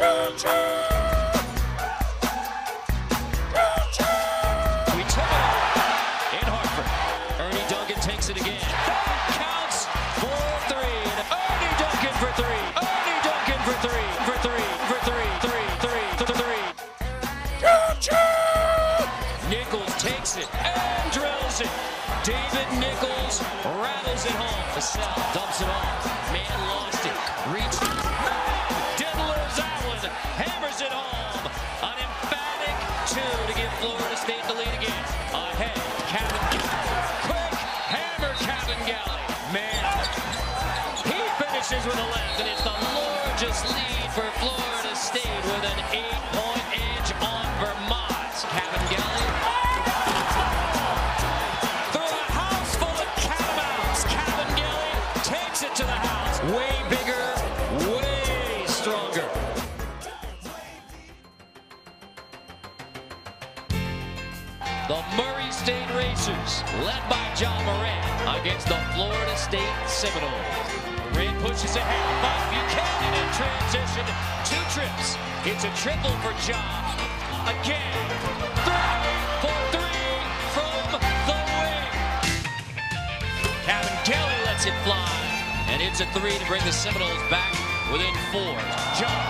We took it in Hartford. Ernie Duncan takes it again. That counts for three. And Ernie Duncan for three. Ernie Duncan for three. For three. For three. Three. Nichols takes it and drills it. David Nichols rattles it home. Vassell dumps it off. Man lost it. Reaching. Didn't lose that one. Hammers it home. An emphatic two to give Florida State the lead again. Ahead. Quick hammer, Kevin Galley. Man. He finishes with a left, and it's the largest lead for Florida State with an 8-point edge on Vermont. Kevin Galley. To the house. Way bigger, way stronger. The Murray State Racers, led by John Moran, against the Florida State Seminoles. Moran pushes ahead by Buchanan in transition. 2 trips. It's a triple for John. Again. 3 for 3 from the wing. Kevin Kelly lets it fly. And it's a 3 to bring the Seminoles back within 4. John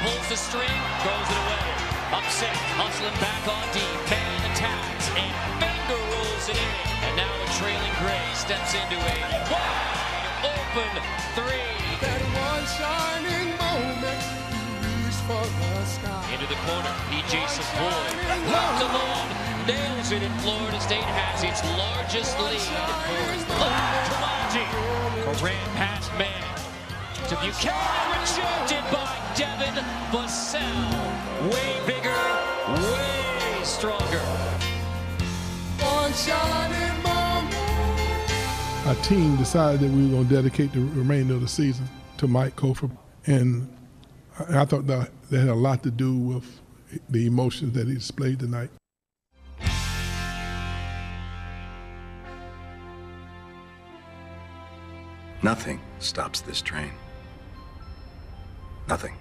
pulls the string, throws it away. Upset, hustling back on deep. Man attacks, and finger rolls it in. And now a trailing Gray steps into a wide open 3. That one shining moment you reach for the sky. Into the corner, P.J. Savoy left alone, nails it, and Florida State has its largest lead. Moran past man to Buchanan, rejected by Devin Vassell. Way bigger, way stronger. One shining moment. Our team decided that we were going to dedicate the remainder of the season to Mike Cofer, and I thought that had a lot to do with the emotions that he displayed tonight. Nothing stops this train. Nothing.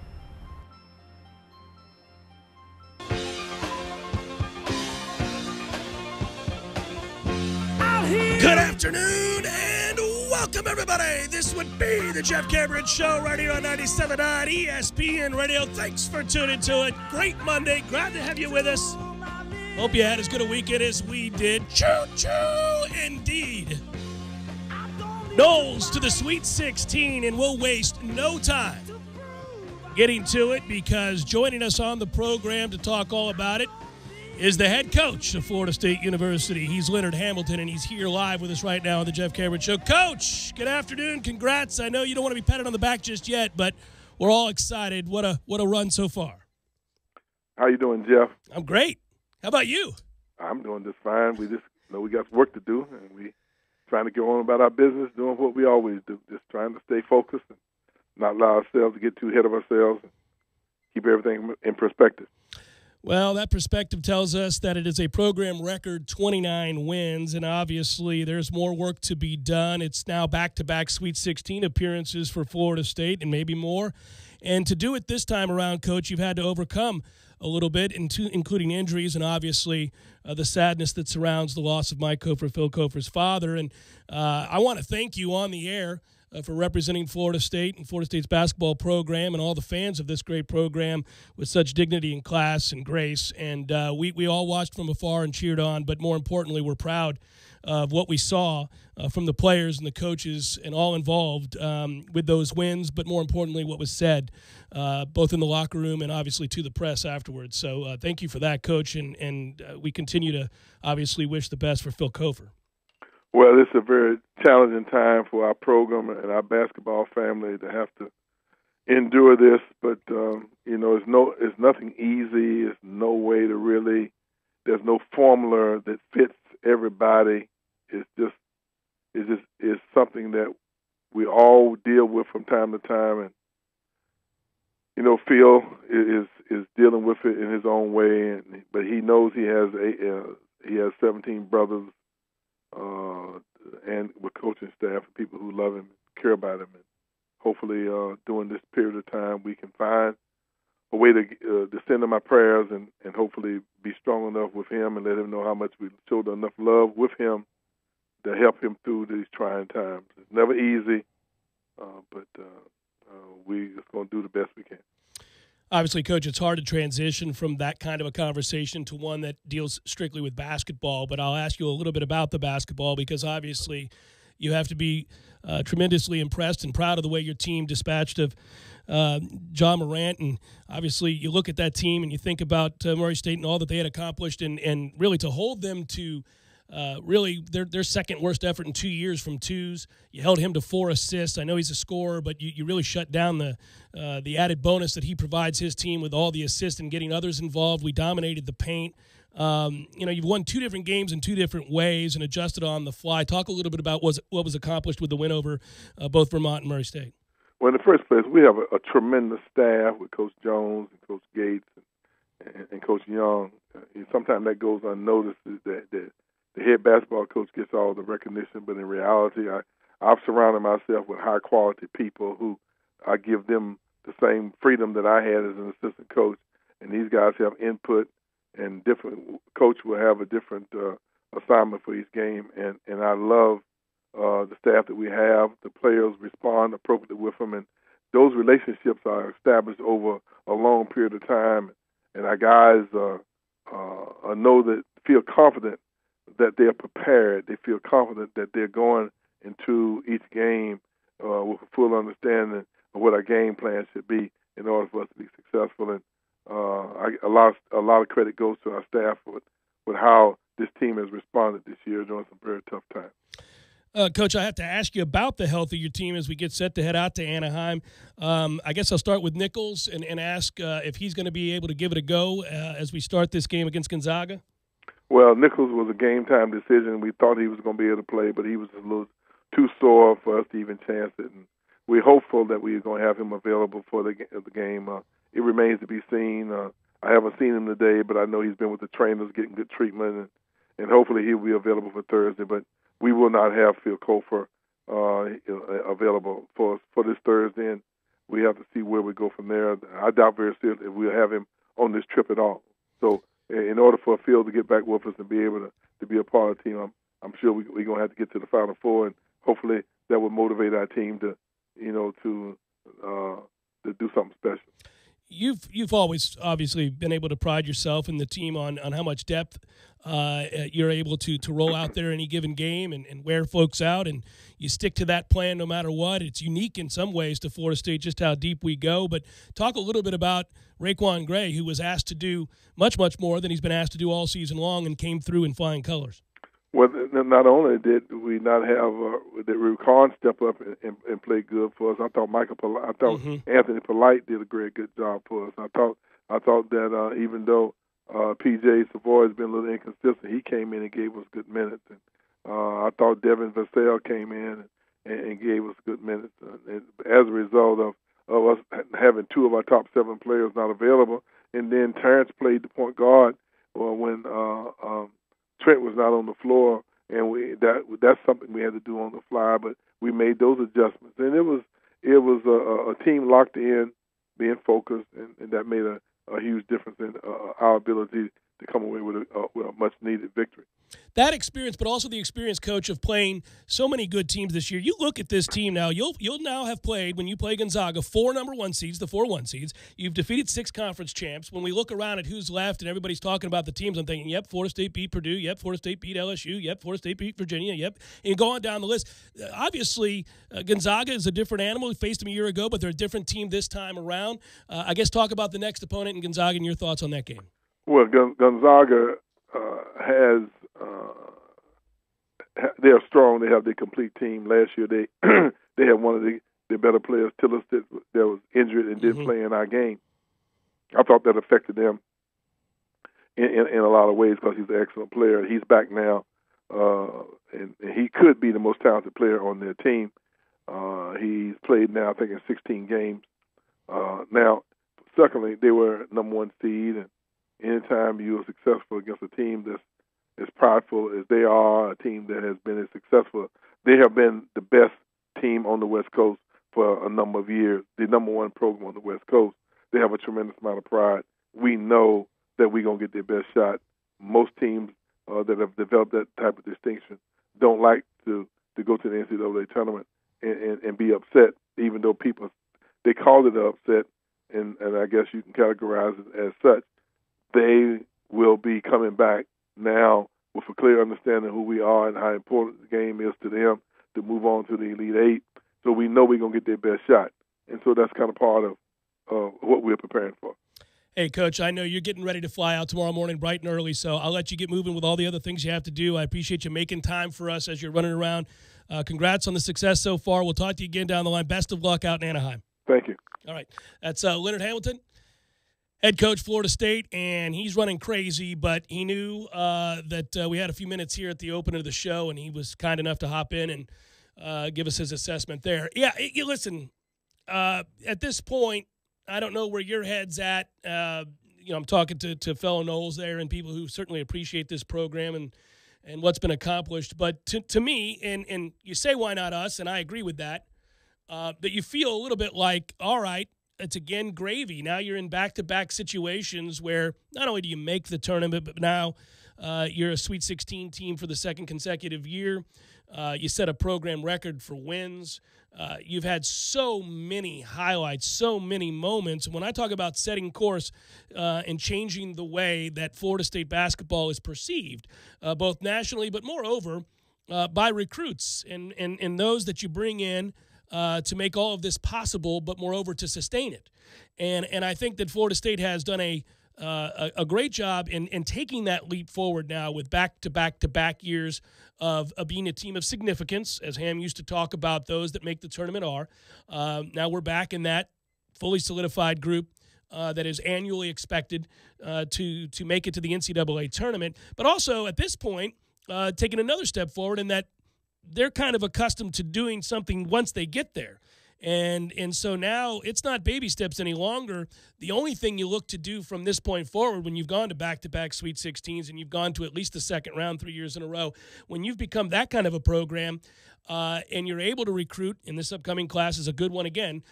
Good afternoon and welcome, everybody. This would be the Jeff Cameron Show right here on 97.9 ESPN Radio. Thanks for tuning to it. Great Monday. Glad to have you with us. Hope you had as good a weekend as we did. Choo-choo, indeed. Knowles to the Sweet 16, and we'll waste no time getting to it because joining us on the program to talk all about it is the head coach of Florida State University. He's Leonard Hamilton, and he's here live with us right now on the Jeff Cameron Show. Coach, good afternoon. Congrats. I know you don't want to be patted on the back just yet, but we're all excited. What a run so far. How you doing, Jeff? I'm great. How about you? I'm doing just fine. We just know we got work to do, and we trying to go on about our business, doing what we always do, just trying to stay focused and not allow ourselves to get too ahead of ourselves and keep everything in perspective. Well, that perspective tells us that it is a program record 29 wins, and obviously there's more work to be done. It's now back-to-back Sweet 16 appearances for Florida State and maybe more. And to do it this time around, Coach, you've had to overcome a little bit, including injuries and obviously the sadness that surrounds the loss of Mike Cofer, Phil Cofer's father. And I want to thank you on the air for representing Florida State and Florida State's basketball program and all the fans of this great program with such dignity and class and grace. And we all watched from afar and cheered on, but more importantly, we're proud of what we saw from the players and the coaches and all involved with those wins, but more importantly, what was said, both in the locker room and obviously to the press afterwards. So thank you for that, Coach, and we continue to obviously wish the best for Phil Cofer. Well, it's a very challenging time for our program and our basketball family to have to endure this, but it's nothing easy. It's no way to really. There's no formula that fits everybody. It's something that we all deal with from time to time, and Phil is dealing with it in his own way, but he knows he has 17 brothers. And with coaching staff and people who love him, care about him, and hopefully during this period of time we can find way to send him my prayers and hopefully be strong enough with him and let him know how much we showed enough love with him to help him through these trying times. It's never easy, but we're just going to do the best we can. Obviously, Coach, it's hard to transition from that kind of a conversation to one that deals strictly with basketball, but I'll ask you a little bit about the basketball because obviously you have to be tremendously impressed and proud of the way your team dispatched of John Morant. And obviously you look at that team and you think about Murray State and all that they had accomplished and really to hold them to really their second worst effort in 2 years from twos. You held him to 4 assists. I know he's a scorer, but you really shut down the added bonus that he provides his team with all the assists and getting others involved. We dominated the paint. You've won 2 different games in 2 different ways and adjusted on the fly. Talk a little bit about what was accomplished with the win over both Vermont and Murray State. Well, in the first place, we have a tremendous staff with Coach Jones and Coach Gates and Coach Young. Sometimes that goes unnoticed that the head basketball coach gets all the recognition, but in reality, I've surrounded myself with high-quality people who I give them the same freedom that I had as an assistant coach, and these guys have input, and different coach will have a different assignment for each game, and I love the staff that we have. The players respond appropriately with them, and those relationships are established over a long period of time, and our guys know that, feel confident that they're prepared. They feel confident that they're going into each game with a full understanding of what our game plan should be in order for us to be successful. And a lot of credit goes to our staff with how this team has responded this year during some very tough times. Coach, I have to ask you about the health of your team as we get set to head out to Anaheim. I guess I'll start with Nichols and ask if he's going to be able to give it a go as we start this game against Gonzaga. Well, Nichols was a game-time decision. We thought he was going to be able to play, but he was a little too sore for us to even chance it. And we're hopeful that we're going to have him available for the game. It remains to be seen. I haven't seen him today, but I know he's been with the trainers getting good treatment, and hopefully he'll be available for Thursday. But we will not have Phil Kofer available for us for this Thursday, and we have to see where we go from there. I doubt very seriously if we'll have him on this trip at all. So in order for Phil to get back with us and be able to be a part of the team, I'm sure we're going to have to get to the Final Four, and hopefully that will motivate our team to do something special. You've always obviously been able to pride yourself and the team on how much depth you're able to roll out there any given game and wear folks out, and you stick to that plan no matter what. It's unique in some ways to Florida State just how deep we go. But talk a little bit about Raekwon Gray, who was asked to do much, much more than he's been asked to do all season long and came through in flying colors. Well, not only did we not have did Raekwon step up and play good for us. I thought Anthony Polite did a great good job for us. I thought that even though P.J. Savoy has been a little inconsistent, he came in and gave us good minutes. And I thought Devin Vassell came in and gave us good minutes. And as a result of us having 2 of our top 7 players not available, and then Terrence played the point guard when Trent was not on the floor, and that's something we had to do on the fly. But we made those adjustments, and it was a team locked in, being focused, and that made a huge difference in our ability to come away with a much-needed victory. That experience, but also the experience, Coach, of playing so many good teams this year. You look at this team now. You'll now have played, when you play Gonzaga, 4 number 1 seeds, the 4 1 seeds. You've defeated 6 conference champs. When we look around at who's left and everybody's talking about the teams, I'm thinking, yep, Florida State beat Purdue. Yep, Florida State beat LSU. Yep, Florida State beat Virginia. Yep, and go on down the list. Obviously, Gonzaga is a different animal. We faced them a year ago, but they're a different team this time around. I guess talk about the next opponent in Gonzaga and your thoughts on that game. Well, Gonzaga they are strong. They have the complete team. Last year they they had one of the better players, Tillis, that was injured and didn't play in our game. I thought that affected them in a lot of ways because he's an excellent player. He's back now, and he could be the most talented player on their team. He's played now, I think, in 16 games. Now, secondly, they were number 1 seed, and anytime you are successful against a team that's as prideful as they are, a team that has been as successful, they have been the best team on the West Coast for a number of years, the number 1 program on the West Coast. they have a tremendous amount of pride. We know that we're going to get their best shot. Most teams that have developed that type of distinction don't like to go to the NCAA tournament and be upset, even though they call it an upset, and I guess you can categorize it as such. They will be coming back now with a clear understanding of who we are and how important the game is to them to move on to the Elite Eight. So we know we're going to get their best shot. And so that's kind of part of what we're preparing for. Hey, Coach, I know you're getting ready to fly out tomorrow morning bright and early, so I'll let you get moving with all the other things you have to do. I appreciate you making time for us as you're running around. Congrats on the success so far. We'll talk to you again down the line. Best of luck out in Anaheim. Thank you. All right. That's Leonard Hamilton, head coach, Florida State, and he's running crazy, but he knew that we had a few minutes here at the opener of the show, and he was kind enough to hop in and give us his assessment there. Yeah, listen, at this point, I don't know where your head's at. I'm talking to fellow Noles there and people who certainly appreciate this program and what's been accomplished. But to me, and you say, why not us? And I agree with that, that you feel a little bit like, all right, it's again gravy. Now you're in back-to-back situations where not only do you make the tournament, but now you're a Sweet 16 team for the second consecutive year. You set a program record for wins. You've had so many highlights, so many moments. When I talk about setting course and changing the way that Florida State basketball is perceived, both nationally, but moreover by recruits and those that you bring in to make all of this possible, but moreover to sustain it. And I think that Florida State has done a great job in taking that leap forward now with back-to-back years of being a team of significance, as Ham used to talk about those that make the tournament are. Now we're back in that fully solidified group that is annually expected to make it to the NCAA tournament. But also at this point, taking another step forward in that they're kind of accustomed to doing something once they get there. And so now it's not baby steps any longer. The only thing you look to do from this point forward, when you've gone to back-to-back Sweet 16s and you've gone to at least the second round 3 years in a row, when you've become that kind of a program and you're able to recruit, and this upcoming class is a good one again,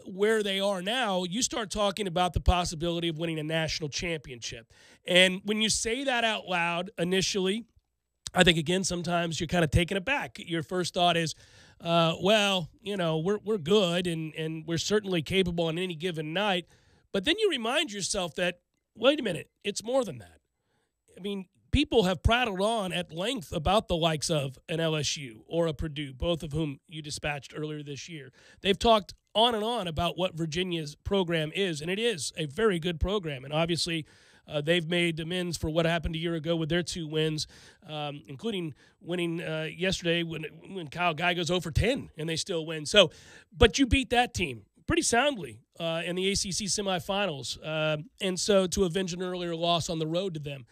where they are now, you start talking about the possibility of winning a national championship. And when you say that out loud initially, I think, again, sometimes you're kind of taken aback. Your first thought is, we're good and we're certainly capable on any given night. But then you remind yourself that, wait a minute, it's more than that. I mean, people have prattled on at length about the likes of an LSU or a Purdue, both of whom you dispatched earlier this year. They've talked on and on about what Virginia's program is, and it is a very good program. And obviously, they've made amends for what happened a year ago with their 2 wins, including winning yesterday when Kyle Guy goes 0 for 10 and they still win. So, but you beat that team pretty soundly in the ACC semifinals, and so to avenge an earlier loss on the road to them.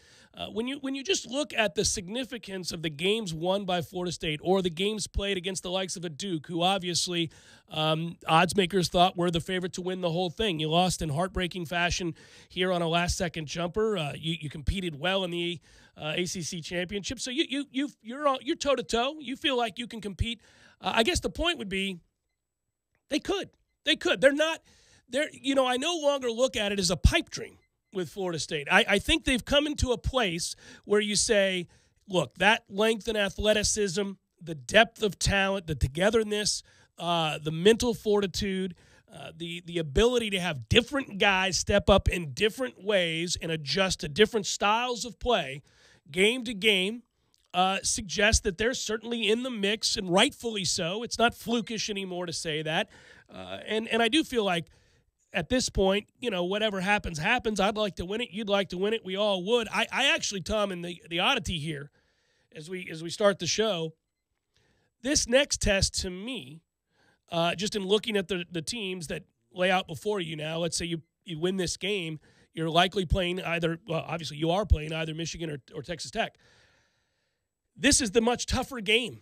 When you just look at the significance of the games won by Florida State or the games played against the likes of a Duke, who obviously odds makers thought were the favorite to win the whole thing. You lost in heartbreaking fashion here on a last-second jumper. You competed well in the ACC championship, so you're toe-to-toe. You feel like you can compete. I guess the point would be they could. They're not. I no longer look at it as a pipe dream with Florida State. I think they've come into a place where you say, look, that length and athleticism, the depth of talent, the togetherness, the mental fortitude, the ability to have different guys step up in different ways and adjust to different styles of play, game to game, suggests that they're certainly in the mix, and rightfully so. It's not flukish anymore to say that. And I do feel like at this point, whatever happens. I'd like to win it. You'd like to win it. We all would. I actually, Tom, and the oddity here, as we start the show, this next test to me, just in looking at the teams that lay out before you now, let's say you win this game, you're likely playing obviously you are playing either Michigan or Texas Tech. This is the much tougher game.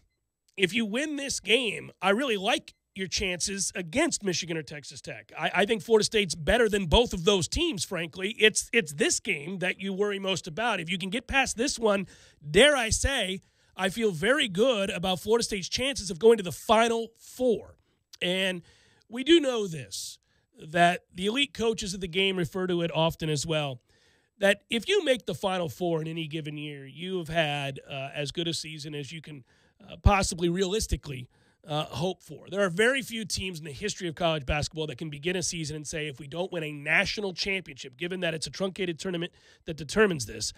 If you win this game, I really like your chances against Michigan or Texas Tech. I think Florida State's better than both of those teams, frankly. It's this game that you worry most about. If you can get past this one, dare I say, I feel very good about Florida State's chances of going to the Final Four. And we do know this. that the elite coaches of the game refer to it often as well, that if you make the Final Four in any given year, you have had as good a season as you can possibly realistically hope for. There are very few teams in the history of college basketball that can begin a season and say, if we don't win a national championship, given that it's a truncated tournament that determines this,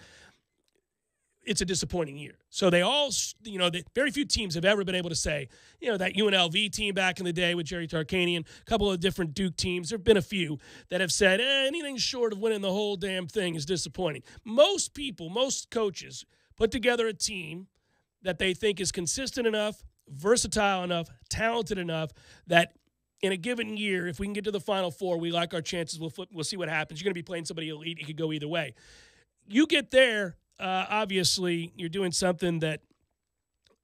it's a disappointing year. So they all, very few teams have ever been able to say, that UNLV team back in the day with Jerry Tarkanian, a couple of different Duke teams, there have been a few that have said, anything short of winning the whole damn thing is disappointing. Most people, most coaches put together a team that they think is consistent enough, versatile enough, talented enough that in a given year, if we can get to the Final Four, we like our chances. We'll see what happens. You're going to be playing somebody elite. It could go either way. You get there, obviously, you're doing something that,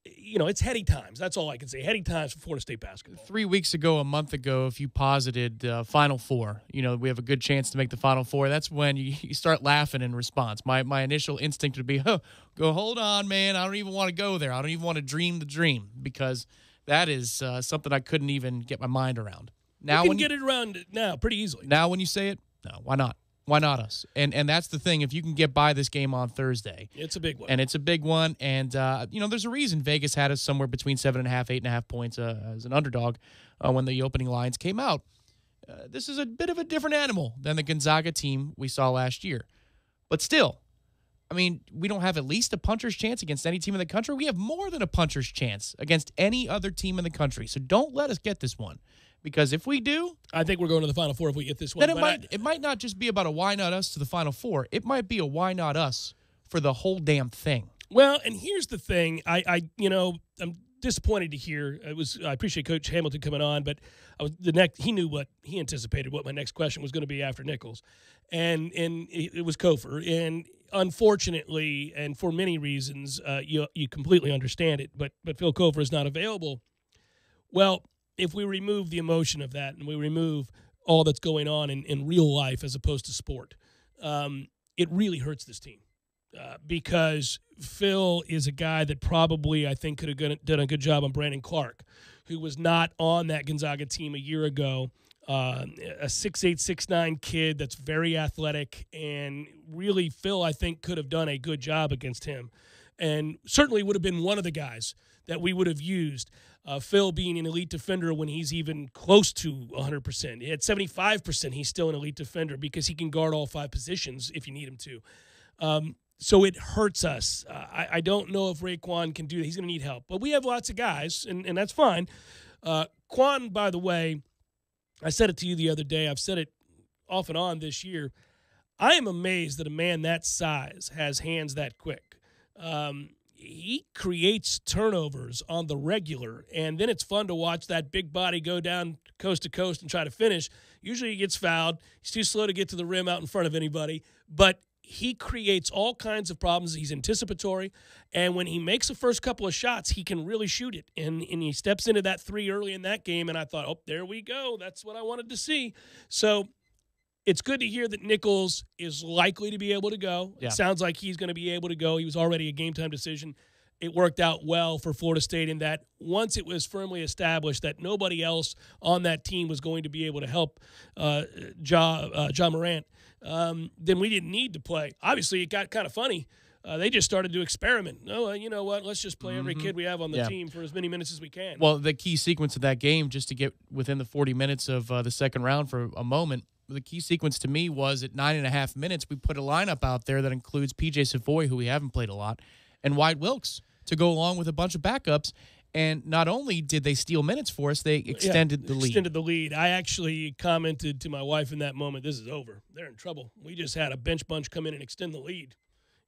it's heady times. That's all I can say. Heady times for Florida State basketball. 3 weeks ago, a month ago, if you posited Final Four, we have a good chance to make the Final Four, that's when you start laughing in response. My initial instinct would be, go, hold on, man. I don't even want to go there. I don't even want to dream the dream, because that is something I couldn't even get my mind around. Now you can get it around now pretty easily. Now when you say it, no, why not? Why not us? And that's the thing. If you can get by this game on Thursday. It's a big one. And it's a big one. And, there's a reason Vegas had us somewhere between 7.5, 8.5 points as an underdog when the opening lines came out. This is a bit of a different animal than the Gonzaga team we saw last year. But still, we don't have at least a puncher's chance against any team in the country. We have more than a puncher's chance against any other team in the country. So don't let us get this one. Because if we do, I think we're going to the Final Four if we get this one. Then it might not just be about a why not us to the Final Four. It might be a why not us for the whole damn thing. Well, and here's the thing. I'm disappointed to hear. I appreciate Coach Hamilton coming on, but he knew what he anticipated what my next question was going to be after Nichols, and it was Kofor. And unfortunately, and for many reasons, you completely understand it. But Phil Kofor is not available. Well, if we remove the emotion of that and we remove all that's going on in real life as opposed to sport, it really hurts this team because Phil is a guy that probably I think could have done a good job on Brandon Clark, who was not on that Gonzaga team a year ago. A 6'8", 6'9" kid that's very athletic, and really Phil, I think, could have done a good job against him and certainly would have been one of the guys that we would have used. Phil being an elite defender when he's even close to 100%. At 75%, he's still an elite defender because he can guard all 5 positions if you need him to. So it hurts us. I don't know if Raekwon can do that. He's going to need help. But we have lots of guys, and that's fine. Quan, by the way, I said it to you the other day. I've said it off and on this year. I am amazed that a man that size has hands that quick. He creates turnovers on the regular, and then it's fun to watch that big body go down coast to coast and try to finish. Usually he gets fouled. He's too slow to get to the rim out in front of anybody, but he creates all kinds of problems. He's anticipatory, and when he makes the first couple of shots, he can really shoot it, and he steps into that 3 early in that game, and I thought, oh, there we go. That's what I wanted to see. So it's good to hear that Nichols is likely to be able to go. Yeah. It sounds like he's going to be able to go. He was already a game-time decision. It worked out well for Florida State in that once it was firmly established that nobody else on that team was going to be able to help Ja Morant, then we didn't need to play. Obviously, it got kind of funny. They just started to experiment. No, you know what? Let's just play every kid we have on the team for as many minutes as we can. Well, the key sequence of that game, just to get within the 40 minutes of the second round for a moment, the key sequence to me was at 9.5 minutes, we put a lineup out there that includes P.J. Savoy, who we haven't played a lot, and Wyatt Wilkes to go along with a bunch of backups. And not only did they steal minutes for us, they extended the lead. Extended the lead. I actually commented to my wife in that moment, this is over. They're in trouble. We just had a bench bunch come in and extend the lead.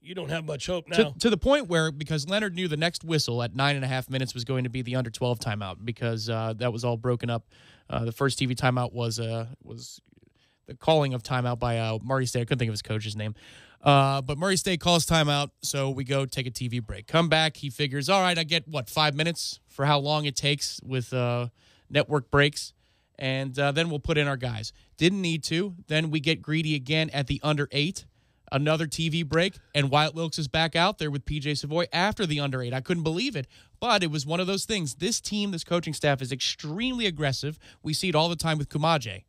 You don't have much hope now. To the point where, because Leonard knew the next whistle at 9.5 minutes was going to be the under 12 timeout, because that was all broken up. The first TV timeout was the calling of timeout by Murray State. I couldn't think of his coach's name. But Murray State calls timeout, so we go take a TV break. Come back, he figures, all right, I get, 5 minutes for how long it takes with network breaks, and then we'll put in our guys. Didn't need to. Then we get greedy again at the under 8, another TV break, and Wyatt Wilkes is back out there with P.J. Savoy after the under 8. I couldn't believe it, but it was one of those things. This team, this coaching staff is extremely aggressive. We see it all the time with Kumaje.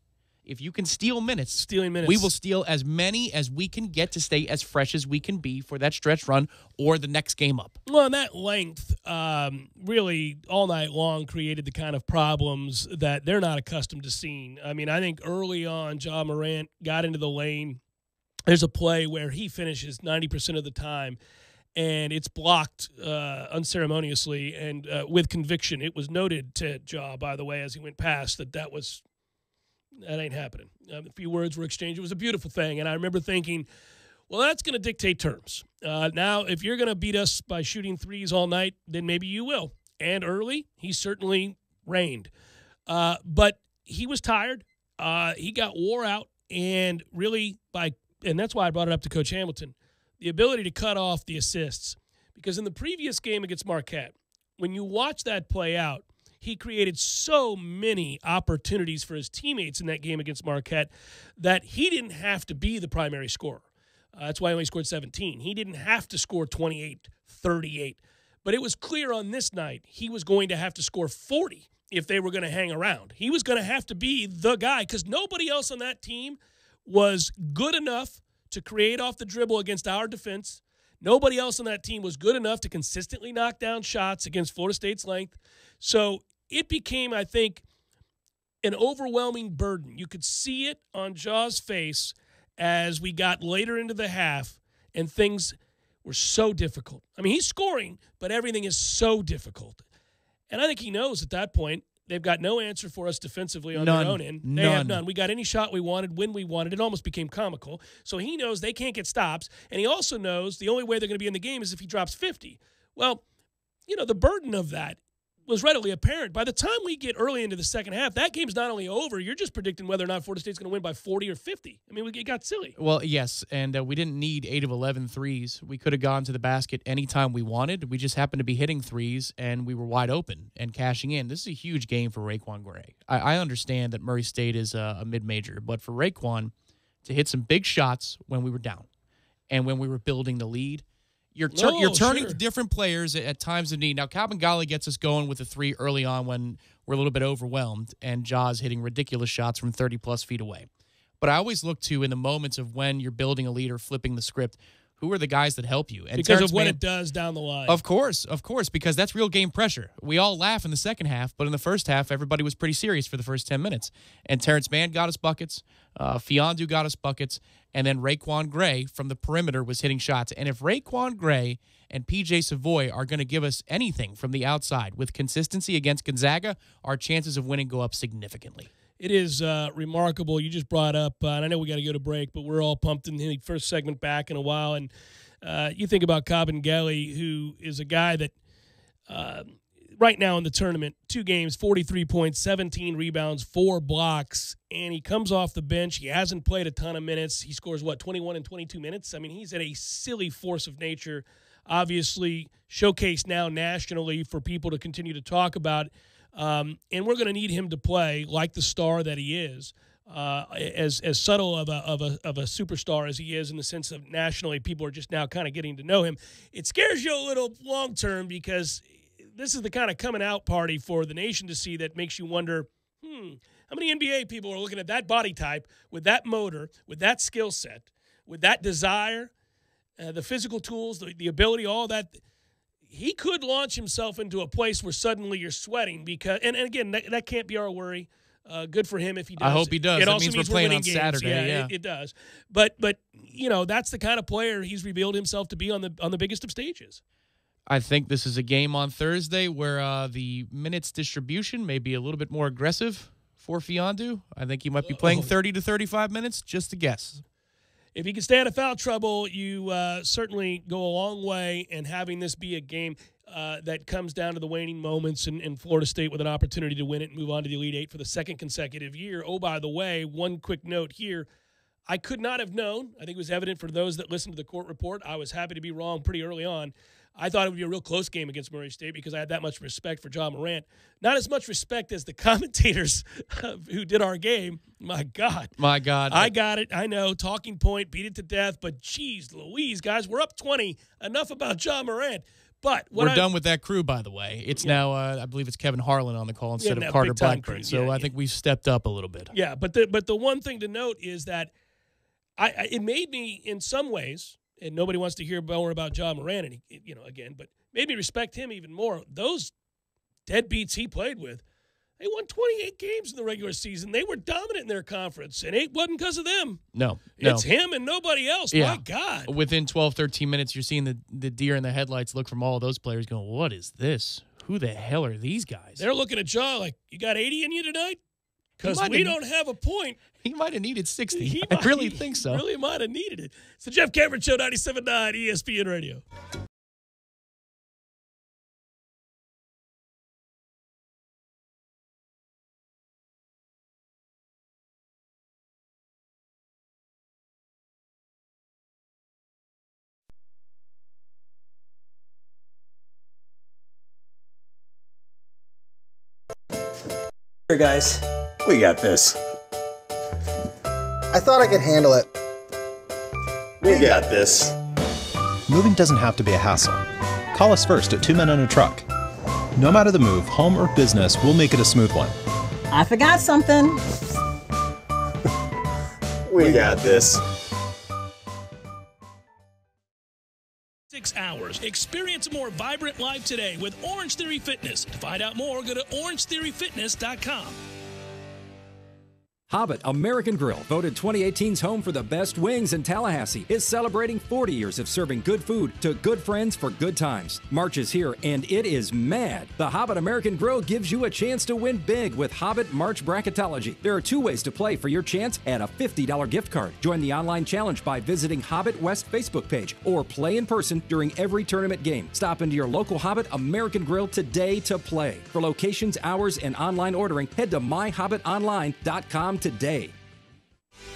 if you can steal minutes, Stealing minutes. we will steal as many as we can get to stay as fresh as we can be for that stretch run or the next game up. Well, and that length really all night long created the kind of problems that they're not accustomed to seeing. I mean, I think early on, Ja Morant got into the lane. There's a play where he finishes 90% of the time, and it's blocked unceremoniously and with conviction. It was noted to Ja, by the way, as he went past, that ain't happening. A few words were exchanged. It was a beautiful thing, and I remember thinking, well, that's going to dictate terms. Now, if you're going to beat us by shooting threes all night, then maybe you will. And early, he certainly reigned. But he was tired. He got wore out, and really and that's why I brought it up to Coach Hamilton, the ability to cut off the assists. Because in the previous game against Marquette, when you watch that play out, he created so many opportunities for his teammates in that game against Marquette that he didn't have to be the primary scorer. That's why he only scored 17. He didn't have to score 28, 38. But it was clear on this night he was going to have to score 40 if they were going to hang around. He was going to have to be the guy because nobody else on that team was good enough to create off the dribble against our defense. Nobody else on that team was good enough to consistently knock down shots against Florida State's length. So it became, I think, an overwhelming burden. You could see it on Ja's face as we got later into the half, and things were so difficult. I mean, he's scoring, but everything is so difficult. And I think he knows at that point they've got no answer for us defensively on their own end. They have none. We got any shot we wanted when we wanted. It almost became comical. So he knows they can't get stops, and he also knows the only way they're going to be in the game is if he drops 50. Well, the burden of that was readily apparent. By the time we get early into the second half, that game's not only over, you're just predicting whether or not Florida State's going to win by 40 or 50. I mean, it got silly. Well, yes, and we didn't need 8 of 11 threes. We could have gone to the basket anytime we wanted. We just happened to be hitting threes, and we were wide open and cashing in. This is a huge game for Raekwon Gray. I understand that Murray State is a mid-major, but for Raekwon to hit some big shots when we were down and when we were building the lead, You're turning to different players at times of need. Now, Kabengele gets us going with a 3 early on when we're a little bit overwhelmed, and Ja's hitting ridiculous shots from 30-plus feet away. But I always look to, in the moments of when you're building a lead or flipping the script, who are the guys that help you? And because of what it does down the line. Of course, because that's real game pressure. We all laugh in the second half, but in the first half, everybody was pretty serious for the first 10 minutes. And Terrence Mann got us buckets, Fiondu got us buckets, and then Raekwon Gray from the perimeter was hitting shots. And if Raekwon Gray and P.J. Savoy are going to give us anything from the outside with consistency against Gonzaga, our chances of winning go up significantly. It is remarkable. You just brought up, and I know we got to go to break, but we're all pumped in the first segment back in a while. And you think about Kabengele, who is a guy that right now in the tournament, 2 games, 43 points, 17 rebounds, 4 blocks, and he comes off the bench. He hasn't played a ton of minutes. He scores, 21 and 22 minutes? I mean, he's at a silly force of nature, obviously showcased now nationally for people to continue to talk about. And we're going to need him to play like the star that he is, as subtle of a superstar as he is in the sense of nationally people are just now kind of getting to know him. It scares you a little long term because this is the kind of coming out party for the nation to see that makes you wonder, how many NBA people are looking at that body type with that motor, with that skill set, with that desire, the physical tools, the ability, all that. He could launch himself into a place where suddenly you're sweating because, and again, that can't be our worry. Good for him if he does. I hope he does. It that also means means we're playing on games. Saturday. Yeah. It does. But that's the kind of player he's revealed himself to be on the biggest of stages. I think this is a game on Thursday where the minutes distribution may be a little bit more aggressive for Fiondu. I think he might be playing 30 to 35 minutes, just a guess. If he can stay out of foul trouble, you certainly go a long way in having this be a game that comes down to the waning moments in Florida State with an opportunity to win it and move on to the Elite Eight for the second consecutive year. Oh, by the way, one quick note here. I could not have known. I think it was evident for those that listened to the court report. I was happy to be wrong pretty early on. I thought it would be a real close game against Murray State because I had that much respect for Ja Morant. Not as much respect as the commentators who did our game. My God. My God. I got it. I know. Talking point, beat it to death. But, geez, Louise, guys, we're up 20. Enough about Ja Morant. But we're done with that crew, by the way. It's now, I believe it's Kevin Harlan on the call instead of Carter Blackburn. So I think we've stepped up a little bit. Yeah, but the one thing to note is that it made me, in some ways, and nobody wants to hear more about John Moran, and again, but made me respect him even more. Those deadbeats he played with, they won 28 games in the regular season. They were dominant in their conference, and it wasn't because of them. No. It's him and nobody else. Yeah. My God. Within 12, 13 minutes, you're seeing the deer in the headlights look from all of those players going, what is this? Who the hell are these guys? They're looking at John like, you got 80 in you tonight? Because we don't have a point. He might have needed 60. I really think so. He really might have needed it. It's the Jeff Cameron Show, 97.9 ESPN Radio. Here, guys. We got this. I thought I could handle it. We got this. Moving doesn't have to be a hassle. Call us first at 2 Men on a Truck. No matter the move, home or business, we'll make it a smooth one. I forgot something. We got this. 6 hours. Experience a more vibrant life today with Orange Theory Fitness. To find out more, go to orangetheoryfitness.com. Hobbit American Grill, voted 2018's home for the best wings in Tallahassee, is celebrating 40 years of serving good food to good friends for good times. March is here, and it is mad. The Hobbit American Grill gives you a chance to win big with Hobbit March Bracketology. There are 2 ways to play for your chance at a $50 gift card. Join the online challenge by visiting Hobbit West Facebook page or play in person during every tournament game. Stop into your local Hobbit American Grill today to play. For locations, hours, and online ordering, head to myhobbitonline.com today.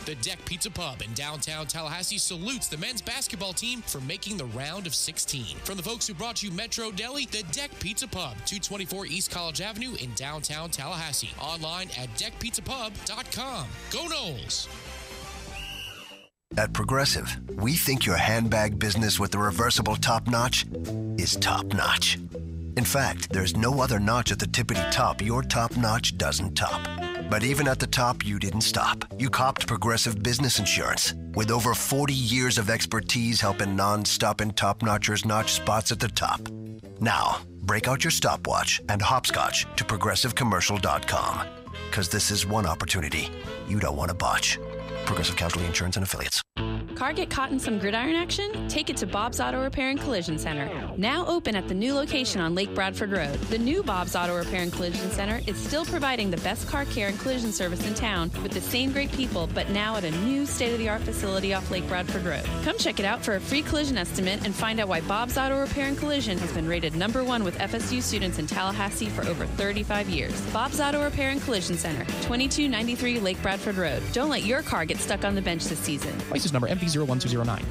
The Deck Pizza Pub in downtown Tallahassee salutes the men's basketball team for making the round of 16. From the folks who brought you Metro Deli, the Deck Pizza Pub, 224 East College Avenue in downtown Tallahassee. Online at deckpizzapub.com. Go Noles! At Progressive, we think your handbag business with the reversible top notch is top notch. In fact, there's no other notch at the tippity top your top notch doesn't top. But even at the top, you didn't stop. You copped Progressive Business Insurance. With over 40 years of expertise helping non-stop and top-notchers notch spots at the top. Now, break out your stopwatch and hopscotch to ProgressiveCommercial.com. Because this is one opportunity you don't want to botch. Progressive Casualty Insurance and Affiliates. Car get caught in some gridiron action? Take it to Bob's Auto Repair and Collision Center. Now open at the new location on Lake Bradford Road. The new Bob's Auto Repair and Collision Center is still providing the best car care and collision service in town with the same great people, but now at a new state-of-the-art facility off Lake Bradford Road. Come check it out for a free collision estimate and find out why Bob's Auto Repair and Collision has been rated #1 with FSU students in Tallahassee for over 35 years. Bob's Auto Repair and Collision Center, 2293 Lake Bradford Road. Don't let your car get stuck on the bench this season. License number MV01209.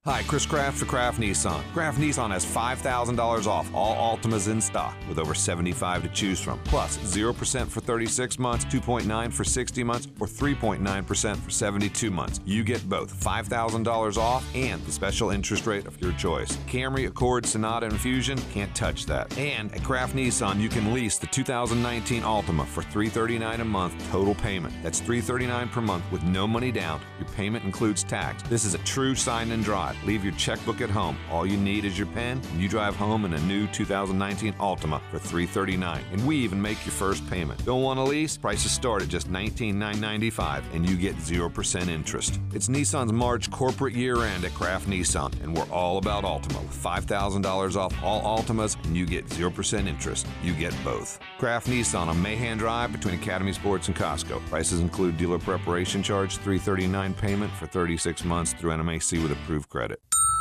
Hi, Chris Kraft for Kraft Nissan. Kraft Nissan has $5,000 off all Altimas in stock with over 75 to choose from. Plus 0% for 36 months, 2.9% for 60 months, or 3.9% for 72 months. You get both $5,000 off and the special interest rate of your choice. Camry, Accord, Sonata, and Fusion, can't touch that. And at Kraft Nissan, you can lease the 2019 Altima for $339 a month total payment. That's $339 per month with no money down. Your payment includes tax. This is a true sign and drive. Leave your checkbook at home. All you need is your pen, and you drive home in a new 2019 Altima for $339. And we even make your first payment. Don't want to lease? Prices start at just $19,995, and you get 0% interest. It's Nissan's March corporate year-end at Kraft Nissan, and we're all about Altima. With $5,000 off all Altimas, and you get 0% interest. You get both. Kraft Nissan on Mahan Drive between Academy Sports and Costco. Prices include dealer preparation charge, $339 payment for 36 months through NMAC with approved credit.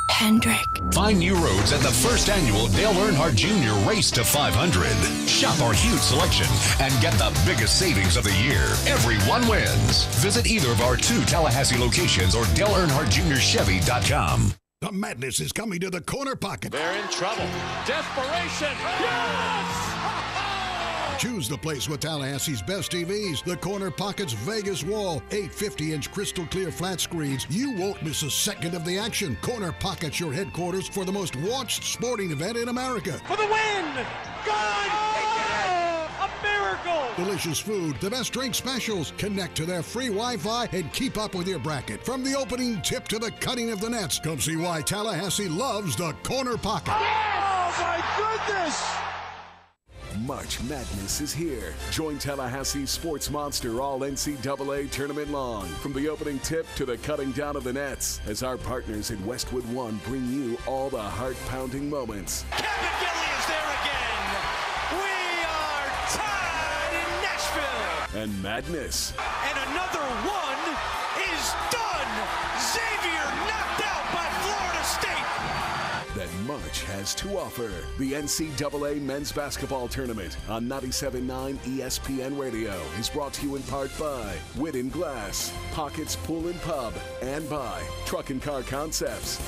Hendrick. Find new roads at the first annual Dale Earnhardt Jr. Race to 500. Shop our huge selection and get the biggest savings of the year. Everyone wins. Visit either of our 2 Tallahassee locations or DaleEarnhardtJr.Chevy.com. The madness is coming to the corner pocket. They're in trouble. Desperation. Yes! Choose the place with Tallahassee's best TVs, the Corner Pockets Vegas Wall, 8 50-inch crystal clear flat screens. You won't miss a second of the action. Corner Pockets, your headquarters for the most watched sporting event in America. For the win! Good! A miracle! Delicious food, the best drink specials. Connect to their free Wi-Fi and keep up with your bracket. From the opening tip to the cutting of the nets, come see why Tallahassee loves the Corner Pocket. Oh my goodness! March Madness is here. Join Tallahassee's sports monster all NCAA tournament long, from the opening tip to the cutting down of the nets, as our partners at Westwood One bring you all the heart-pounding moments. Kevin Gilly is there again. We are tied in Nashville. And madness. And another one is done. Xavier knocked out by Florida State. That March has to offer. The NCAA Men's Basketball Tournament on 97.9 ESPN Radio is brought to you in part by Whitten Glass, Pockets Pool and Pub, and by Truck and Car Concepts.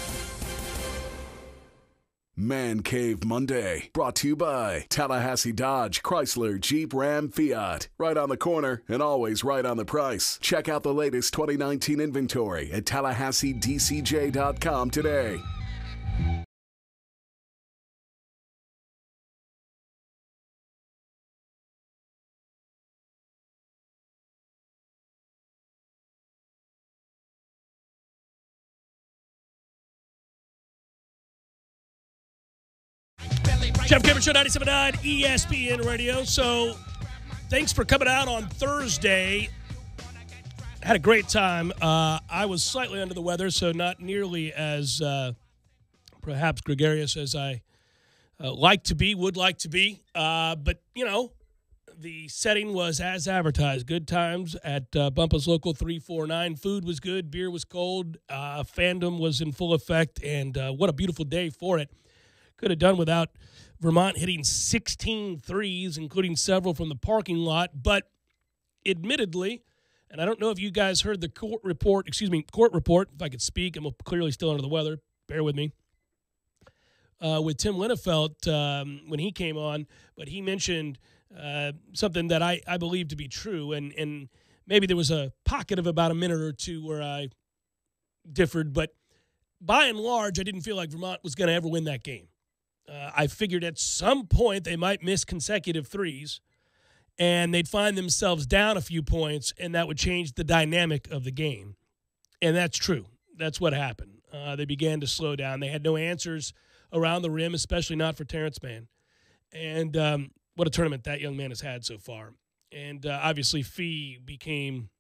Man Cave Monday, brought to you by Tallahassee Dodge, Chrysler, Jeep, Ram, Fiat. Right on the corner and always right on the price. Check out the latest 2019 inventory at TallahasseeDCJ.com today. Jeff Cameron Show, 97.9 ESPN Radio. So, thanks for coming out on Thursday. Had a great time. I was slightly under the weather, so not nearly as perhaps gregarious as I would like to be. But, you know, the setting was as advertised. Good times at Bumpa's Local 349. Food was good. Beer was cold. Fandom was in full effect. And what a beautiful day for it. Could have done without Vermont hitting 16 threes, including several from the parking lot. But admittedly, and I don't know if you guys heard the court report, if I could speak. I'm clearly still under the weather. Bear with me. With Tim Linnefelt when he came on, but he mentioned something that I believe to be true. And maybe there was a pocket of about a minute or two where I differed. But by and large, I didn't feel like Vermont was going to ever win that game. I figured at some point they might miss consecutive threes, and they'd find themselves down a few points, and that would change the dynamic of the game. And that's true. That's what happened. They began to slow down. They had no answers around the rim, especially not for Terrence Mann. And what a tournament that young man has had so far. And obviously Fee became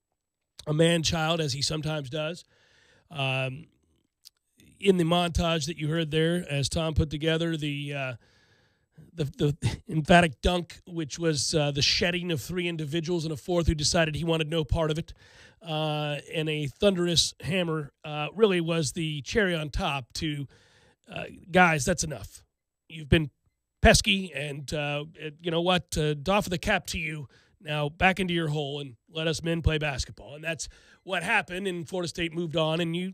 a man-child, as he sometimes does. In the montage that you heard there, as Tom put together, the emphatic dunk, which was the shedding of three individuals and a fourth who decided he wanted no part of it, and a thunderous hammer really was the cherry on top to, guys, that's enough. You've been pesky, and you know what? Doff of the cap to you. Now back into your hole and let us men play basketball. And that's what happened, and Florida State moved on. And you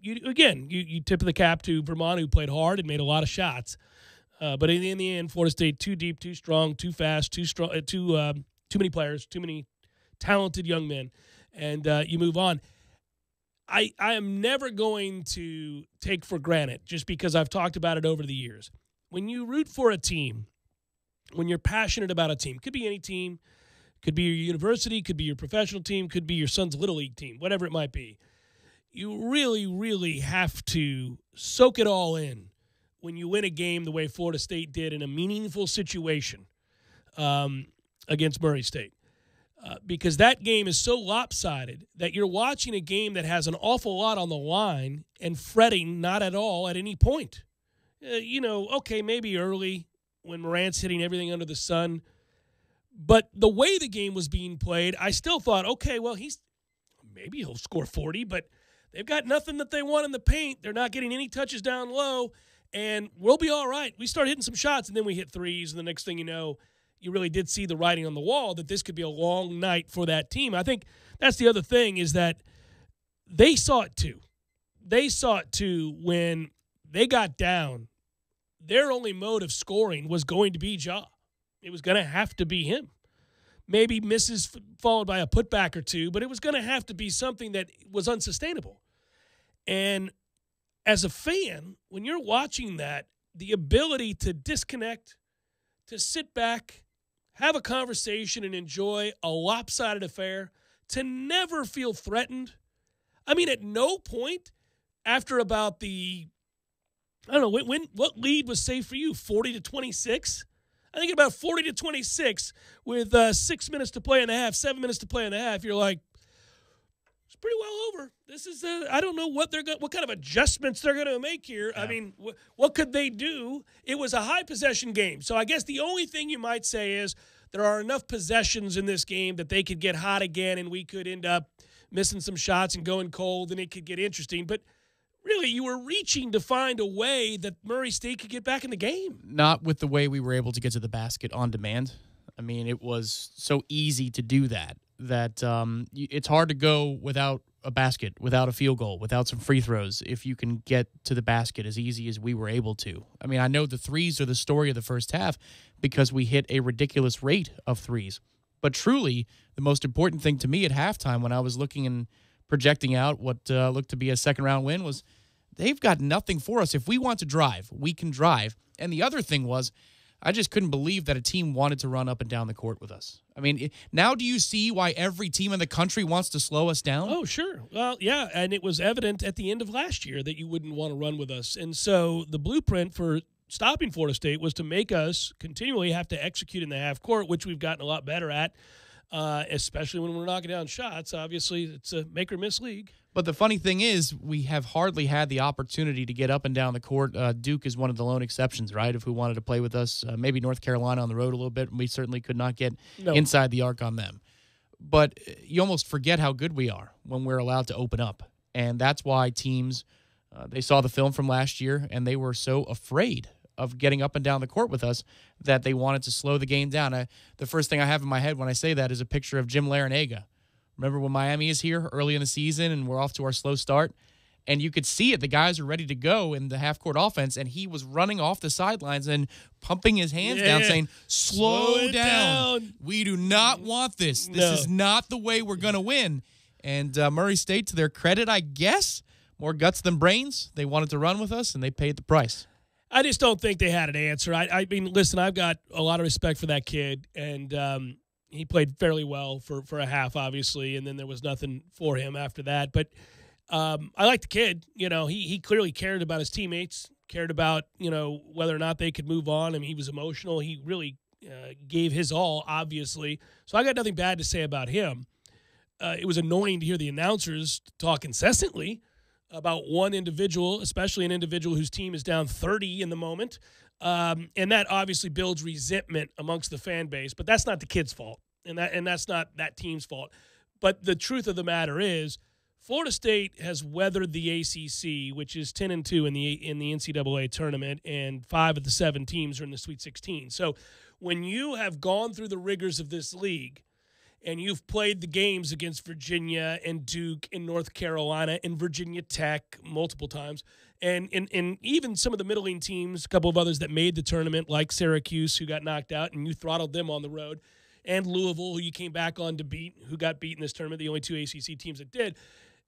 tip the cap to Vermont, who played hard and made a lot of shots. But in the end, Florida State too deep, too strong, too fast, too many players, too many talented young men, and you move on. I am never going to take for granted, just because I've talked about it over the years. When you root for a team, when you're passionate about a team, could be any team, could be your university, could be your professional team, could be your son's Little League team, whatever it might be. You really, really have to soak it all in when you win a game the way Florida State did in a meaningful situation against Murray State. Because that game is so lopsided that you're watching a game that has an awful lot on the line and fretting not at all at any point. Okay, maybe early when Morant's hitting everything under the sun. But the way the game was being played, I still thought, okay, well, maybe he'll score 40, but they've got nothing that they want in the paint. They're not getting any touches down low, and we'll be all right. We start hitting some shots, and then we hit threes, and the next thing you know, you really did see the writing on the wall that this could be a long night for that team. I think that's the other thing, is that they saw it too. They saw it too when they got down. Their only mode of scoring was going to be Ja. It was going to have to be him. maybe misses followed by a putback or two, but it was going to have to be something that was unsustainable. And as a fan, when you're watching that, the ability to disconnect, to sit back, have a conversation, and enjoy a lopsided affair, to never feel threatened. I mean, at no point after about what lead was safe for you, 40-26? I think about 40-26 with 6 minutes to play in the half, 7 minutes to play in the half. You're like, it's pretty well over. This is I don't know what kind of adjustments they're going to make here. Yeah. I mean, what could they do? It was a high possession game. So I guess the only thing you might say is there are enough possessions in this game that they could get hot again and we could end up missing some shots and going cold and it could get interesting. But really, you were reaching to find a way that Murray State could get back in the game. Not with the way we were able to get to the basket on demand. I mean, it was so easy to do that it's hard to go without a basket, without a field goal, without some free throws if you can get to the basket as easy as we were able to. I mean, I know the threes are the story of the first half because we hit a ridiculous rate of threes. But truly, the most important thing to me at halftime when I was looking and projecting out what looked to be a second-round win was they've got nothing for us. If we want to drive, we can drive. And the other thing was I just couldn't believe that a team wanted to run up and down the court with us. I mean, now do you see why every team in the country wants to slow us down? Oh, sure. Well, yeah, and it was evident at the end of last year that you wouldn't want to run with us. And so the blueprint for stopping Florida State was to make us continually have to execute in the half court, which we've gotten a lot better at, especially when we're knocking down shots. Obviously, it's a make-or-miss league. But the funny thing is, we have hardly had the opportunity to get up and down the court. Duke is one of the lone exceptions, right, of who wanted to play with us. Maybe North Carolina on the road a little bit. We certainly could not get inside the arc on them. But you almost forget how good we are when we're allowed to open up. And that's why teams, they saw the film from last year, and they were so afraid of getting up and down the court with us that they wanted to slow the game down. The first thing I have in my head when I say that is a picture of Jim Larinaga. Remember when Miami is here early in the season and we're off to our slow start? And you could see it. The guys are ready to go in the half-court offense, and he was running off the sidelines and pumping his hands down saying, slow down. We do not want this. This is not the way we're going to win. And Murray State, to their credit, I guess, more guts than brains. They wanted to run with us, and they paid the price. I just don't think they had an answer. I mean, listen, I've got a lot of respect for that kid, and he played fairly well for a half, obviously, and then there was nothing for him after that. But I like the kid. You know, he clearly cared about his teammates, cared about, you know, whether or not they could move on. I mean, he was emotional. He really gave his all, obviously. So I got nothing bad to say about him. It was annoying to hear the announcers talk incessantly about one individual, especially an individual whose team is down 30 in the moment. And that obviously builds resentment amongst the fan base, but that's not the kid's fault, and that's not that team's fault. But the truth of the matter is, Florida State has weathered the ACC, which is 10-2 in the NCAA tournament, and 5 of the 7 teams are in the Sweet 16. So when you have gone through the rigors of this league, and you've played the games against Virginia and Duke and North Carolina and Virginia Tech multiple times, and even some of the middling teams, a couple of others that made the tournament, like Syracuse, who got knocked out, and you throttled them on the road, and Louisville, who you came back on to beat, who got beat in this tournament, the only 2 ACC teams that did.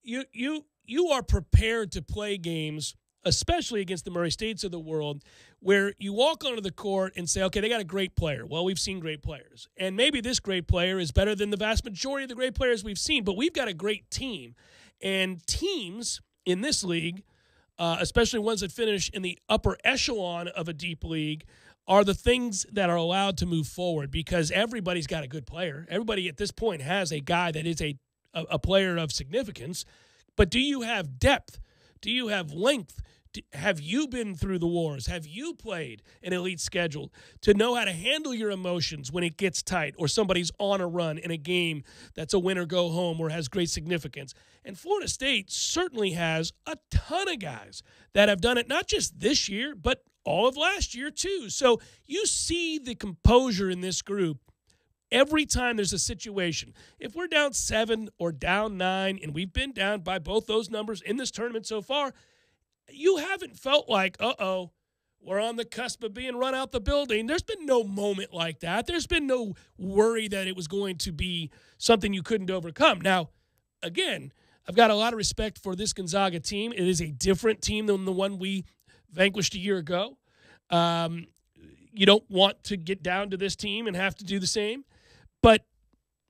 You are prepared to play games, especially against the Murray States of the world, where you walk onto the court and say, okay, they got a great player. Well, we've seen great players. And maybe this great player is better than the vast majority of the great players we've seen, but we've got a great team. And teams in this league, especially ones that finish in the upper echelon of a deep league, are the things that are allowed to move forward because everybody's got a good player. Everybody at this point has a guy that is a player of significance. But do you have depth? Do you have length? Have you been through the wars? Have you played an elite schedule to know how to handle your emotions when it gets tight or somebody's on a run in a game that's a win or go home or has great significance? And Florida State certainly has a ton of guys that have done it, not just this year, but all of last year too. So you see the composure in this group every time there's a situation. If we're down 7 or down 9, and we've been down by both those numbers in this tournament so far, you haven't felt like, were on the cusp of being run out the building. There's been no moment like that. There's been no worry that it was going to be something you couldn't overcome. Now, again, I've got a lot of respect for this Gonzaga team. It is a different team than the one we vanquished a year ago. You don't want to get down to this team and have to do the same. But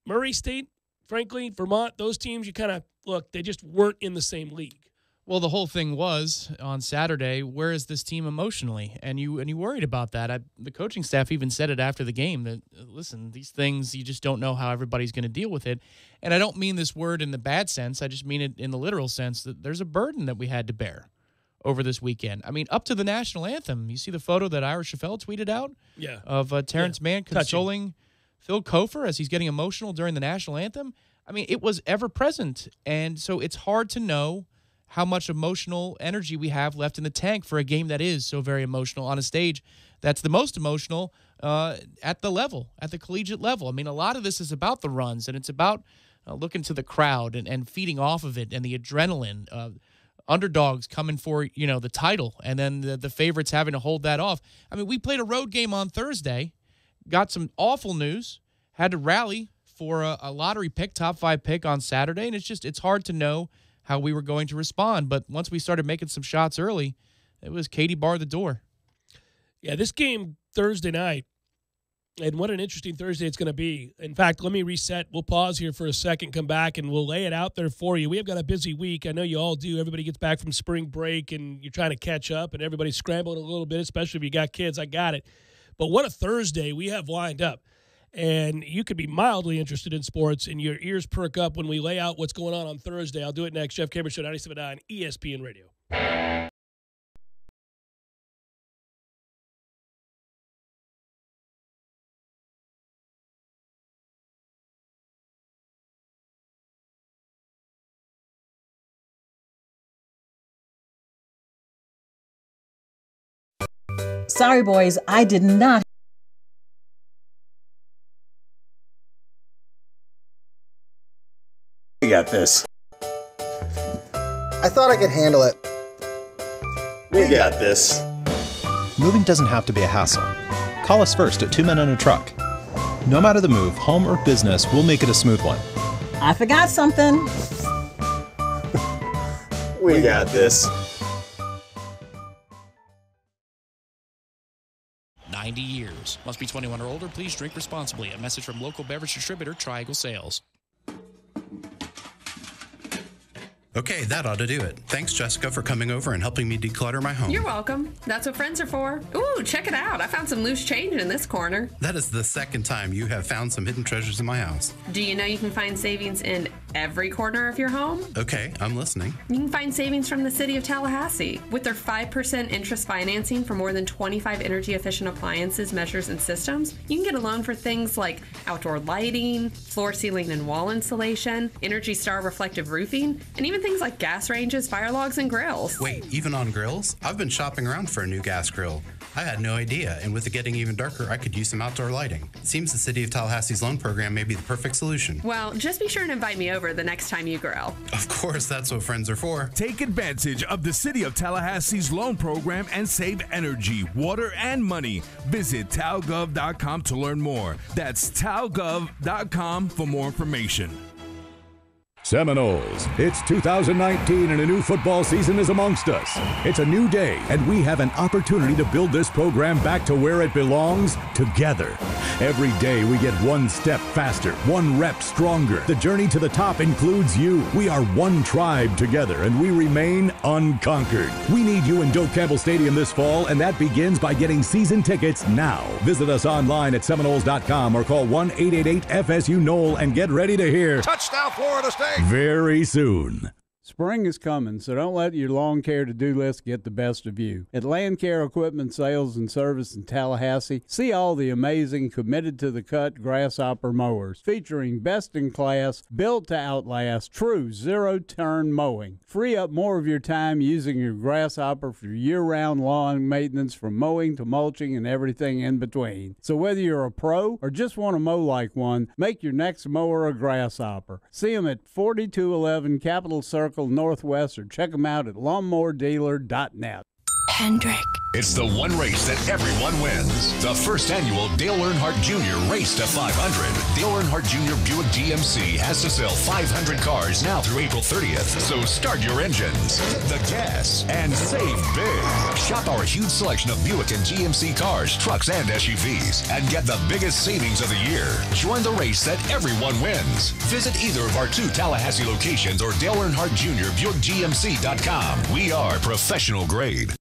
Murray State, frankly, Vermont, those teams, you kind of, look, they just weren't in the same league. Well, the whole thing was on Saturday, where is this team emotionally? And you worried about that. The coaching staff even said it after the game that, listen, these things, you just don't know how everybody's going to deal with it. And I don't mean this word in the bad sense. I just mean it in the literal sense that there's a burden that we had to bear over this weekend. I mean, up to the national anthem. You see the photo that Ira Schoffel tweeted out of Terrence Mann consoling Phil Kofer as he's getting emotional during the national anthem? I mean, it was ever present. And so it's hard to know how much emotional energy we have left in the tank for a game that is so very emotional on a stage that's the most emotional at the collegiate level. I mean, a lot of this is about the runs, and it's about looking to the crowd and feeding off of it and the adrenaline. Underdogs coming for, the title, and then the favorites having to hold that off. I mean, we played a road game on Thursday, got some awful news, had to rally for a lottery pick, top 5 pick on Saturday, and it's hard to know how we were going to respond. But once we started making some shots early, it was Katie bar the door. Yeah, this game Thursday night, and what an interesting Thursday it's going to be. In fact, let me reset. We'll pause here for a second, come back, and we'll lay it out there for you. We have got a busy week. I know you all do. Everybody gets back from spring break, and you're trying to catch up, and everybody's scrambling a little bit, especially if you got kids. I got it. But what a Thursday we have lined up. And you could be mildly interested in sports, and your ears perk up when we lay out what's going on Thursday. I'll do it next. Jeff Cameron Show, 97.9 ESPN Radio. Sorry, boys, I did not. We got this. I thought I could handle it. We got this. Moving doesn't have to be a hassle. Call us first at 2 Men and a Truck. No matter the move, home or business, we'll make it a smooth one. I forgot something. We got this. 90 years. Must be 21 or older. Please drink responsibly. A message from local beverage distributor Triangle Sales. Okay, that ought to do it. Thanks, Jessica, for coming over and helping me declutter my home. You're welcome. That's what friends are for. Ooh, check it out. I found some loose change in this corner. That is the second time you have found some hidden treasures in my house. Do you know you can find savings in every corner of your home? Okay, I'm listening. You can find savings from the city of Tallahassee. With their 5% interest financing for more than 25 energy-efficient appliances, measures, and systems, you can get a loan for things like outdoor lighting, floor, ceiling, and wall insulation, Energy Star reflective roofing, and even things like gas ranges, fire logs, and grills. Wait, even on grills? I've been shopping around for a new gas grill. I had no idea, and with it getting even darker, I could use some outdoor lighting. It seems the City of Tallahassee's loan program may be the perfect solution. Well, just be sure and invite me over the next time you grill. Of course, that's what friends are for. Take advantage of the City of Tallahassee's loan program and save energy, water, and money. Visit talgov.com to learn more. That's talgov.com for more information. Seminoles, it's 2019 and a new football season is amongst us. It's a new day, and we have an opportunity to build this program back to where it belongs, together. Every day we get one step faster, one rep stronger. The journey to the top includes you. We are one tribe together, and we remain unconquered. We need you in Doak Campbell Stadium this fall, and that begins by getting season tickets now. Visit us online at Seminoles.com or call 1-888-FSU-NOLE and get ready to hear Touchdown, Florida State! Very soon. Spring is coming, so don't let your lawn care to-do list get the best of you. At Land Care Equipment Sales and Service in Tallahassee, see all the amazing committed-to-the-cut grasshopper mowers, featuring best-in-class, built-to-outlast, true zero-turn mowing. Free up more of your time using your grasshopper for year-round lawn maintenance, from mowing to mulching and everything in between. So whether you're a pro or just want to mow like one, make your next mower a grasshopper. See them at 4211 Capitol Circle Northwest, or check them out at lawnmowerdealer.net. Hendrick. It's the one race that everyone wins. The first annual Dale Earnhardt Jr. Race to 500. Dale Earnhardt Jr. Buick GMC has to sell 500 cars now through April 30th. So start your engines, hit the gas, and save big. Shop our huge selection of Buick and GMC cars, trucks, and SUVs, and get the biggest savings of the year. Join the race that everyone wins. Visit either of our 2 Tallahassee locations or Dale Earnhardt Jr. BuickGMC.com. We are professional grade.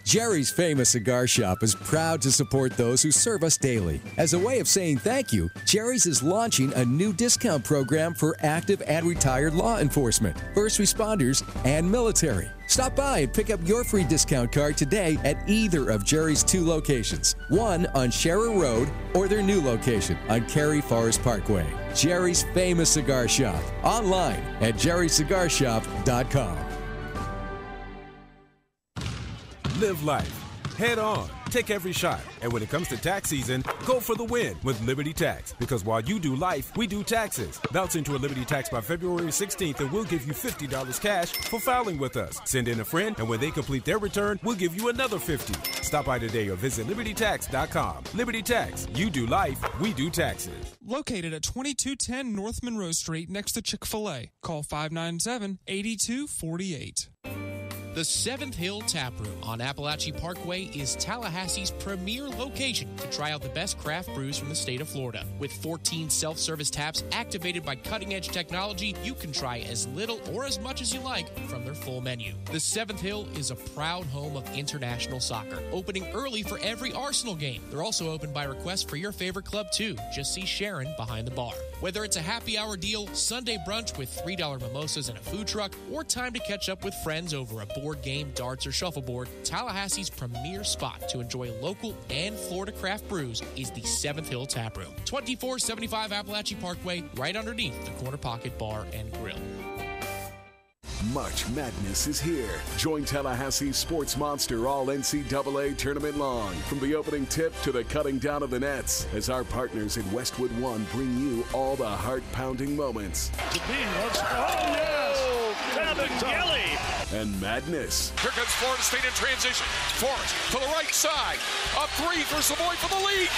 Jerry's Famous Cigar Shop is proud to support those who serve us daily. As a way of saying thank you, Jerry's is launching a new discount program for active and retired law enforcement, first responders, and military. Stop by and pick up your free discount card today at either of Jerry's 2 locations, one on Scherer Road or their new location on Cary Forest Parkway. Jerry's Famous Cigar Shop, online at jerrycigarshop.com. Live life. Head on. Take every shot. And when it comes to tax season, go for the win with Liberty Tax. Because while you do life, we do taxes. Bounce into a Liberty Tax by February 16th and we'll give you $50 cash for filing with us. Send in a friend and when they complete their return, we'll give you another $50. Stop by today or visit LibertyTax.com. Liberty Tax. You do life, we do taxes. Located at 2210 North Monroe Street next to Chick-fil-A. Call 597-8248. The 7th Hill Tap Room on Appalachia Parkway is Tallahassee's premier location to try out the best craft brews from the state of Florida. With 14 self-service taps activated by cutting-edge technology, you can try as little or as much as you like from their full menu. The 7th Hill is a proud home of international soccer, opening early for every Arsenal game. They're also open by request for your favorite club, too. Just see Sharon behind the bar. Whether it's a happy hour deal, Sunday brunch with $3 mimosas and a food truck, or time to catch up with friends over a board game, darts, or shuffleboard, Tallahassee's premier spot to enjoy local and Florida craft brews is the 7th Hill Tap Room. 2475 Appalachia Parkway, right underneath the Corner Pocket Bar and Grill. Much madness is here. Join Tallahassee's sports monster all NCAA tournament long, from the opening tip to the cutting down of the nets, as our partners in Westwood One bring you all the heart-pounding moments. And madness. Here comes Florida State in transition. Forrest to the right side. A 3 for Savoy for the lead.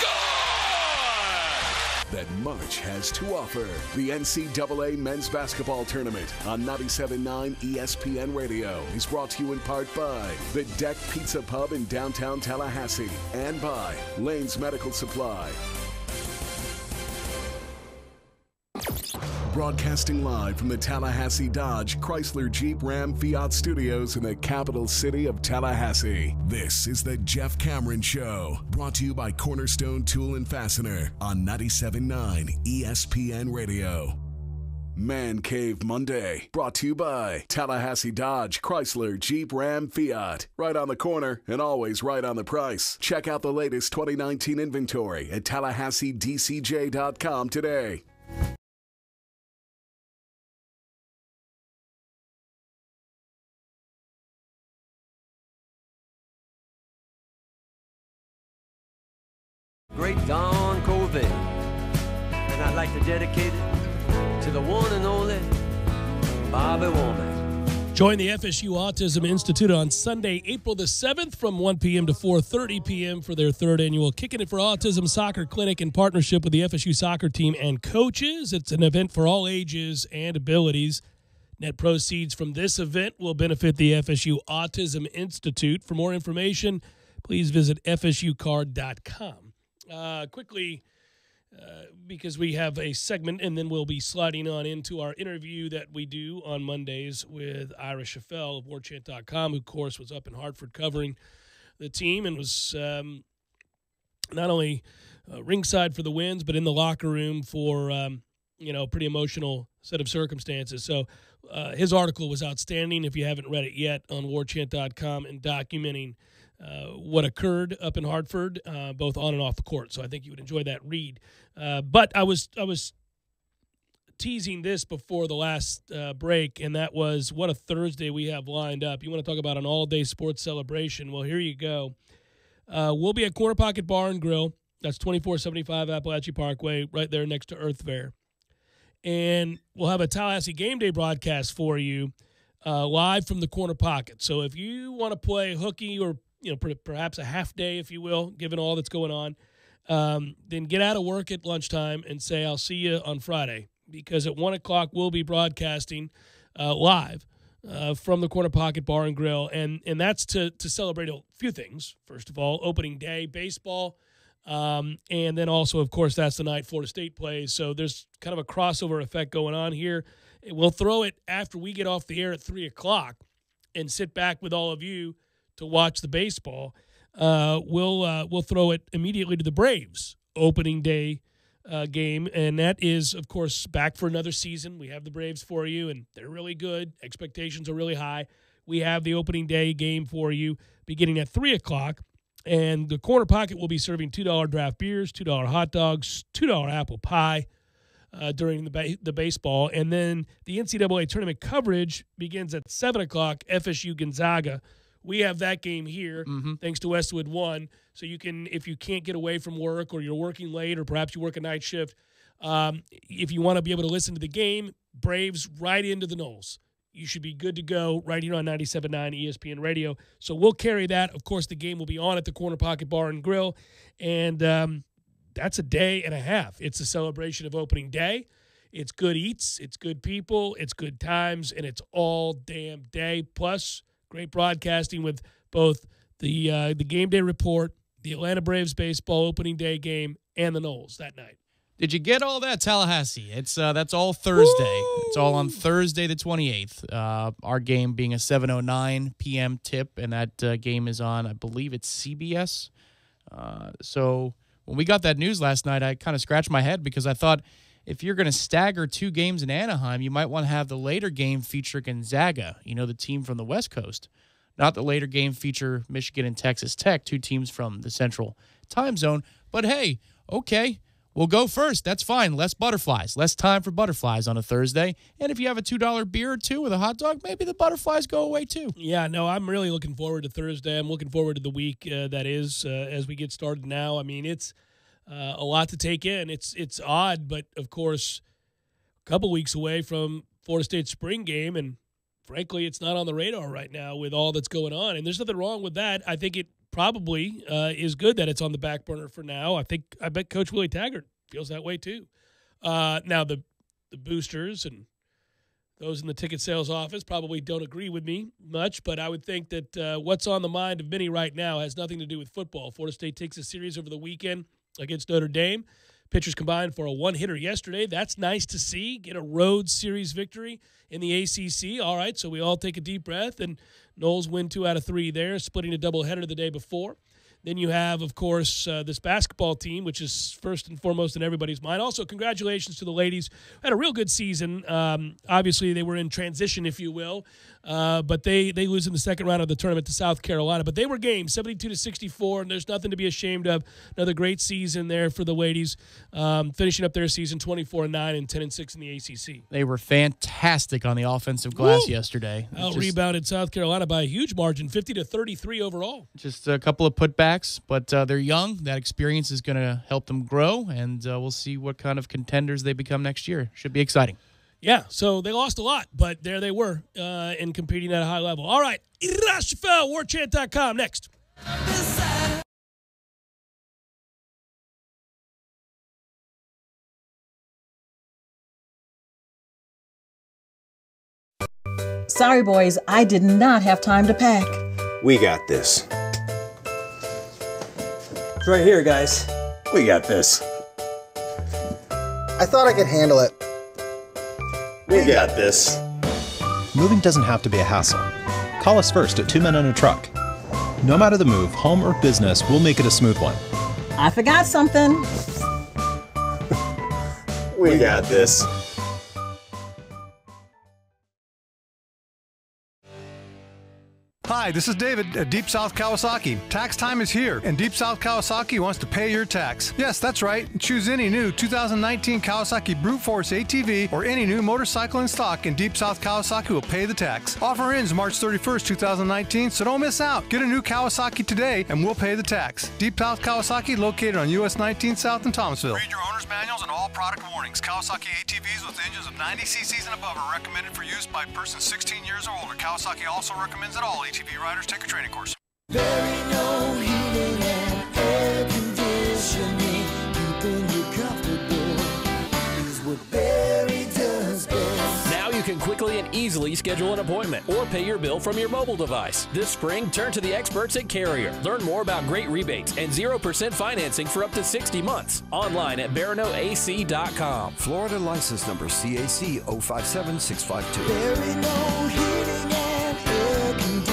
That much has to offer. The NCAA Men's Basketball Tournament on 97.9 ESPN Radio is brought to you in part by the Deck Pizza Pub in downtown Tallahassee and by Lane's Medical Supply. Broadcasting live from the Tallahassee Dodge, Chrysler, Jeep, Ram, Fiat studios in the capital city of Tallahassee. This is the Jeff Cameron Show, brought to you by Cornerstone Tool and Fastener on 97.9 ESPN Radio. Man Cave Monday, brought to you by Tallahassee Dodge, Chrysler, Jeep, Ram, Fiat. Right on the corner and always right on the price. Check out the latest 2019 inventory at TallahasseeDCJ.com today. Great Don Colvin, and I'd like to dedicate it to the one and only Bobby Womack. Join the FSU Autism Institute on Sunday, April the 7th from 1 p.m. to 4:30 p.m. for their 3rd annual Kicking It for Autism Soccer Clinic in partnership with the FSU soccer team and coaches. It's an event for all ages and abilities. Net proceeds from this event will benefit the FSU Autism Institute. For more information, please visit fsucard.com. Quickly, because we have a segment, and then we'll be sliding on into our interview that we do on Mondays with Ira Schoffel of WarChant.com, who, of course, was up in Hartford covering the team and was not only ringside for the wins, but in the locker room for, pretty emotional set of circumstances. So his article was outstanding, if you haven't read it yet, on WarChant.com, and documenting what occurred up in Hartford, both on and off the court. So I think you would enjoy that read. But I was teasing this before the last break, and that was what a Thursday we have lined up. You want to talk about an all-day sports celebration? Well, here you go. We'll be at Corner Pocket Bar and Grill. That's 2475 Appalachia Parkway, right there next to Earth Fair. And we'll have a Tallahassee Game Day broadcast for you live from the corner pocket. So if you want to play hooky or perhaps a half day, if you will, given all that's going on, then get out of work at lunchtime and say, I'll see you on Friday. Because at 1 o'clock we'll be broadcasting live from the Corner Pocket Bar and Grill. And that's to celebrate a few things. First of all, opening day, baseball. And then also, of course, that's the night Florida State plays. So there's kind of a crossover effect going on here. We'll throw it after we get off the air at 3 o'clock and sit back with all of you to watch the baseball. We'll throw it immediately to the Braves opening day game, and that is, of course, back for another season. We have the Braves for you, and they're really good. Expectations are really high. We have the opening day game for you beginning at 3 o'clock, and the Corner Pocket will be serving $2 draft beers, $2 hot dogs, $2 apple pie during the baseball, and then the NCAA tournament coverage begins at 7 o'clock, FSU Gonzaga. We have that game here, thanks to Westwood One. So you can, if you can't get away from work or you're working late or perhaps you work a night shift, if you want to be able to listen to the game, Braves right into the Knolls. You should be good to go right here on 97.9 ESPN Radio. So we'll carry that. Of course, the game will be on at the Corner Pocket Bar and Grill, and that's a day and a half. It's a celebration of opening day. It's good eats, it's good people, it's good times, and it's all damn day. Plus, great broadcasting with both the game day report, the Atlanta Braves baseball opening day game, and the Knolls that night. Did you get all that, Tallahassee? It's that's all Thursday. Woo! It's all on Thursday the 28th. Our game being a 7:09 p.m. tip, and that game is on, I believe it's CBS. So when we got that news last night, I kind of scratched my head because I thought if you're going to stagger two games in Anaheim, you might want to have the later game feature Gonzaga, the team from the West Coast. Not the later game feature Michigan and Texas Tech, two teams from the Central time zone. But hey, okay, we'll go first. That's fine. Less butterflies. Less time for butterflies on a Thursday. And if you have a $2 beer or two with a hot dog, maybe the butterflies go away too. Yeah, no, I'm really looking forward to Thursday. I'm looking forward to the week that is as we get started now. I mean, it's a lot to take in. It's odd, but, of course, a couple weeks away from Florida State's spring game, and frankly, it's not on the radar right now with all that's going on. And there's nothing wrong with that. I think it probably is good that it's on the back burner for now. I bet Coach Willie Taggart feels that way too. Now, the boosters and those in the ticket sales office probably don't agree with me much, but I would think that what's on the mind of many right now has nothing to do with football. Florida State takes a series over the weekend against Notre Dame. Pitchers combined for a one-hitter yesterday. That's nice to see. Get a road series victory in the ACC. All right, so we all take a deep breath, and Knowles win 2 out of 3 there, splitting a doubleheader the day before. Then you have, of course, this basketball team, which is first and foremost in everybody's mind. Also, congratulations to the ladies. Had a real good season. Obviously, they were in transition, if you will, but they lose in the second round of the tournament to South Carolina. But they were game, 72-64, and there's nothing to be ashamed of. Another great season there for the ladies, finishing up their season 24-9 and 10-6 in the ACC. They were fantastic on the offensive glass yesterday. Out-rebounded South Carolina by a huge margin, 50-33 overall. Just a couple of putbacks. But they're young. That experience is going to help them grow, and we'll see what kind of contenders they become next year. Should be exciting. Yeah, so they lost a lot, but there they were and competing at a high level. All right, Ira Schoffel, WarChant.com, next. Sorry, boys, I did not have time to pack. We got this. It's right here, guys. We got this. I thought I could handle it. We got this. Moving doesn't have to be a hassle. Call us first at 2 Men on a Truck. No matter the move, home or business, we'll make it a smooth one. I forgot something. We got this. Hi, this is David at Deep South Kawasaki. Tax time is here, and Deep South Kawasaki wants to pay your tax. Yes, that's right. Choose any new 2019 Kawasaki Brute Force ATV or any new motorcycle in stock, and Deep South Kawasaki will pay the tax. Offer ends March 31st, 2019, so don't miss out. Get a new Kawasaki today, and we'll pay the tax. Deep South Kawasaki, located on US 19 South in Thomasville. Read your owner's manuals and all product warnings. Kawasaki ATVs with engines of 90 cc's and above are recommended for use by persons 16 years or older. Kawasaki also recommends that all ATV riders take a training course. Very no heating and air conditioning, keeping you comfortable is what Barry does best. Now you can quickly and easily schedule an appointment or pay your bill from your mobile device. This spring, turn to the experts at Carrier. Learn more about great rebates and 0% financing for up to 60 months. Online at baranoac.com. Florida license number CAC 057652. Very no heating and air conditioning.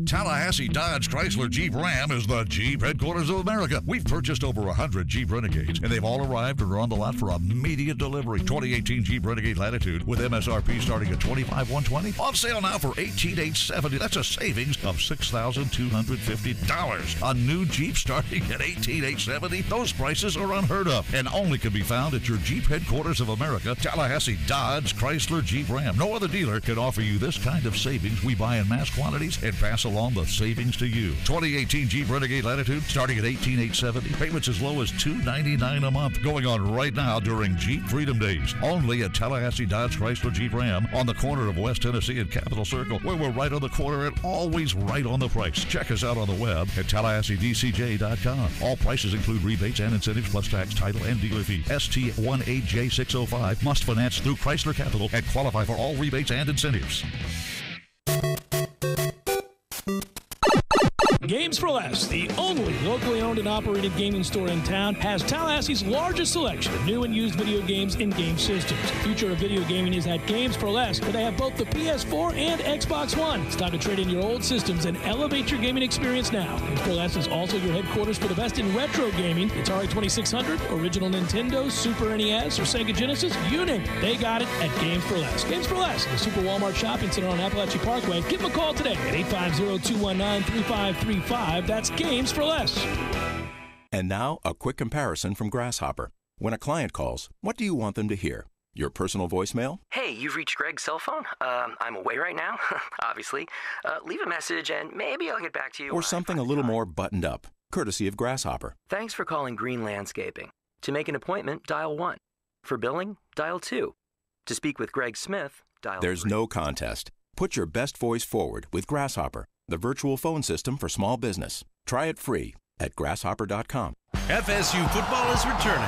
Tallahassee Dodge Chrysler Jeep Ram is the Jeep headquarters of America. We've purchased over 100 Jeep Renegades, and they've all arrived and are on the lot for immediate delivery. 2018 Jeep Renegade Latitude with MSRP starting at $25,120. On sale now for $18,870. That's a savings of $6,250. A new Jeep starting at $18,870. Those prices are unheard of and only can be found at your Jeep headquarters of America, Tallahassee Dodge Chrysler Jeep Ram. No other dealer can offer you this kind of savings. We buy in mass quantities and pass along the savings to you. 2018 Jeep Renegade Latitude starting at $18,870. Payments as low as $299 a month. Going on right now during Jeep Freedom Days. Only at Tallahassee Dodge Chrysler Jeep Ram on the corner of West Tennessee and Capitol Circle, where we're right on the corner and always right on the price. Check us out on the web at TallahasseeDCJ.com. All prices include rebates and incentives plus tax, title, and dealer fee. ST18J605 must finance through Chrysler Capital and qualify for all rebates and incentives. Games for Less, the only locally owned and operated gaming store in town, has Tallahassee's largest selection of new and used video games and game systems. The future of video gaming is at Games for Less, where they have both the PS4 and Xbox One. It's time to trade in your old systems and elevate your gaming experience now. Games for Less is also your headquarters for the best in retro gaming. Atari 2600, original Nintendo, Super NES, or Sega Genesis, you name it. They got it at Games for Less. Games for Less, the Super Walmart Shopping Center on Appalachia Parkway. Give them a call today at 850-219-3535. That's Games for Less. And now, a quick comparison from Grasshopper. When a client calls, what do you want them to hear? Your personal voicemail? Hey, you've reached Greg's cell phone. I'm away right now, obviously. Leave a message and maybe I'll get back to you. Or something a little more buttoned up, courtesy of Grasshopper. Thanks for calling Green Landscaping. To make an appointment, dial 1. For billing, dial 2. To speak with Greg Smith, dial There's 3. no contest. Put your best voice forward with Grasshopper, the virtual phone system for small business. Try it free at grasshopper.com. FSU football is returning.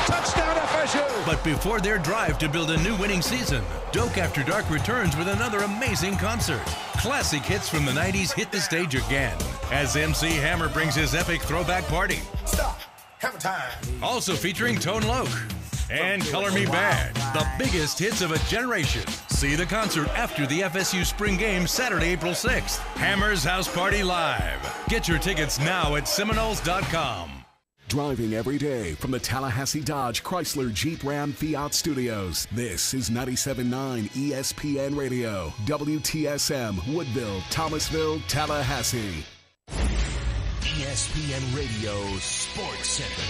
Touchdown FSU! But before their drive to build a new winning season, Doak After Dark returns with another amazing concert. Classic hits from the 90s hit the stage again as MC Hammer brings his epic throwback party. Stop. Hammer time. Also featuring Tone Loc and Color Me Bad, the biggest hits of a generation. See the concert after the FSU spring game Saturday, April 6th. Hammer's House Party Live. Get your tickets now at Seminoles.com. Driving every day from the Tallahassee Dodge Chrysler Jeep Ram Fiat Studios. This is 97.9 ESPN Radio, WTSM, Woodville, Thomasville, Tallahassee. ESPN Radio Sports Center.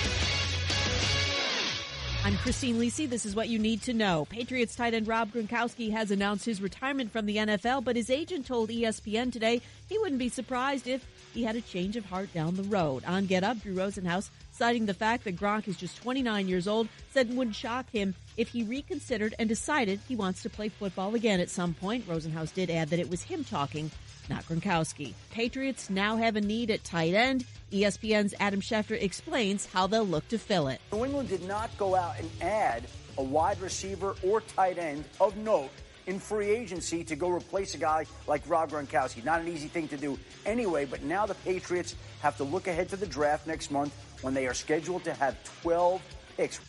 I'm Christine Lisi. This is what you need to know. Patriots tight end Rob Gronkowski has announced his retirement from the NFL, but his agent told ESPN today he wouldn't be surprised if he had a change of heart down the road. On Get Up, Drew Rosenhaus, citing the fact that Gronk is just 29 years old, said it wouldn't shock him if he reconsidered and decided he wants to play football again at some point. Rosenhaus did add that it was him talking, not Gronkowski. Patriots now have a need at tight end. ESPN's Adam Schefter explains how they'll look to fill it. New England did not go out and add a wide receiver or tight end of note in free agency to go replace a guy like Rob Gronkowski. Not an easy thing to do anyway, but now the Patriots have to look ahead to the draft next month when they are scheduled to have 12 picks.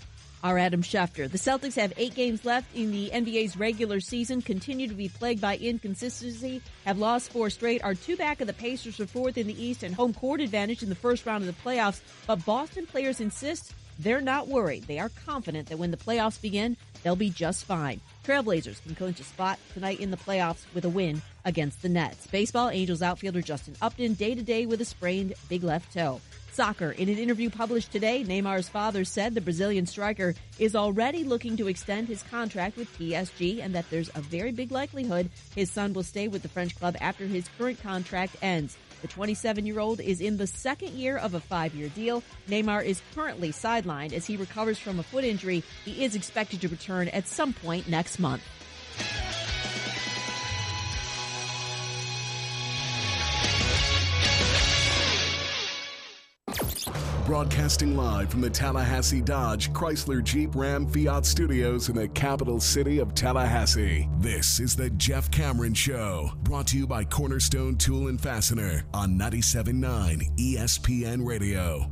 Our Adam Schefter. The Celtics have 8 games left in the NBA's regular season, continue to be plagued by inconsistency, have lost 4 straight, are 2 back of the Pacers for 4th in the East and home court advantage in the first round of the playoffs. But Boston players insist they're not worried. They are confident that when the playoffs begin, they'll be just fine. Trailblazers can clinch a spot tonight in the playoffs with a win against the Nets. Baseball, Angels outfielder Justin Upton day-to-day with a sprained big left toe. Soccer, in an interview published today, Neymar's father said the Brazilian striker is already looking to extend his contract with PSG and that there's a very big likelihood his son will stay with the French club after his current contract ends. The 27-year-old is in the second year of a 5-year deal. Neymar is currently sidelined as he recovers from a foot injury. He is expected to return at some point next month. Broadcasting live from the Tallahassee Dodge, Chrysler, Jeep, Ram, Fiat studios in the capital city of Tallahassee. This is the Jeff Cameron Show, brought to you by Cornerstone Tool and Fastener on 97.9 ESPN Radio.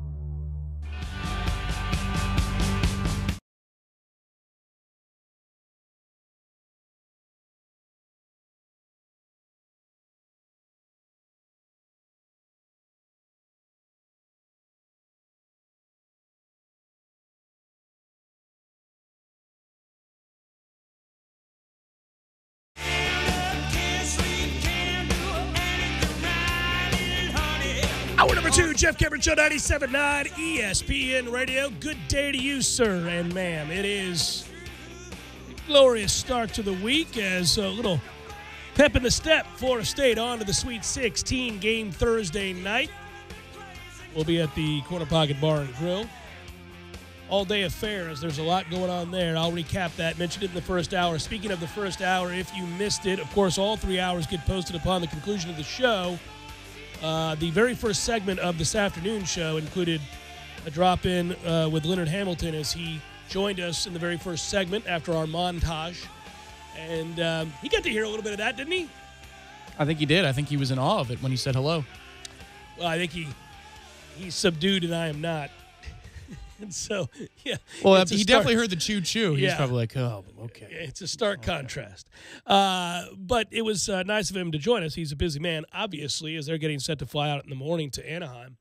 Hour number 2, Jeff Cameron Show, 97.9 ESPN Radio. Good day to you, sir and ma'am. It is a glorious start to the week as a little pep in the step. Florida State on to the Sweet 16 game Thursday night. We'll be at the Corner Pocket Bar and Grill. All-day affair as there's a lot going on there. I'll recap that. Mentioned it in the first hour. Speaking of the first hour, if you missed it, of course, all 3 hours get posted upon the conclusion of the show. The very first segment of this afternoon show included a drop-in with Leonard Hamilton as he joined us in the very first segment after our montage. And he got to hear a little bit of that, didn't he? I think he did. I think he was in awe of it when he said hello. Well, I think he's subdued and I am not. And so, yeah. Well, he definitely heard the choo-choo. He's probably like, oh, okay. It's a stark contrast. But it was nice of him to join us. He's a busy man, obviously, as they're getting set to fly out in the morning to Anaheim.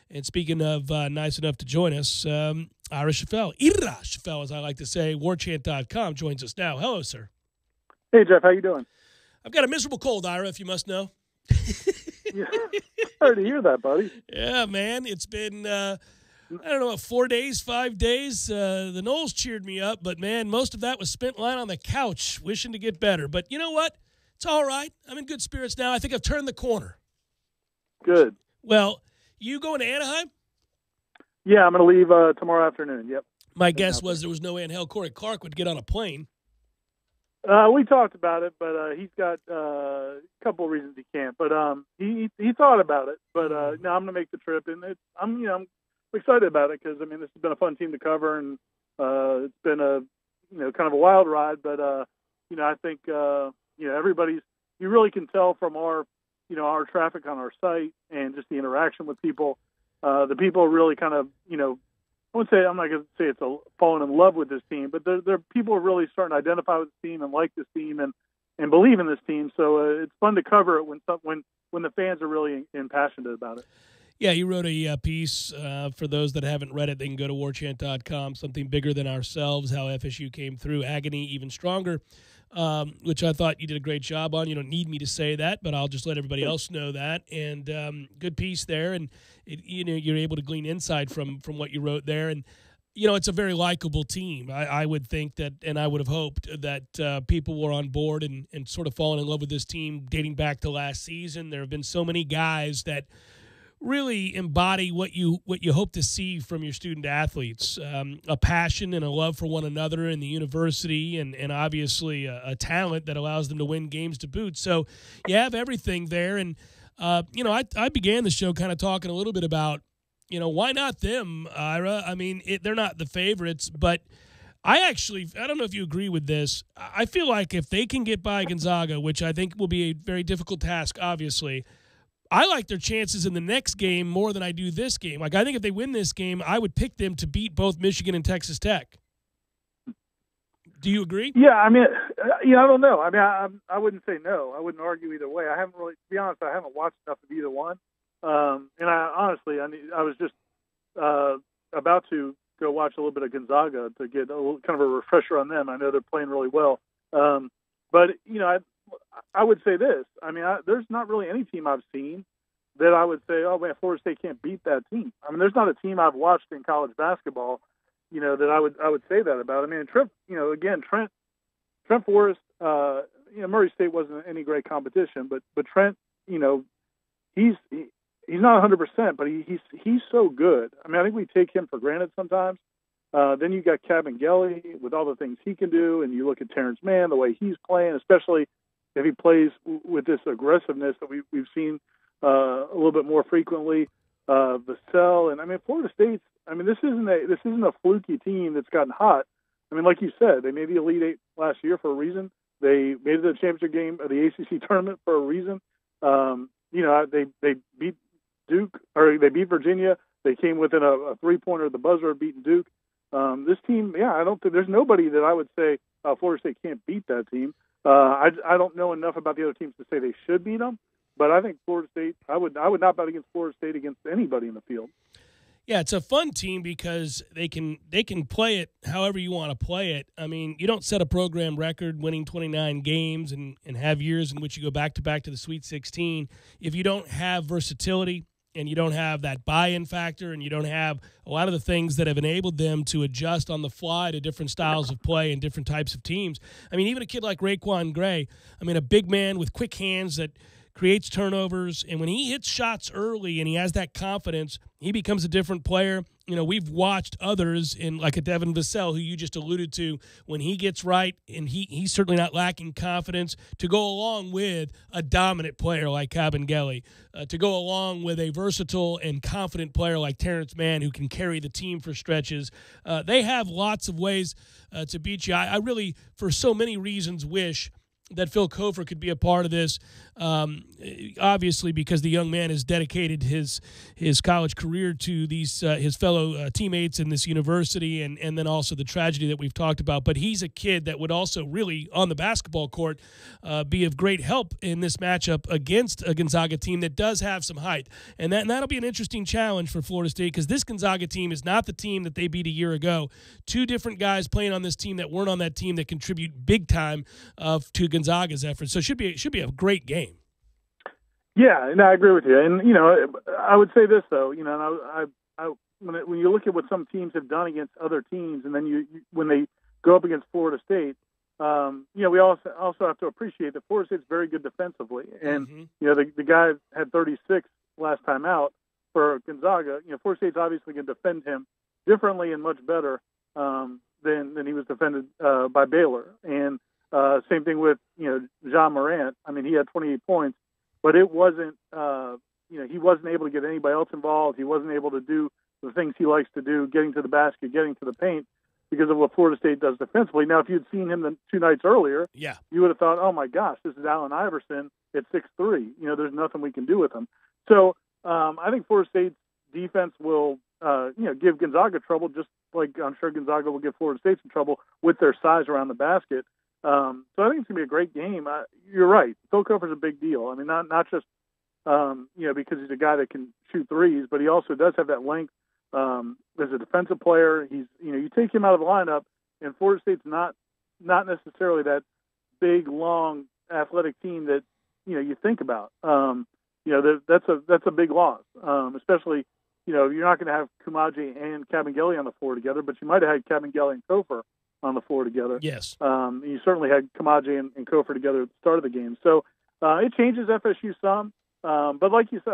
And speaking of nice enough to join us, Ira Schoffel, as I like to say, warchant.com, joins us now. Hello, sir. Hey, Jeff. How you doing? I've got a miserable cold, Ira, if you must know. Yeah. Sorry to hear that, buddy. Yeah, man. It's been... I don't know, 4 days, 5 days. The Knowles cheered me up, but, man, most of that was spent lying on the couch wishing to get better. But you know what? It's all right. I'm in good spirits now. I think I've turned the corner. Good. Well, you going to Anaheim? Yeah, I'm going to leave tomorrow afternoon, yep. My guess was there was no way in hell Corey Clark would get on a plane. We talked about it, but he's got a couple of reasons he can't. But he thought about it. But no, I'm going to make the trip, and I'm excited about it because this has been a fun team to cover, and it's been a kind of a wild ride. But I think everybody's. You really can tell from our our traffic on our site and just the interaction with people. The people are really kind of I'm not going to say it's falling in love with this team, but they're people are really starting to identify with this team and like this team and believe in this team. So it's fun to cover it when the fans are really impassioned about it. Yeah, you wrote a piece. For those that haven't read it, they can go to warchant.com, Something Bigger Than Ourselves, How FSU Came Through, Agony Even Stronger, which I thought you did a great job on. You don't need me to say that, but I'll just let everybody else know that. And good piece there, and you're able to glean insight from what you wrote there. And, it's a very likable team. I would think that, and I would have hoped that people were on board and sort of fallen in love with this team dating back to last season. There have been so many guys that really embody what you hope to see from your student athletes, a passion and a love for one another in the university, and obviously a talent that allows them to win games to boot. So you have everything there. And, I began the show kind of talking a little bit about, why not them, Ira? They're not the favorites, but I don't know if you agree with this. I feel like if they can get by Gonzaga, which I think will be a very difficult task, obviously, I like their chances in the next game more than I do this game. Like, I think if they win this game, I would pick them to beat both Michigan and Texas Tech. Do you agree? Yeah, I don't know. I wouldn't say no. I wouldn't argue either way. I haven't really, to be honest, I haven't watched enough of either one. And I honestly, I was just about to go watch a little bit of Gonzaga to get a little, kind of a refresher on them. I know they're playing really well. But, I would say this. I mean, there's not really any team I've seen that I would say, oh, man, Florida State can't beat that team. I mean, there's not a team I've watched in college basketball, that I would say that about. I mean, Trent Forrest, Murray State wasn't any great competition, but Trent, he's not 100%, but he's so good. I mean, I think we take him for granted sometimes. Then you got Cabangeli with all the things he can do, and you look at Terrence Mann, the way he's playing, especially if he plays with this aggressiveness that we've seen a little bit more frequently. Vassell, and I mean, Florida State's. I mean, this isn't a fluky team that's gotten hot. I mean, like you said, they made the Elite Eight last year for a reason. They made it to the championship game of the ACC tournament for a reason. They beat Duke, or they beat Virginia. They came within a 3-pointer at the buzzer of beating Duke. This team, I don't think there's nobody that I would say Florida State can't beat that team. I don't know enough about the other teams to say they should beat them, but I think Florida State. I would not bet against Florida State against anybody in the field. Yeah, it's a fun team because they can play it however you want to play it. I mean, you don't set a program record winning 29 games and have years in which you go back-to-back to the Sweet 16 if you don't have versatility and you don't have that buy-in factor and you don't have a lot of the things that have enabled them to adjust on the fly to different styles of play and different types of teams. I mean, even a kid like Raekwon Gray, a big man with quick hands that creates turnovers, and when he hits shots early and he has that confidence, he becomes a different player. We've watched others like a Devin Vassell, who you just alluded to, when he gets right, and he's certainly not lacking confidence, to go along with a dominant player like Cabangeli, to go along with a versatile and confident player like Terrence Mann, who can carry the team for stretches. They have lots of ways to beat you. I really, for so many reasons, wish that Phil Kofer could be a part of this, obviously because the young man has dedicated his college career to these his fellow teammates in this university, and then also the tragedy that we've talked about. But he's a kid that would also really, on the basketball court, be of great help in this matchup against a Gonzaga team that does have some height. And that'll be an interesting challenge for Florida State, because this Gonzaga team is not the team that they beat a year ago. Two different guys playing on this team that weren't on that team that contribute big time to Gonzaga's efforts. So it should be a great game. Yeah, no, I agree with you. And, I would say this, though, when you look at what some teams have done against other teams, and then when they go up against Florida State, we also have to appreciate that Florida State's very good defensively. And, the guy had 36 last time out for Gonzaga. Florida State's obviously going to defend him differently and much better than he was defended by Baylor. And same thing with, John Morant. I mean, he had 28 points. But it wasn't, he wasn't able to get anybody else involved. He wasn't able to do the things he likes to do, getting to the basket, getting to the paint, because of what Florida State does defensively. Now, if you'd seen him the 2 nights earlier, you would have thought, oh, my gosh, this is Allen Iverson at 6'3". There's nothing we can do with him. So I think Florida State's defense will, give Gonzaga trouble, just like I'm sure Gonzaga will give Florida State some trouble with their size around the basket. So I think it's going to be a great game. You're right. Phil Kofer's a big deal. I mean, not just, because he's a guy that can shoot threes, but he also does have that length as a defensive player. He's, you take him out of the lineup, and Florida State's not necessarily that big, long, athletic team that, you think about. That's a big loss, especially, you're not going to have Kumaji and Cabangeli on the floor together, but you might have had Cabangeli and Kofer on the floor together. Yes. You certainly had Kamaji and Kofer together at the start of the game. So it changes FSU some. But like you said,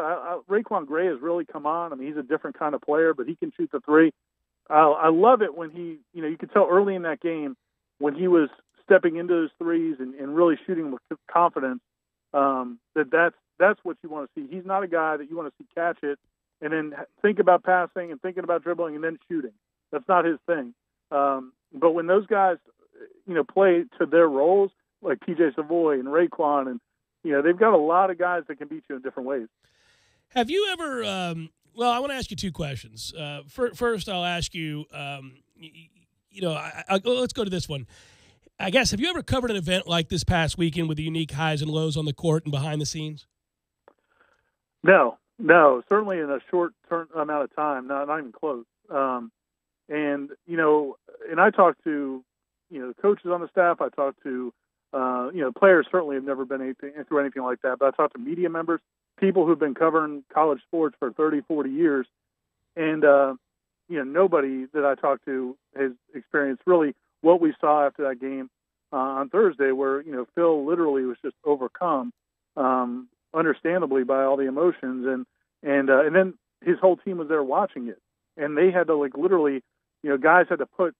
Raekwon Gray has really come on. I mean, he's a different kind of player, but he can shoot the three. I love it when he, you could tell early in that game when he was stepping into his threes and really shooting with confidence, that's what you want to see. He's not a guy that you want to see catch it and then think about passing and thinking about dribbling and then shooting. That's not his thing. But when those guys, play to their roles, like P.J. Savoy and Raekwon, and, they've got a lot of guys that can beat you in different ways. Have you ever, well, I want to ask you 2 questions. First, I'll ask you, let's go to this one. I guess, have you ever covered an event like this past weekend with the unique highs and lows on the court and behind the scenes? No, certainly in a short amount of time, not even close. And, and I talked to, the coaches on the staff. I talked to, players certainly have never been through anything like that. But I talked to media members, people who've been covering college sports for 30, 40 years. And, nobody that I talked to has experienced really what we saw after that game on Thursday, where, Phil literally was just overcome, understandably, by all the emotions. And then his whole team was there watching it. And they had to, literally, guys had to put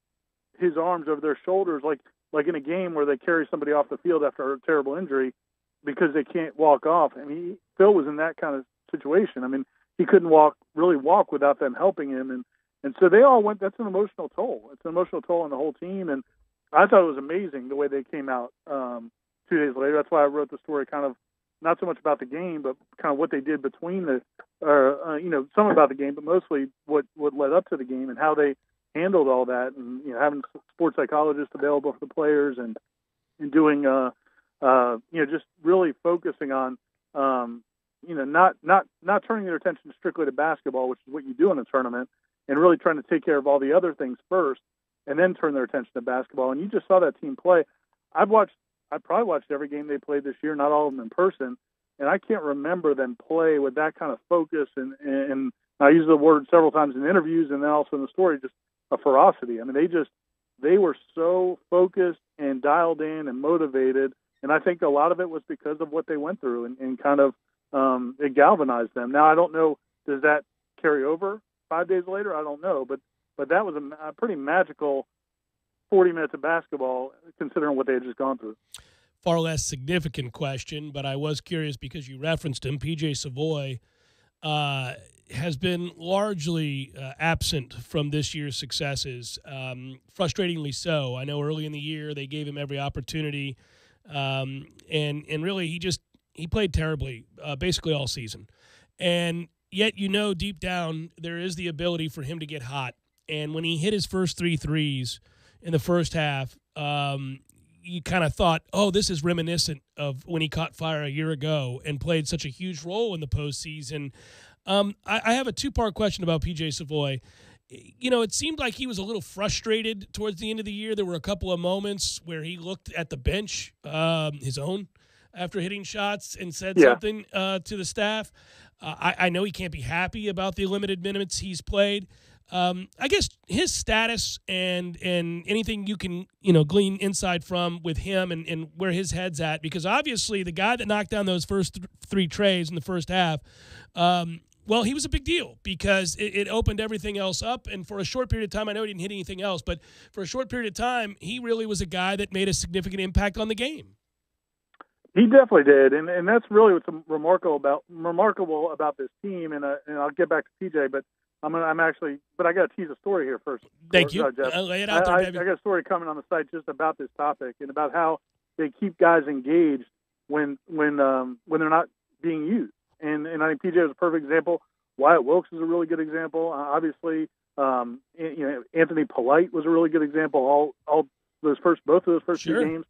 his arms over their shoulders, like in a game where they carry somebody off the field after a terrible injury because they can't walk off. I mean, Phil was in that kind of situation. I mean, he couldn't really walk without them helping him. And so they all went, that's an emotional toll. It's an emotional toll on the whole team. And I thought it was amazing the way they came out 2 days later. That's why I wrote the story kind of not so much about the game, but kind of what they did between some about the game, but mostly what led up to the game and how they handled all that, and having sports psychologists available for the players, and doing just really focusing on not turning their attention strictly to basketball, which is what you do in a tournament, and really trying to take care of all the other things first, and then turn their attention to basketball. And you just saw that team play. I probably watched every game they played this year, not all of them in person, and I can't remember them play with that kind of focus. And I use the word several times in interviews, and then also in the story, just a ferocity. I mean, they were so focused and dialed in and motivated, and I think a lot of it was because of what they went through, and kind of it galvanized them. Now, I don't know, does that carry over 5 days later? I don't know, but that was a pretty magical 40 minutes of basketball, considering what they had just gone through. Far less significant question, but I was curious because you referenced him. P.J. Savoy has been largely absent from this year's successes, frustratingly so. I know early in the year they gave him every opportunity, and really he played terribly basically all season. And yet, deep down, there is the ability for him to get hot. And when he hit his first 3 threes in the first half, you kind of thought, oh, this is reminiscent of when he caught fire a year ago and played such a huge role in the postseason. I have a two-part question about P.J. Savoy. It seemed like he was a little frustrated towards the end of the year. There were a couple of moments where he looked at the bench, his own, after hitting shots and said something to the staff. I know he can't be happy about the limited minutes he's played. I guess his status and anything you can glean inside from with him and where his head's at, because obviously the guy that knocked down those first 3 trays in the first half, he was a big deal because it opened everything else up. And for a short period of time, I know he didn't hit anything else, but for a short period of time, he really was a guy that made a significant impact on the game. He definitely did, and that's really what's remarkable about this team. And I'll get back to TJ, but I got to tease a story here first. Thank you. Jeff. Lay it out there, I got a story coming on the site just about this topic and about how they keep guys engaged when they're not being used. And I think PJ was a perfect example. Wyatt Wilkes is a really good example. Obviously, Anthony Polite was a really good example. Both of those first 2 games.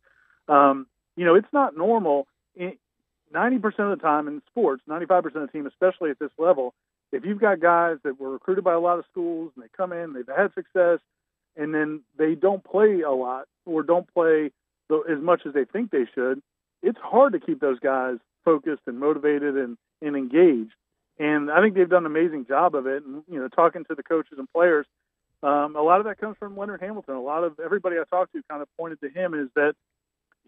It's not normal. 90% of the time in sports, 95% of the team, especially at this level, if you've got guys that were recruited by a lot of schools and they come in, they've had success, and then they don't play a lot or don't play as much as they think they should, it's hard to keep those guys focused and motivated and engaged. And I think they've done an amazing job of it. And, talking to the coaches and players, a lot of that comes from Leonard Hamilton. A lot of everybody I talked to kind of pointed to him is that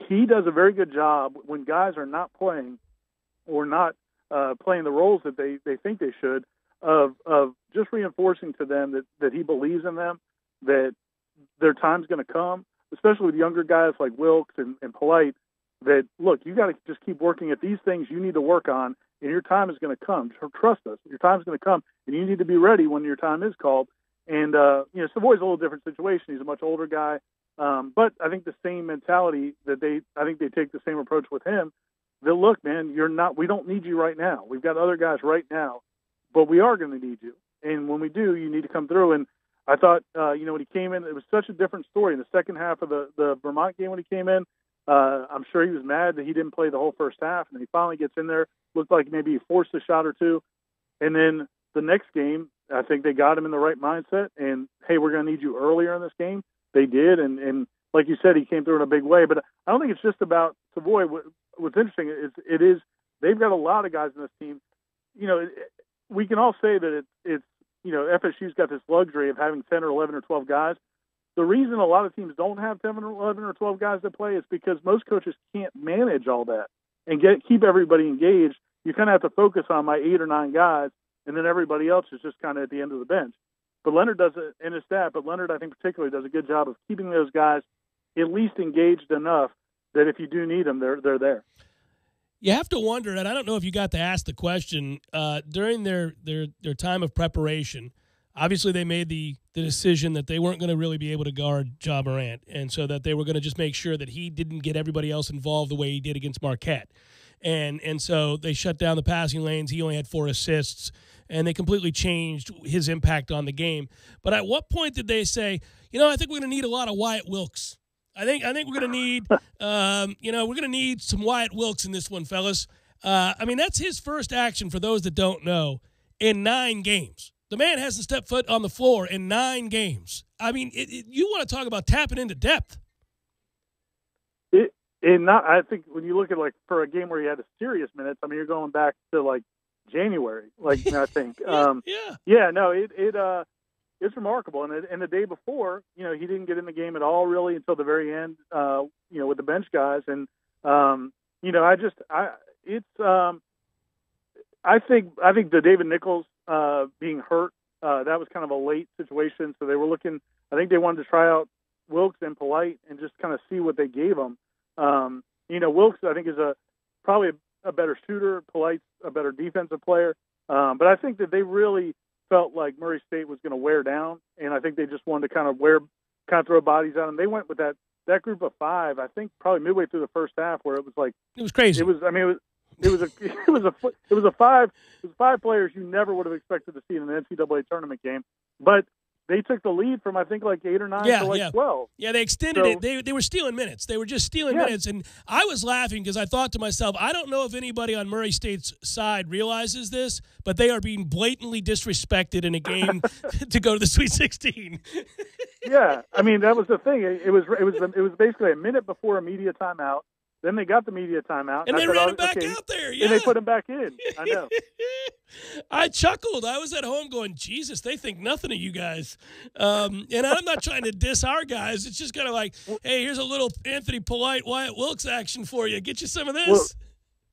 he does a very good job when guys are not playing or not playing the roles that they think they should, of just reinforcing to them that he believes in them, that their time's going to come, especially with younger guys like Wilkes and Polite, that, look, you got to just keep working at these things you need to work on, and your time is going to come. Trust us. Your time's going to come, and you need to be ready when your time is called. And, Savoy's a little different situation. He's a much older guy. But I think the same mentality I think they take the same approach with him, that, look, man, we don't need you right now. We've got other guys right now, but we are going to need you. And when we do, you need to come through. And I thought, when he came in, it was such a different story. In the second half of the Vermont game when he came in, I'm sure he was mad that he didn't play the whole first half. And he finally gets in there, looked like maybe he forced a shot or two. And then the next game, I think they got him in the right mindset. And hey, we're going to need you earlier in this game. They did, and like you said, he came through in a big way. But I don't think it's just about Savoy. What's interesting is they've got a lot of guys in this team. We can all say that it's FSU's got this luxury of having 10 or 11 or 12 guys. The reason a lot of teams don't have 10 or 11 or 12 guys to play is because most coaches can't manage all that and keep everybody engaged. You kind of have to focus on my 8 or 9 guys, and then everybody else is just kind of at the end of the bench. But Leonard does it in his staff, but Leonard, I think, particularly does a good job of keeping those guys at least engaged enough that if you do need them, they're there. You have to wonder, and I don't know if you got to ask the question, during their time of preparation, obviously they made the decision that they weren't going to really be able to guard Ja Morant, and so that they were going to just make sure that he didn't get everybody else involved the way he did against Marquette. And so they shut down the passing lanes. He only had 4 assists, and they completely changed his impact on the game. But at what point did they say, I think we're going to need a lot of Wyatt Wilkes? I think we're going to need, we're going to need some Wyatt Wilkes in this one, fellas. That's his first action, for those that don't know, in 9 games. The man hasn't stepped foot on the floor in 9 games. You want to talk about tapping into depth. I think when you look at, for a game where he had a serious minutes, you're going back to January. I think. It's remarkable. And the day before, he didn't get in the game at all really until the very end, with the bench guys. And I think the David Nichols being hurt, that was kind of a late situation. So they were looking. I think they wanted to try out Wilkes and Polite and just kind of see what they gave him. Wilkes, I think, is probably a better shooter. Polite's a better defensive player. But I think that they really felt like Murray State was going to wear down, and I think they just wanted to kind of throw bodies at them. They went with that group of 5. I think probably midway through the first half, where it was crazy. It was 5 players you never would have expected to see in an NCAA tournament game, but they took the lead from, I think, 8 or 9 to 12. Yeah, they extended it. They were stealing minutes. They were just stealing minutes. And I was laughing because I thought to myself, I don't know if anybody on Murray State's side realizes this, but they are being blatantly disrespected in a game to go to the Sweet 16. Yeah, that was the thing. It was basically a minute before a media timeout. Then they got the media timeout. And they ran him back out there. Yeah. And they put him back in. I know. I chuckled. I was at home going, Jesus, they think nothing of you guys. And I'm not trying to diss our guys. It's just kind of hey, here's a little Anthony Polite, Wyatt Wilkes action for you. Get you some of this. Well,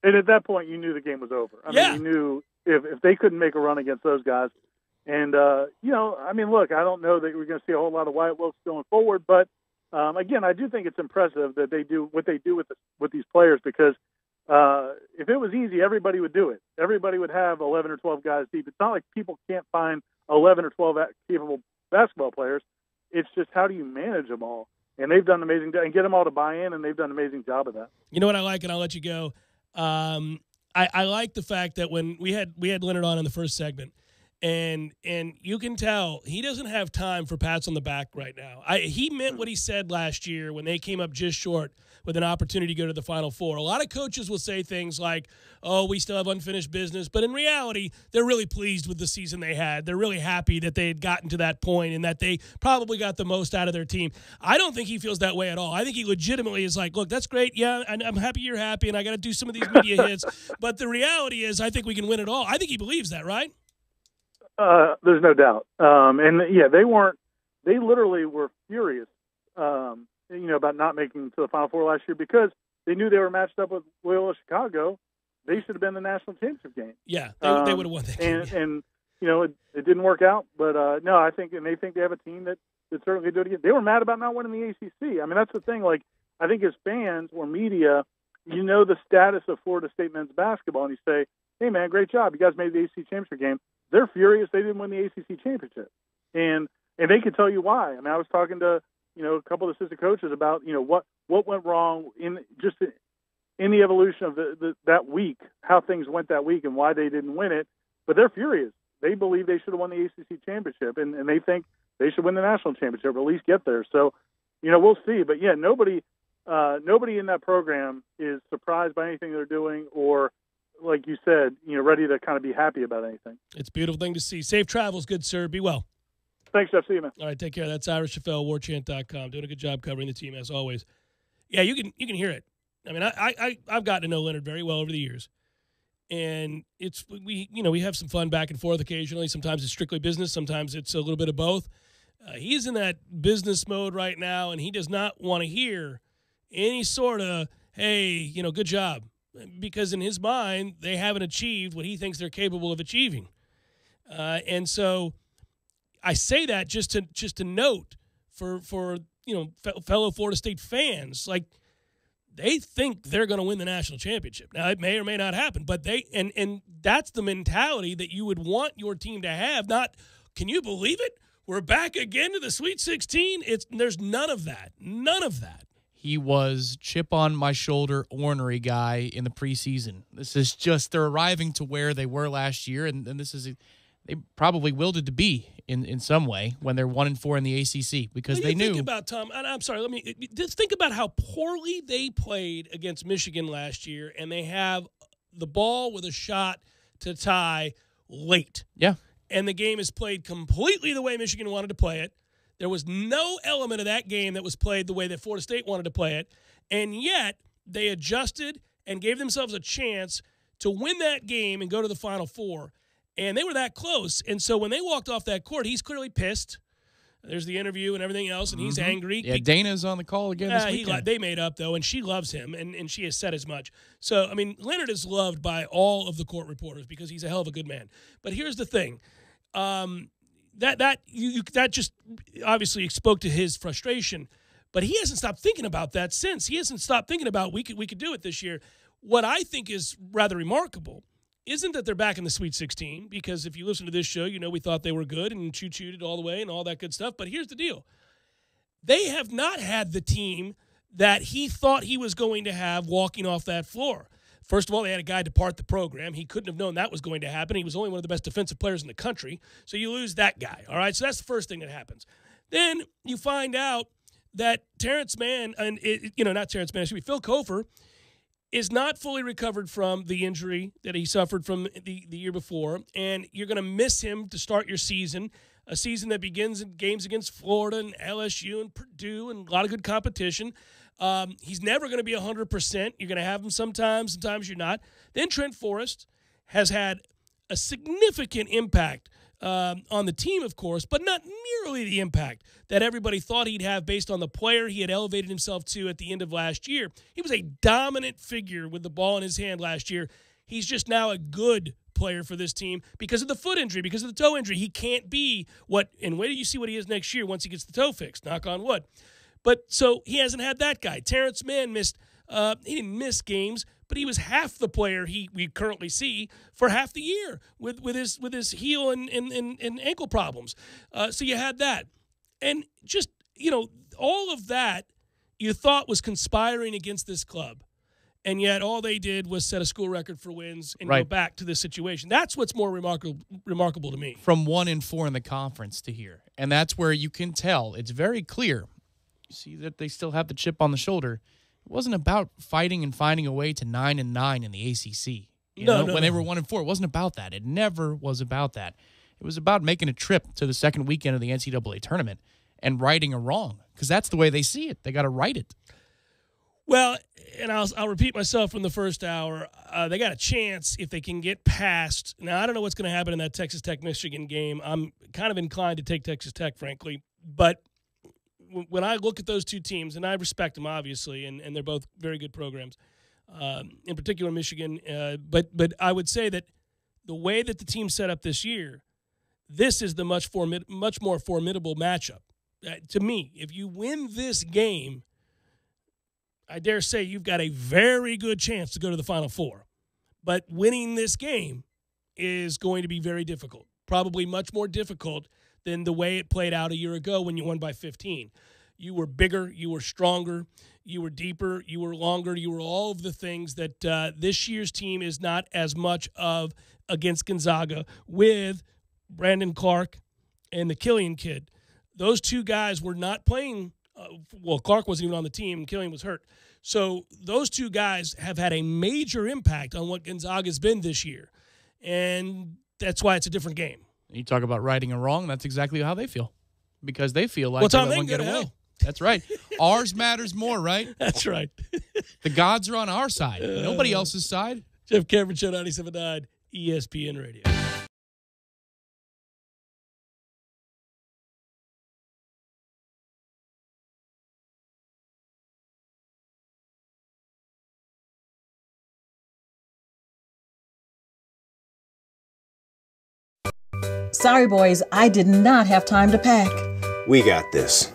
and at that point, you knew the game was over. You knew if they couldn't make a run against those guys. And, look, I don't know that we're going to see a whole lot of Wyatt Wilkes going forward, but again, I do think it's impressive that they do what they do with these players, because if it was easy, everybody would do it. Everybody would have 11 or 12 guys deep. It's not like people can't find 11 or 12 capable basketball players. It's just, how do you manage them all? And they've done amazing and get them all to buy in, and they've done an amazing job of that. You know what I like, and I'll let you go. I like the fact that when we had Leonard on in the first segment, and you can tell he doesn't have time for pats on the back right now. He meant what he said last year when they came up just short with an opportunity to go to the Final Four. A lot of coaches will say things like, oh, we still have unfinished business. But in reality, they're really pleased with the season they had. They're really happy that they had gotten to that point and that they probably got the most out of their team. I don't think he feels that way at all. I think he legitimately is like, look, that's great. Yeah, and I'm happy you're happy, and I got to do some of these media hits. But the reality is, I think we can win it all. I think he believes that, right? There's no doubt. They literally were furious, about not making to the Final Four last year, because they knew they were matched up with Loyola Chicago. They should have been the national championship game. Yeah, they would have won that game. And it didn't work out. But no, I think, and they think they have a team that certainly do it again. They were mad about not winning the ACC. That's the thing. I think as fans or media, the status of Florida State men's basketball, and you say, hey man, great job, you guys made the ACC championship game. They're furious they didn't win the ACC championship, and they could tell you why. I was talking to a couple of assistant coaches about what went wrong in the evolution of that week, how things went that week, and why they didn't win it. But they're furious. They believe they should have won the ACC championship, and they think they should win the national championship or at least get there. So we'll see. But yeah, nobody in that program is surprised by anything they're doing or like you said, ready to kind of be happy about anything. It's a beautiful thing to see. Safe travels, good sir. Be well. Thanks, Jeff. See you, man. All right, take care. That's Ira Schoffel, warchant.com. Doing a good job covering the team, as always. Yeah, you can hear it. I mean, I've gotten to know Leonard very well over the years. And we have some fun back and forth occasionally. Sometimes it's strictly business. Sometimes it's a little bit of both. He's in that business mode right now, and he does not want to hear any sort of, hey, good job. Because in his mind, they haven't achieved what he thinks they're capable of achieving. And so I say that just to note for fellow Florida State fans, like, they think they're going to win the national championship. Now, it may or may not happen, but and that's the mentality that you would want your team to have. Not, can you believe it? We're back again to the Sweet 16. There's none of that. None of that. He was chip on my shoulder ornery guy in the preseason. This is just, they're arriving to where they were last year, and this is they probably willed it to be in some way when they're 1-4 in the ACC, because they knew. Think about, Tom, and I'm sorry, just think about how poorly they played against Michigan last year, and they have the ball with a shot to tie late. Yeah. And the game is played completely the way Michigan wanted to play it. There was no element of that game that was played the way that Florida State wanted to play it, and yet they adjusted and gave themselves a chance to win that game and go to the Final Four. And they were that close. And so when they walked off that court, he's clearly pissed. There's the interview and everything else, and he's angry. Yeah, Dana's on the call again this weekend. They made up, though, and she loves him, and she has said as much. So, I mean, Leonard is loved by all of the court reporters because he's a hell of a good man. But here's the thing. That just obviously spoke to his frustration, but he hasn't stopped thinking about that since. He hasn't stopped thinking about we could do it this year. What I think is rather remarkable isn't that they're back in the Sweet 16, because if you listen to this show, we thought they were good and choo-chooed it all the way and all that good stuff. But here's the deal. They have not had the team that he thought he was going to have walking off that floor. First of all, they had a guy depart the program. He couldn't have known that was going to happen. He was only one of the best defensive players in the country. So you lose that guy, all right? So that's the first thing that happens. Then you find out that Phil Kofer is not fully recovered from the injury that he suffered from the year before, and you're going to miss him to start your season, a season that begins in games against Florida and LSU and Purdue and a lot of good competition. He's never going to be 100%. You're going to have him sometimes you're not. Then Trent Forrest has had a significant impact on the team, of course, but not nearly the impact that everybody thought he'd have based on the player he had elevated himself to at the end of last year. He was a dominant figure with the ball in his hand last year. He's just now a good player for this team because of the foot injury, because of the toe injury. He can't be and wait till you see what he is next year once he gets the toe fixed, knock on wood. But so he hasn't had that guy. Terrence Mann missed, he didn't miss games, but he was half the player we currently see for half the year with his heel and ankle problems. So you had that. And just, all of that you thought was conspiring against this club. And yet all they did was set a school record for wins and go back to this situation. That's what's more remarkable to me. From 1-4 in the conference to here. And that's where you can tell. It's very clear. You see that they still have the chip on the shoulder. It wasn't about fighting and finding a way to 9-9 in the ACC. When they were 1-4, it wasn't about that. It never was about that. It was about making a trip to the second weekend of the NCAA tournament and righting a wrong, because that's the way they see it. They got to right it. Well, and I'll repeat myself from the first hour. They got a chance if they can get past. Now, I don't know what's going to happen in that Texas Tech-Michigan game. I'm kind of inclined to take Texas Tech, frankly. But when I look at those two teams, and I respect them, obviously, and they're both very good programs, in particular Michigan. But I would say that the way that the team set up this year, this is the much more formidable matchup. To me, if you win this game, I dare say you've got a very good chance to go to the Final Four. But winning this game is going to be very difficult, probably much more difficult than the way it played out a year ago when you won by 15. You were bigger, you were stronger, you were deeper, you were longer, you were all of the things that this year's team is not as much of against Gonzaga with Brandon Clark and the Killian kid. Those two guys were not playing Clark wasn't even on the team. Killian was hurt. So those two guys have had a major impact on what Gonzaga's been this year. And that's why it's a different game. You talk about righting a wrong, that's exactly how they feel. Because they feel like they won't get away. That's right. Ours matters more, right? That's right. The gods are on our side. Nobody else's side. Jeff Cameron, Show 97.9, ESPN Radio. Sorry, boys, I did not have time to pack. We got this.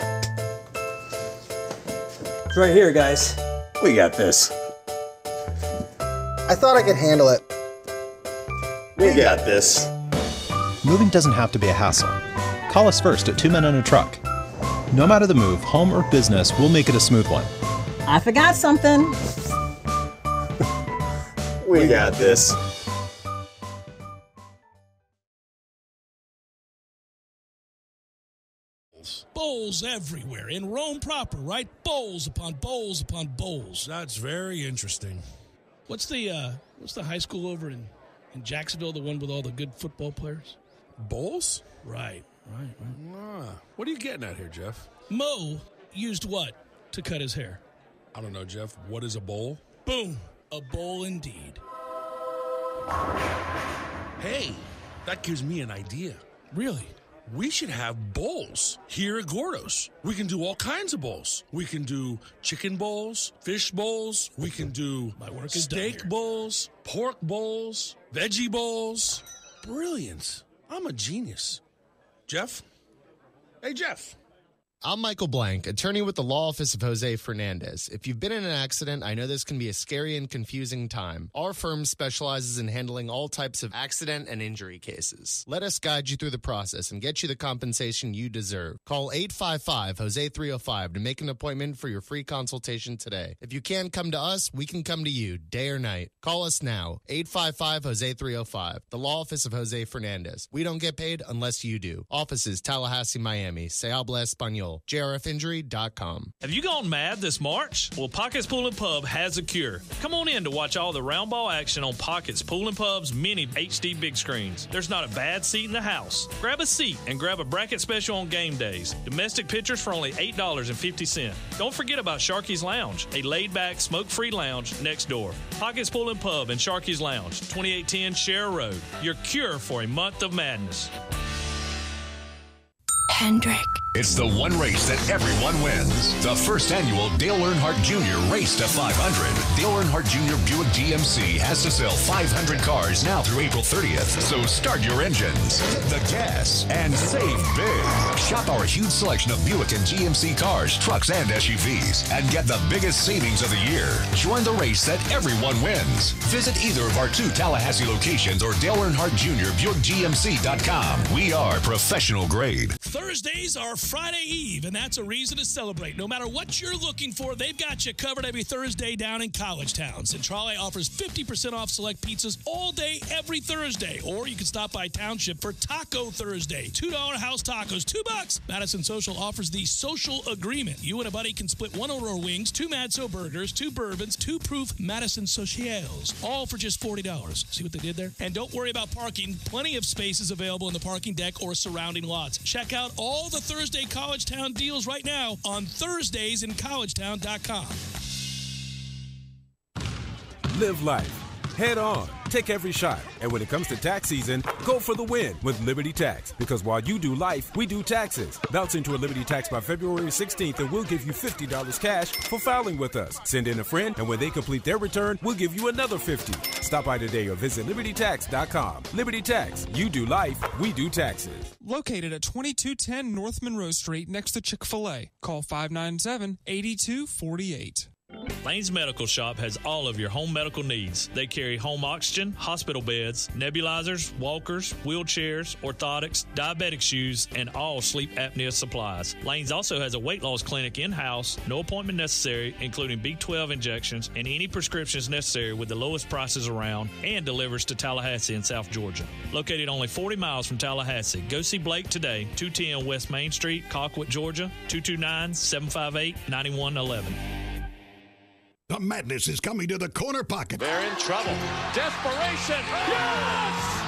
It's right here, guys. We got this. I thought I could handle it. We got this. Moving doesn't have to be a hassle. Call us first at 2 Men and a Truck. No matter the move, home or business, we'll make it a smooth one. I forgot something. We got this. Bowls everywhere. In Rome proper, right? Bowls upon bowls upon bowls. That's very interesting. What's the high school over in Jacksonville, the one with all the good football players? Bowls? Right. What are you getting at here, Jeff? Mo used what to cut his hair? I don't know, Jeff. What is a bowl? Boom. A bowl indeed. Hey, that gives me an idea. Really? We should have bowls here at Gordo's. We can do all kinds of bowls. We can do chicken bowls, fish bowls. We can do steak bowls, pork bowls, veggie bowls. Brilliant. I'm a genius. Jeff? Hey, Jeff. I'm Michael Blank, attorney with the law office of Jose Fernandez. If you've been in an accident, I know this can be a scary and confusing time. Our firm specializes in handling all types of accident and injury cases. Let us guide you through the process and get you the compensation you deserve. Call 855-HOSE-305 to make an appointment for your free consultation today. If you can't come to us, we can come to you, day or night. Call us now, 855-HOSE-305, the law office of Jose Fernandez. We don't get paid unless you do. Offices, Tallahassee, Miami. Se habla español. JRFinjury.com. Have you gone mad this March? Well, Pockets Pool and Pub has a cure. Come on in to watch all the round ball action on Pockets Pool and Pub's mini HD big screens. There's not a bad seat in the house. Grab a seat and grab a bracket special on game days. Domestic pitchers for only $8.50. Don't forget about Sharky's Lounge, a laid-back, smoke-free lounge next door. Pockets Pool and Pub and Sharky's Lounge, 2810 Share Road. Your cure for a month of madness. Hendrick. It's the one race that everyone wins. The first annual Dale Earnhardt Jr. Race to 500. Dale Earnhardt Jr. Buick GMC has to sell 500 cars now through April 30th. So start your engines, hit the gas, and save big. Shop our huge selection of Buick and GMC cars, trucks, and SUVs, and get the biggest savings of the year. Join the race that everyone wins. Visit either of our 2 Tallahassee locations or Dale Earnhardt Jr. BuickGMC.com. We are professional grade. Thursdays are Friday Eve, and that's a reason to celebrate. No matter what you're looking for, they've got you covered every Thursday down in College Town. Centrale offers 50% off select pizzas all day, every Thursday. Or you can stop by Township for Taco Thursday. $2 house tacos, $2. Madison Social offers the Social Agreement. You and a buddy can split 1 Aurora wings, 2 Madso burgers, 2 bourbons, 2 proof Madison Socials, all for just $40. See what they did there? And don't worry about parking. Plenty of spaces available in the parking deck or surrounding lots. Check out all the Thursday College Town deals right now on ThursdaysInCollegetown.com. Live life. Head on. Take every shot. And when it comes to tax season, go for the win with Liberty Tax. Because while you do life, we do taxes. Bounce into a Liberty Tax by February 16th and we'll give you $50 cash for filing with us. Send in a friend and when they complete their return, we'll give you another $50. Stop by today or visit LibertyTax.com. Liberty Tax. You do life, we do taxes. Located at 2210 North Monroe Street next to Chick-fil-A. Call 597-8248. Lane's Medical Shop has all of your home medical needs. They carry home oxygen, hospital beds, nebulizers, walkers, wheelchairs, orthotics, diabetic shoes, and all sleep apnea supplies. Lane's also has a weight loss clinic in-house, no appointment necessary, including B12 injections and any prescriptions necessary with the lowest prices around, and delivers to Tallahassee in South Georgia. Located only 40 miles from Tallahassee. Go see Blake today, 210 West Main Street, Colquitt, Georgia, 229-758-9111. The madness is coming to the corner pocket. They're in trouble. Desperation. Yes!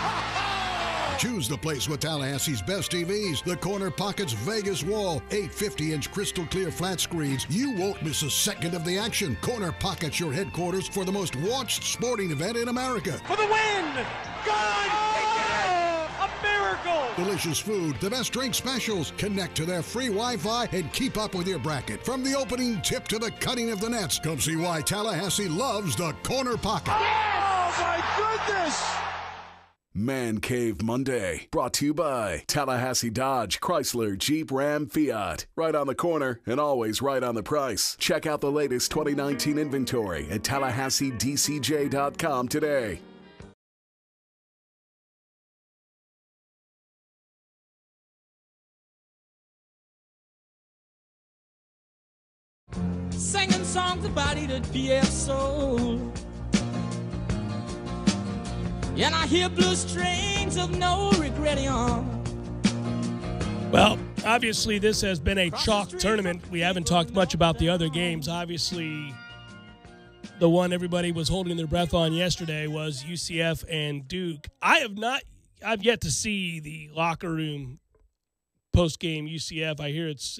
Choose the place with Tallahassee's best TVs. The Corner Pocket's Vegas Wall. 8 50-inch crystal clear flat screens. You won't miss a second of the action. Corner Pocket's your headquarters for the most watched sporting event in America. For the win! Good! A miracle! Delicious food, the best drink specials. Connect to their free Wi-Fi and keep up with your bracket. From the opening tip to the cutting of the nets. Come see why Tallahassee loves the Corner Pocket. Yes! Oh, my goodness! Man Cave Monday, brought to you by Tallahassee Dodge, Chrysler, Jeep, Ram, Fiat. Right on the corner and always right on the price. Check out the latest 2019 inventory at TallahasseeDCJ.com today. Singing songs about it at PF Soul. And I hear blue strings of no regret on. Well, obviously this has been a chalk tournament. We haven't talked much about the other games. Obviously, the one everybody was holding their breath on yesterday was UCF and Duke. I've yet to see the locker room post-game UCF. I hear it's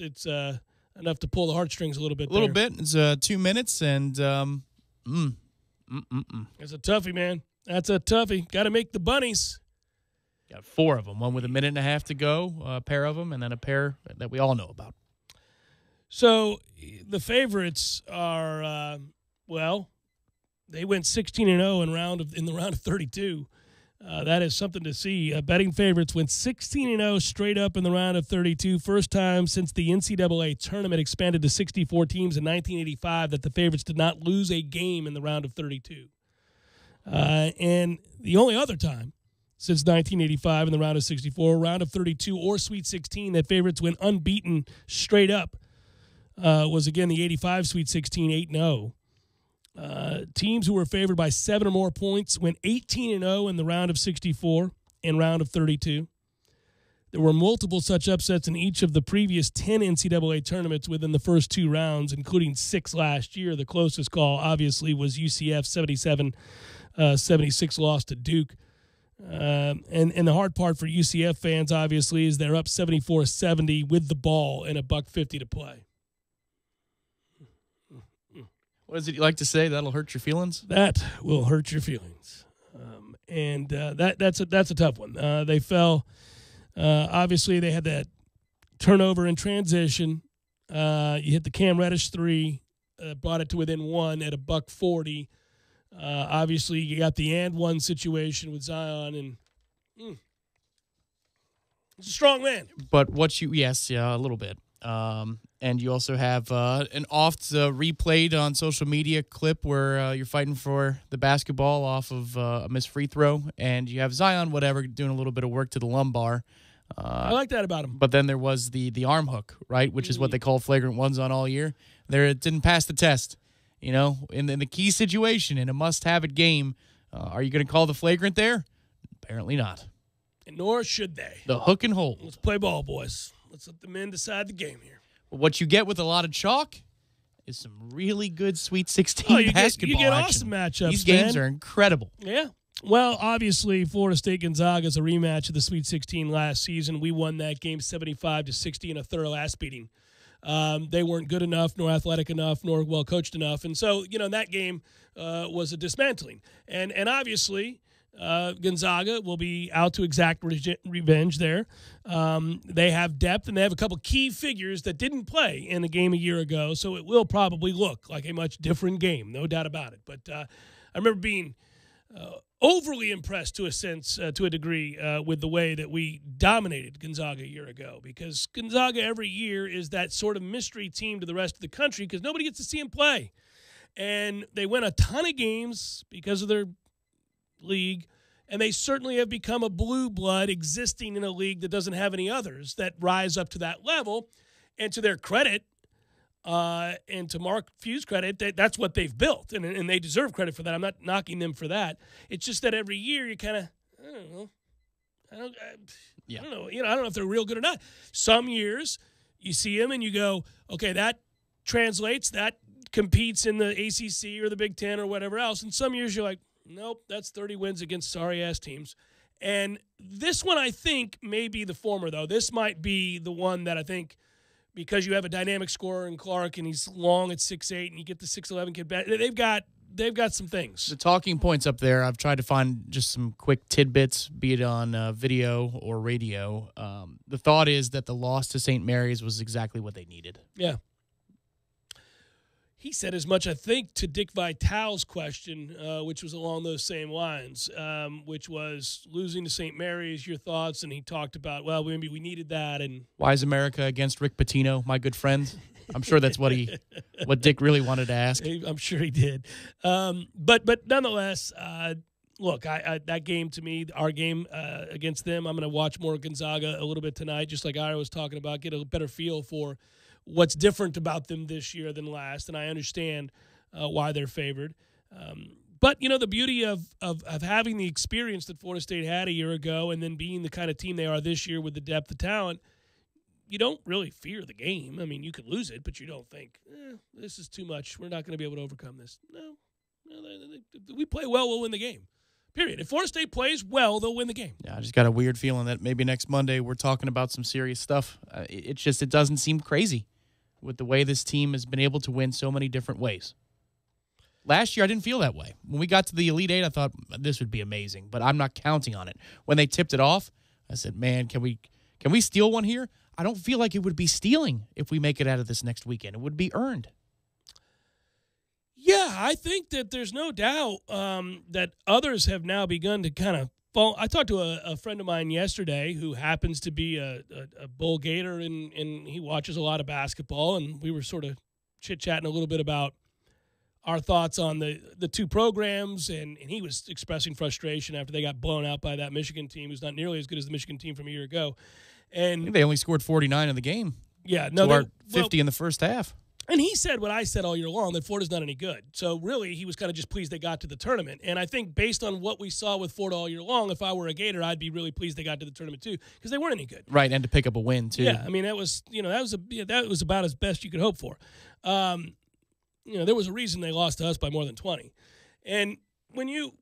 enough to pull the heartstrings a little bit. It's 2 minutes, and It's a toughie, man. That's a toughie. Got to make the bunnies. Got 4 of them, one with a minute and a half to go, a pair of them, and then a pair that we all know about. So the favorites are, they went 16-0 in the round of 32. That is something to see. Betting favorites went 16-0 straight up in the round of 32. First time since the NCAA tournament expanded to 64 teams in 1985 that the favorites did not lose a game in the round of 32. And the only other time since 1985 in the round of 64, round of 32, or Sweet 16 that favorites went unbeaten straight up was, again, the 85 Sweet 16, 8-0. Teams who were favored by 7 or more points went 18-0 in the round of 64 and round of 32. There were multiple such upsets in each of the previous 10 NCAA tournaments within the first 2 rounds, including 6 last year. The closest call, obviously, was UCF 77-76 loss to Duke. And the hard part for UCF fans, obviously, is they're up 74-70 with the ball and $1.50 to play. What is it you like to say? That'll hurt your feelings? That will hurt your feelings. That's a tough one. They fell. Obviously, they had that turnover in transition. You hit the Cam Reddish 3, brought it to within 1 at $1.40. Obviously, you got the and one situation with Zion, and he's a strong man. But a little bit. And you also have an oft replayed on social media clip where you're fighting for the basketball off of a missed free throw, and you have Zion, doing a little bit of work to the lumbar. I like that about him. But then there was the arm hook, right, which is what they call flagrant ones on all year. It didn't pass the test. You know, in the key situation, in a must-have-it game, are you going to call the flagrant there? Apparently not. And nor should they. The hook and hold. Let's play ball, boys. Let's let the men decide the game here. But what you get with a lot of chalk is some really good Sweet 16 basketball you get action. Awesome matchups, These games are incredible. Yeah. Well, obviously, Florida State Gonzaga is a rematch of the Sweet 16 last season. We won that game 75-60 in a thorough ass beating. They weren't good enough, nor athletic enough, nor well coached enough, and so that game was a dismantling. And obviously, Gonzaga will be out to exact revenge there. They have depth, and they have a couple key figures that didn't play in the game a year ago, so it will probably look like a much different game, no doubt about it. But I remember being overly impressed to a degree with the way that we dominated Gonzaga a year ago, because Gonzaga every year is that sort of mystery team to the rest of the country because nobody gets to see them play. And they win a ton of games because of their league, and they certainly have become a blue blood existing in a league that doesn't have any others that rise up to that level. And to their credit, and to Mark Few's credit, that's what they've built, and they deserve credit for that. I'm not knocking them for that. It's just that every year you kind of, I don't know. I don't know. I don't know if they're real good or not. Some years you see them and you go, okay, that translates, that competes in the ACC or the Big Ten or whatever else. And some years you're like, nope, that's 30 wins against sorry-ass teams. And this one I think may be the former, though. This might be the one that I think, because you have a dynamic scorer in Clark and he's long at 6'8", and you get the 6'11" kid back, they've got some things. The talking points up there, I've tried to find just some quick tidbits, be it on video or radio. The thought is that the loss to St. Mary's was exactly what they needed. Yeah. He said as much, I think, to Dick Vitale's question, which was along those same lines, which was losing to St. Mary's, your thoughts, and he talked about, well, maybe we needed that. And why is America against Rick Pitino, my good friend? I'm sure that's what Dick really wanted to ask. I'm sure he did. But nonetheless, look, that game to me, our game against them, I'm going to watch more Gonzaga a little bit tonight, just like Ira was talking about, get a better feel for what's different about them this year than last, and I understand why they're favored. But, the beauty of having the experience that Florida State had a year ago and then being the kind of team they are this year with the depth of talent, you don't really fear the game. I mean, you could lose it, but you don't think, this is too much. We're not going to be able to overcome this. No, we play well, we'll win the game. Period. If Florida State plays well, they'll win the game. Yeah, I just got a weird feeling that maybe next Monday we're talking about some serious stuff. It doesn't seem crazy with the way this team has been able to win so many different ways. Last year, I didn't feel that way. When we got to the Elite Eight, I thought this would be amazing, but I'm not counting on it. When they tipped it off, I said, man, can we steal one here? I don't feel like it would be stealing if we make it out of this next weekend. It would be earned. Yeah, I think that there's no doubt that others have now begun to kind of fall. I talked to a friend of mine yesterday who happens to be a Bull Gator, and he watches a lot of basketball, and we were sort of chit-chatting a little bit about our thoughts on the two programs, and he was expressing frustration after they got blown out by that Michigan team, who's not nearly as good as the Michigan team from a year ago. And I think they only scored 49 in the game. Yeah, no, to our 50 in the first half. And he said what I said all year long, that Florida's not any good. So really, he was kind of just pleased they got to the tournament. And I think based on what we saw with Florida all year long, if I were a Gator, I'd be really pleased they got to the tournament too, because they weren't any good. Right, and to pick up a win too. Yeah, I mean that was about as best you could hope for. There was a reason they lost to us by more than 20. And when you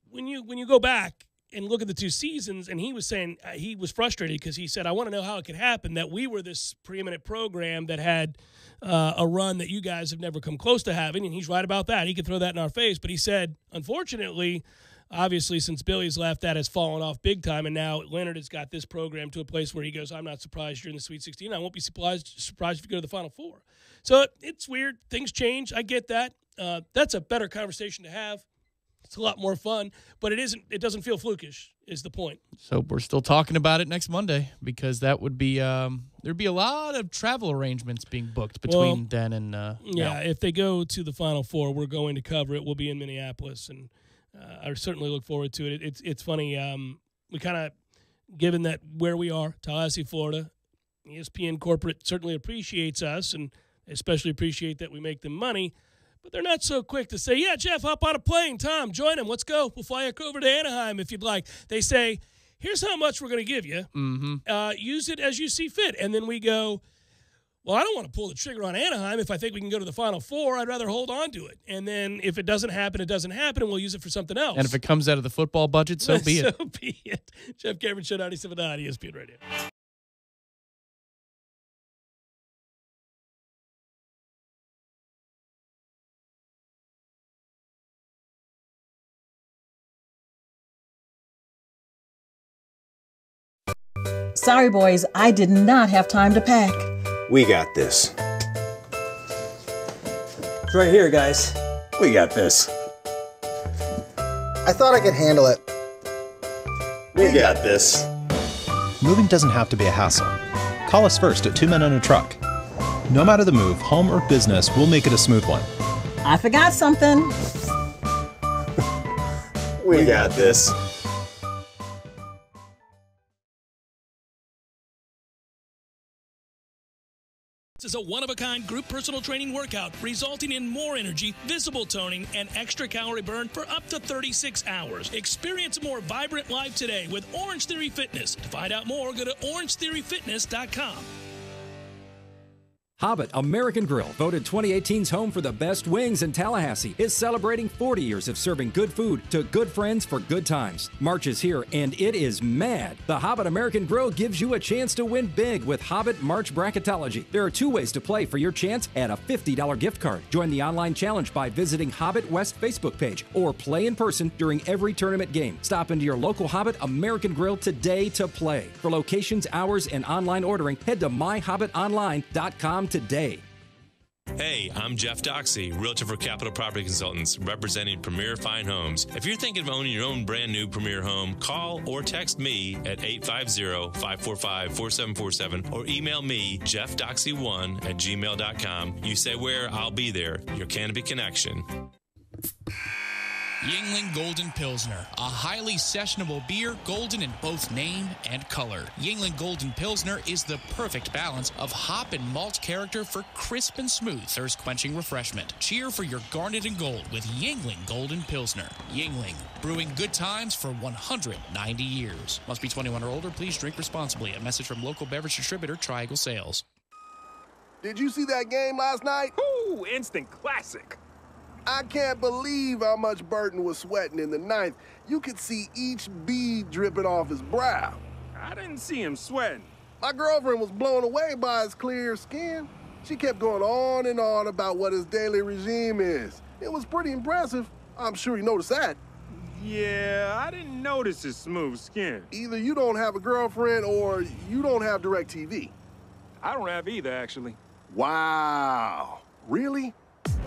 go back and look at the two seasons, and he was saying he was frustrated because he said, I want to know how it could happen that we were this preeminent program that had a run that you guys have never come close to having, and he's right about that. He could throw that in our face, but he said, unfortunately, obviously, since Billy's left, that has fallen off big time, and now Leonard has got this program to a place where he goes, I'm not surprised you're in the Sweet 16. I won't be surprised if you go to the Final Four. So it's weird. Things change. I get that. That's a better conversation to have. It's a lot more fun, but it doesn't feel flukish is the point. So we're still talking about it next Monday, because that would be there'd be a lot of travel arrangements being booked between then and now. If they go to the Final Four, we're going to cover it. We'll be in Minneapolis, and I certainly look forward to it. It's funny. We kind of, given that where we are, Tallahassee, Florida, ESPN corporate certainly appreciates us, and especially appreciate that we make them money. But they're not so quick to say, yeah, Jeff, hop on a plane. Tom, join him. Let's go. We'll fly you over to Anaheim if you'd like. They say, here's how much we're going to give you. Mm-hmm. Use it as you see fit. And then we go, well, I don't want to pull the trigger on Anaheim. If I think we can go to the Final Four, I'd rather hold on to it. And then if it doesn't happen, it doesn't happen, and we'll use it for something else. And if it comes out of the football budget, so be it. So be it. Jeff Cameron, Show 97.9 ESPN Radio. Sorry, boys, I did not have time to pack. We got this. It's right here, guys. We got this. I thought I could handle it. We got this. Moving doesn't have to be a hassle. Call us first at 2 Men and a Truck. No matter the move, home or business, we'll make it a smooth one. I forgot something. We got this. This is a one-of-a-kind group personal training workout resulting in more energy, visible toning, and extra calorie burn for up to 36 hours. Experience a more vibrant life today with Orange Theory Fitness. To find out more, go to orangetheoryfitness.com. Hobbit American Grill, voted 2018's home for the best wings in Tallahassee, is celebrating 40 years of serving good food to good friends for good times. March is here, and it is mad. The Hobbit American Grill gives you a chance to win big with Hobbit March Bracketology. There are 2 ways to play for your chance at a $50 gift card. Join the online challenge by visiting Hobbit West Facebook page or play in person during every tournament game. Stop into your local Hobbit American Grill today to play. For locations, hours, and online ordering, head to myhobbitonline.com today. Hey, I'm Jeff Doxey, Realtor for Capital Property Consultants, representing Premier Fine Homes. If you're thinking of owning your own brand new Premier home, call or text me at 850-545-4747 or email me, jeffdoxey1@gmail.com. You say where, I'll be there. Your Canopy Connection. Yuengling Golden Pilsner, a highly sessionable beer, golden in both name and color. Yuengling Golden Pilsner is the perfect balance of hop and malt character for crisp and smooth thirst-quenching refreshment. Cheer for your garnet and gold with Yuengling Golden Pilsner. Yuengling, brewing good times for 190 years. Must be 21 or older. Please drink responsibly. A message from local beverage distributor Triangle Sales. Did you see that game last night? Ooh, instant classic. I can't believe how much Burton was sweating in the ninth. You could see each bead dripping off his brow. I didn't see him sweating. My girlfriend was blown away by his clear skin. She kept going on and on about what his daily regime is. It was pretty impressive. I'm sure you noticed that. Yeah, I didn't notice his smooth skin. Either you don't have a girlfriend or you don't have DirecTV. I don't have either, actually. Wow. Really?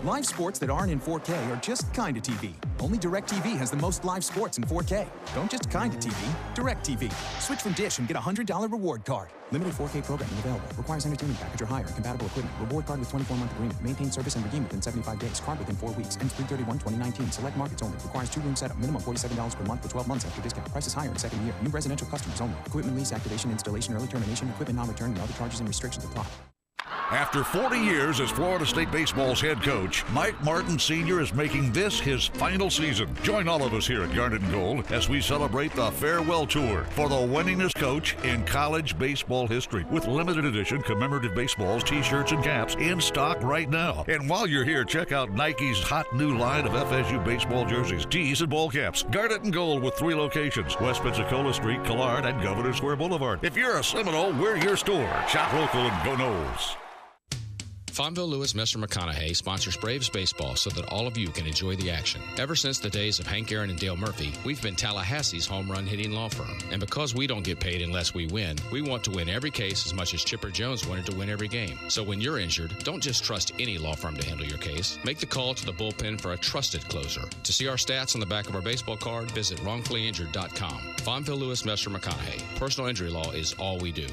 Live sports that aren't in 4K are just kind of TV. Only DirecTV has the most live sports in 4K. Don't just kind of TV, DirecTV. Switch from Dish and get a $100 reward card. Limited 4K programming available. Requires entertainment package or higher. Compatible equipment. Reward card with 24-month agreement. Maintain service and redeem within 75 days. Card within 4 weeks. Ends 3/31/2019. Select markets only. Requires 2-room setup. Minimum $47 per month for 12 months after discount. Price is higher in second year. New residential customers only. Equipment lease, activation, installation, early termination, equipment non-return, and other charges and restrictions apply. After 40 years as Florida State Baseball's head coach, Mike Martin Sr. is making this his final season. Join all of us here at Garnet and Gold as we celebrate the farewell tour for the winningest coach in college baseball history with limited edition commemorative baseballs, t-shirts, and caps in stock right now. And while you're here, check out Nike's hot new line of FSU baseball jerseys, tees, and ball caps. Garnet and Gold with 3 locations, West Pensacola Street, Collard, and Governor Square Boulevard. If you're a Seminole, we're your store. Shop local and go Noles. Fonville Lewis Messer McConaughey sponsors Braves baseball so that all of you can enjoy the action. Ever since the days of Hank Aaron and Dale Murphy, we've been Tallahassee's home run hitting law firm. And because we don't get paid unless we win, we want to win every case as much as Chipper Jones wanted to win every game. So when you're injured, don't just trust any law firm to handle your case. Make the call to the bullpen for a trusted closer. To see our stats on the back of our baseball card, visit wrongfullyinjured.com. Fonville Lewis Messer McConaughey. Personal injury law is all we do.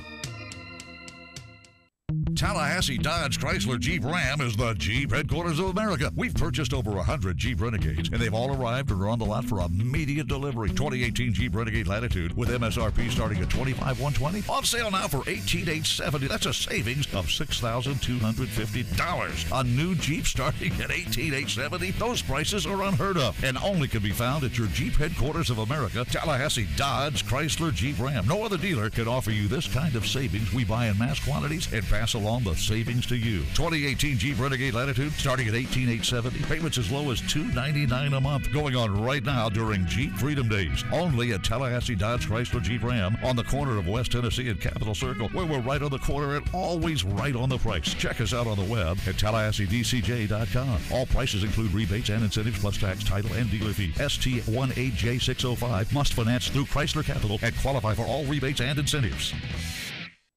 Tallahassee Dodge Chrysler Jeep Ram is the Jeep headquarters of America. We've purchased over 100 Jeep Renegades, and they've all arrived or are on the lot for immediate delivery. 2018 Jeep Renegade Latitude with MSRP starting at $25,120. On sale now for $18,870. That's a savings of $6,250. A new Jeep starting at $18,870. Those prices are unheard of and only can be found at your Jeep headquarters of America, Tallahassee Dodge Chrysler Jeep Ram. No other dealer can offer you this kind of savings. We buy in mass quantities and pass along the savings to you. 2018 Jeep Renegade Latitude starting at $18,870. Payments as low as $299 a month. Going on right now during Jeep Freedom Days. Only at Tallahassee Dodge Chrysler Jeep Ram on the corner of West Tennessee and Capitol Circle, where we're right on the corner and always right on the price. Check us out on the web at TallahasseeDCJ.com. All prices include rebates and incentives plus tax, title, and dealer fee. ST18J605 must finance through Chrysler Capital and qualify for all rebates and incentives.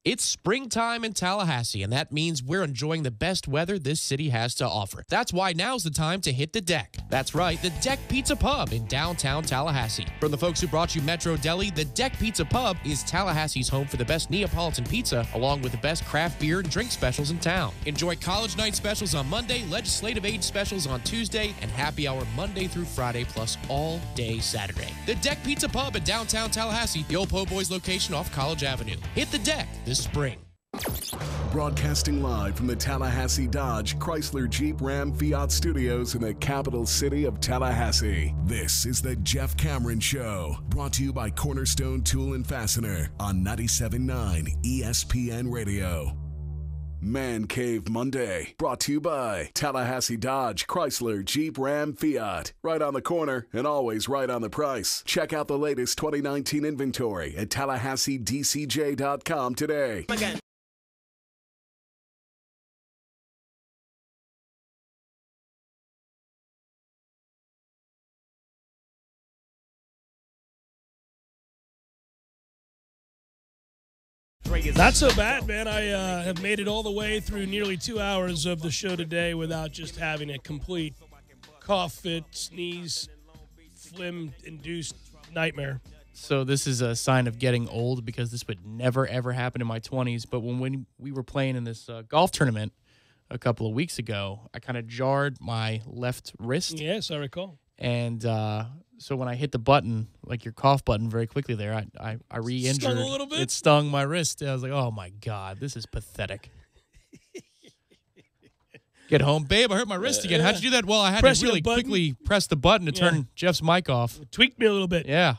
It's springtime in Tallahassee, and that means we're enjoying the best weather this city has to offer. That's why now's the time to hit the deck. That's right, the Deck Pizza Pub in downtown Tallahassee. From the folks who brought you Metro Deli, the Deck Pizza Pub is Tallahassee's home for the best Neapolitan pizza, along with the best craft beer and drink specials in town. Enjoy college night specials on Monday, legislative age specials on Tuesday, and happy hour Monday through Friday, plus all day Saturday. The Deck Pizza Pub in downtown Tallahassee, the old Po' Boys location off College Avenue. Hit the deck this spring. Broadcasting live from the Tallahassee Dodge, Chrysler, Jeep, Ram, Fiat studios in the capital city of Tallahassee. This is the Jeff Cameron Show, brought to you by Cornerstone Tool and Fastener on 97.9 ESPN Radio. Man Cave Monday, brought to you by Tallahassee Dodge, Chrysler, Jeep, Ram, Fiat. Right on the corner and always right on the price. Check out the latest 2019 inventory at TallahasseeDCJ.com today. Again. Not so bad, man. I have made it all the way through nearly 2 hours of the show today without just having a complete cough fit, sneeze, phlegm-induced nightmare. So this is a sign of getting old because this would never, ever happen in my 20s. But when we were playing in this golf tournament a couple of weeks ago, I kind of jarred my left wrist. Yes, I recall. And so when I hit the button, like your cough button very quickly there, I re-injured. Stung a little bit? It stung my wrist. I was like, oh, my God, this is pathetic. Get home. Babe, I hurt my wrist again. How'd you do that? Well, I had to really quickly press the button to turn Jeff's mic off. It tweaked me a little bit. Yeah.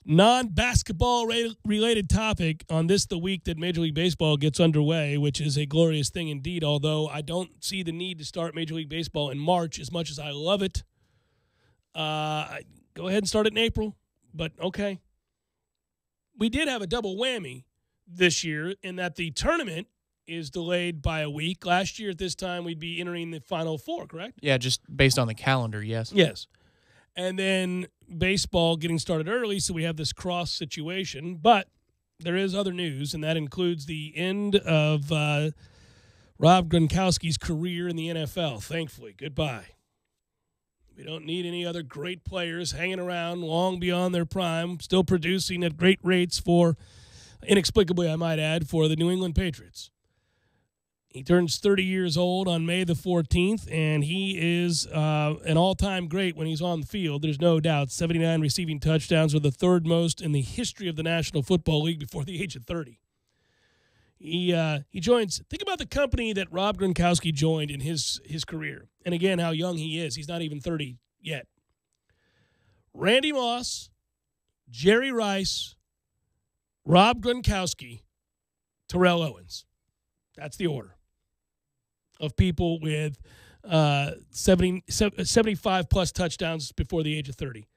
Non-basketball related topic on this the week that Major League Baseball gets underway, which is a glorious thing indeed, although I don't see the need to start Major League Baseball in March as much as I love it. Go ahead and start it in April, but okay. We did have a double whammy this year in that the tournament is delayed by a week. Last year at this time, we'd be entering the Final Four, correct? Yeah, just based on the calendar, yes. Yes. And then baseball getting started early, so we have this cross situation. But there is other news, and that includes the end of Rob Gronkowski's career in the NFL, thankfully. Goodbye. We don't need any other great players hanging around long beyond their prime, still producing at great rates for, inexplicably I might add, for the New England Patriots. He turns 30 years old on May the 14th, and he is an all-time great when he's on the field. There's no doubt. 79 receiving touchdowns are the third most in the history of the National Football League before the age of 30. He joins, think about the company that Rob Gronkowski joined in his career. And again, how young he is. He's not even 30 yet. Randy Moss, Jerry Rice, Rob Gronkowski, Terrell Owens. That's the order of people with 75-plus touchdowns before the age of 30.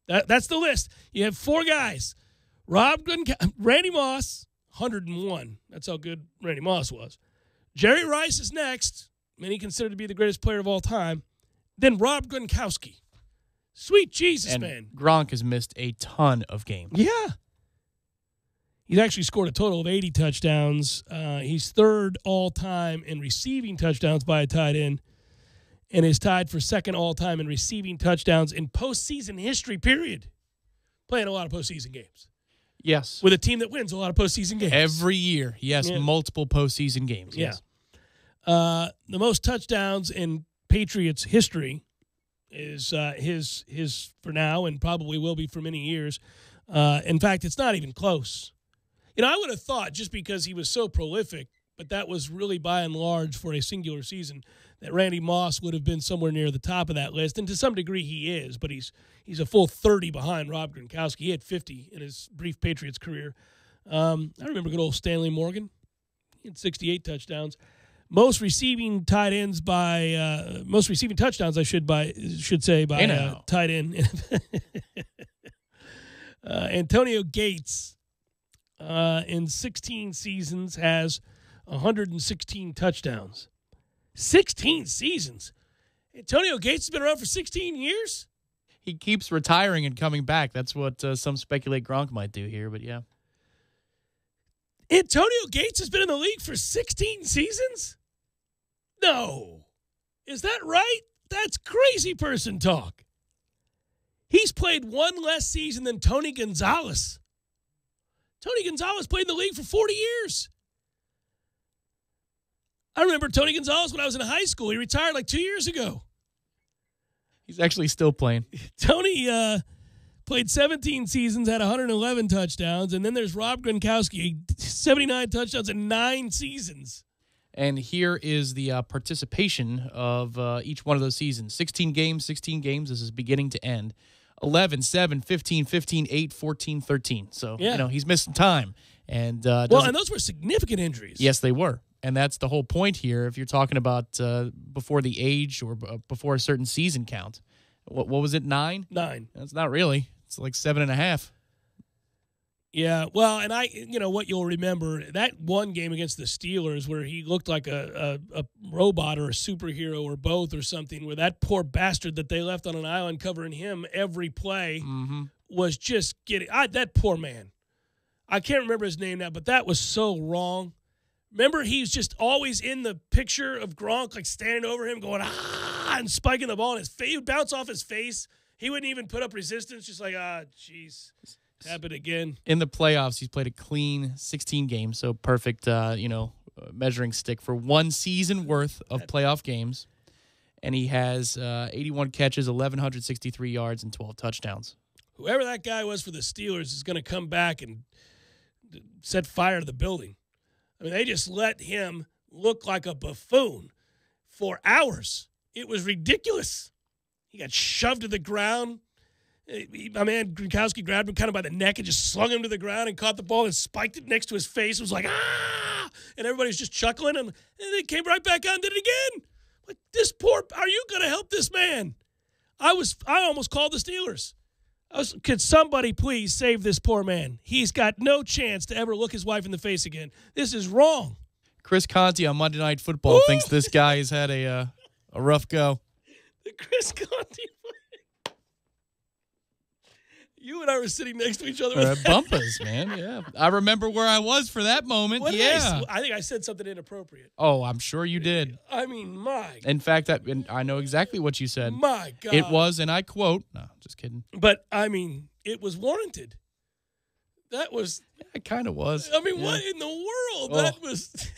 That's the list. You have four guys. Randy Moss, 101. That's how good Randy Moss was. Jerry Rice is next, many considered to be the greatest player of all time. Then Rob Gronkowski. Sweet Jesus, and man. Gronk has missed a ton of games. Yeah. He's actually scored a total of 80 touchdowns. He's third all-time in receiving touchdowns by a tight end and is tied for second all-time in receiving touchdowns in postseason history, period. Playing a lot of postseason games. Yes. With a team that wins a lot of postseason games. Every year. Yes, yeah. Multiple postseason games. Yes. Yeah. The most touchdowns in Patriots history is his for now and probably will be for many years. In fact, it's not even close. You know, I would have thought just because he was so prolific, but that was really by and large for a singular season, that Randy Moss would have been somewhere near the top of that list. And to some degree he is, but he's a full 30 behind Rob Gronkowski. He had 50 in his brief Patriots career. I remember good old Stanley Morgan. He had 68 touchdowns. Most receiving touchdowns, I should say, by tight end. Antonio Gates in 16 seasons has 116 touchdowns. 16 seasons. Antonio Gates has been around for 16 years? He keeps retiring and coming back. That's what some speculate Gronk might do here, but yeah. Antonio Gates has been in the league for 16 seasons? No. Is that right? That's crazy person talk. He's played one less season than Tony Gonzalez. Tony Gonzalez played in the league for 40 years. I remember Tony Gonzalez when I was in high school. He retired like 2 years ago. He's actually still playing. Tony played 17 seasons, had 111 touchdowns, and then there's Rob Gronkowski, 79 touchdowns in 9 seasons. And here is the participation of each one of those seasons. 16 games. This is beginning to end. 11, 7, 15, 15, 8, 14, 13. So, he's missing time. And and those were significant injuries. Yes, they were. And that's the whole point here. If you're talking about before the age or before a certain season count. What was it, 9? 9. That's not really. It's like 7.5. Yeah, well, and what you'll remember, that one game against the Steelers where he looked like a robot or a superhero or both or something, where that poor bastard that they left on an island covering him every play was just getting that poor man. I can't remember his name now, but that was so wrong. Remember, he was just always in the picture of Gronk, like standing over him, going, and spiking the ball, and his face, he would bounce off his face. He wouldn't even put up resistance, just like, jeez. Happened again. In the playoffs, he's played a clean 16 games, so perfect, measuring stick for one season worth of playoff games. And he has 81 catches, 1,163 yards, and 12 touchdowns. Whoever that guy was for the Steelers is going to come back and set fire to the building. I mean, they just let him look like a buffoon for hours. It was ridiculous. He got shoved to the ground. My man Gronkowski grabbed him kind of by the neck and just slung him to the ground and caught the ball and spiked it next to his face. It was like, and everybody's just chuckling, and they came right back out and did it again. Like, are you going to help this man? I almost called the Steelers. Could somebody please save this poor man? He's got no chance to ever look his wife in the face again. This is wrong. Chris Conte on Monday Night Football thinks this guy has had a rough go. The Chris Conte. You and I were sitting next to each other. Bumpers, man, yeah. I remember where I was for that moment, I think I said something inappropriate. Oh, I'm sure you did. I mean, In fact, I know exactly what you said. My God. It was, and I quote, no, just kidding. But, I mean, it was warranted. That was. Yeah, it kind of was. I mean, what in the world? That was.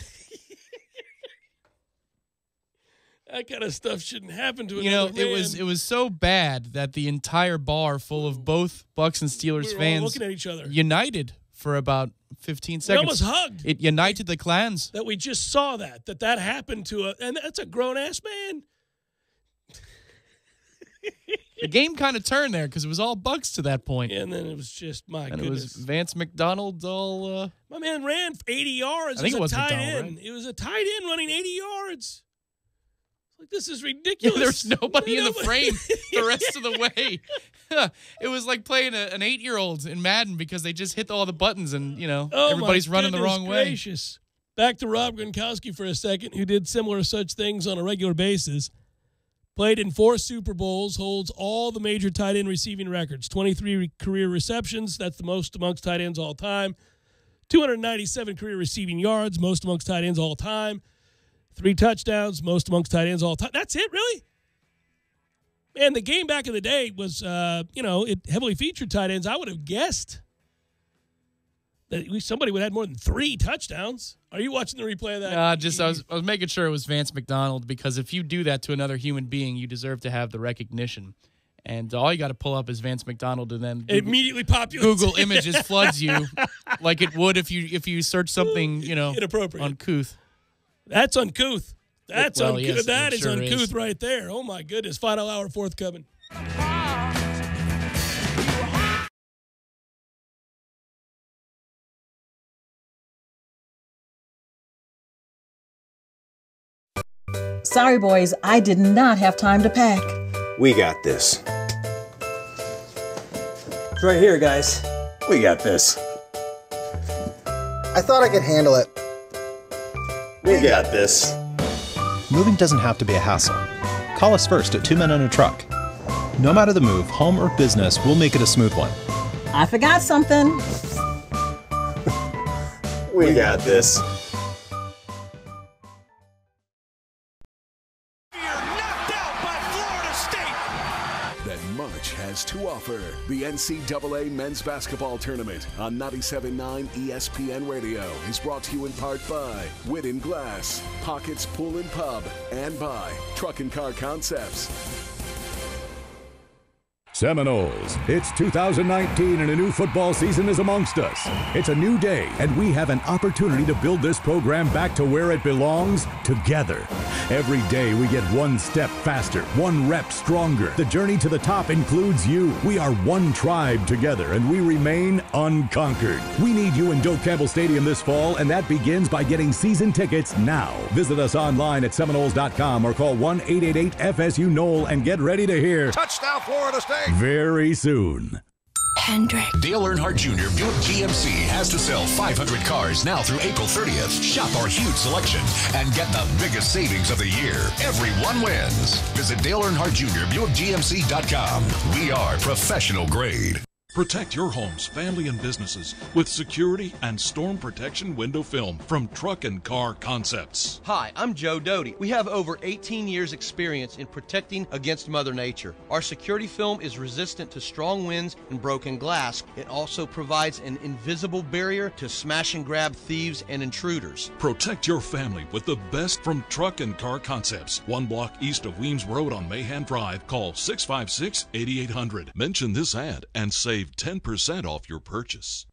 That kind of stuff shouldn't happen to another man. It was so bad that the entire bar full of both Bucs and Steelers fans all looking at each other, united for about 15 seconds. We almost hugged. It united the clans. That we just saw that happened to and that's a grown-ass man. The game kind of turned there because it was all Bucs to that point. And then it was just, goodness. It was Vance McDonald all... My man ran 80 yards. I think it was tight McDonald, end. right? It was a tight end running 80 yards. Like, this is ridiculous. There's nobody in the frame the rest of the way. It was like playing an 8-year-old in Madden because they just hit all the buttons and, everybody's running the wrong way. Back to Rob Gronkowski for a second, who did similar such things on a regular basis. Played in 4 Super Bowls, holds all the major tight end receiving records. 23 career receptions, that's the most amongst tight ends all time. 297 career receiving yards, most amongst tight ends all time. 3 touchdowns, most amongst tight ends all time. That's it, really? Man, the game back in the day was, it heavily featured tight ends. I would have guessed that somebody would have had more than 3 touchdowns. Are you watching the replay of that? I was making sure it was Vance McDonald because if you do that to another human being, you deserve to have the recognition. And all you got to pull up is Vance McDonald, and then immediately populates. Google Images floods you like it would if you search something inappropriate, uncouth. That's uncouth. That's uncouth. Yes, that is sure uncouth is. Right there. Oh, my goodness. Final hour forthcoming. Sorry, boys, I did not have time to pack. We got this. It's right here, guys. We got this. I thought I could handle it. We got this. Moving doesn't have to be a hassle. Call us first at 2 Men and a Truck. No matter the move, home or business, we'll make it a smooth one. I forgot something. We got this. Much has to offer. The NCAA Men's Basketball Tournament on 97.9 ESPN Radio is brought to you in part by Wood and Glass, Pockets Pool and Pub, and by Truck and Car Concepts. Seminoles, it's 2019 and a new football season is amongst us. It's a new day, and we have an opportunity to build this program back to where it belongs, together. Every day we get one step faster, one rep stronger. The journey to the top includes you. We are one tribe together, and we remain unconquered. We need you in Doak Campbell Stadium this fall, and that begins by getting season tickets now. Visit us online at Seminoles.com or call 1-888-FSU-NOLE and get ready to hear Touchdown, Florida State! Very soon. Hendrick. Dale Earnhardt Jr. Buick GMC has to sell 500 cars now through April 30th. Shop our huge selection and get the biggest savings of the year. Everyone wins. Visit Dale Earnhardt Jr. BuickGMC.com. We are professional grade. Protect your homes, family, and businesses with security and storm protection window film from Truck and Car Concepts. Hi, I'm Joe Doty. We have over 18 years experience in protecting against Mother Nature. Our security film is resistant to strong winds and broken glass. It also provides an invisible barrier to smash and grab thieves and intruders. Protect your family with the best from Truck and Car Concepts. 1 block east of Weems Road on Mahan Drive. Call 656-8800. Mention this ad and save 10% off your purchase.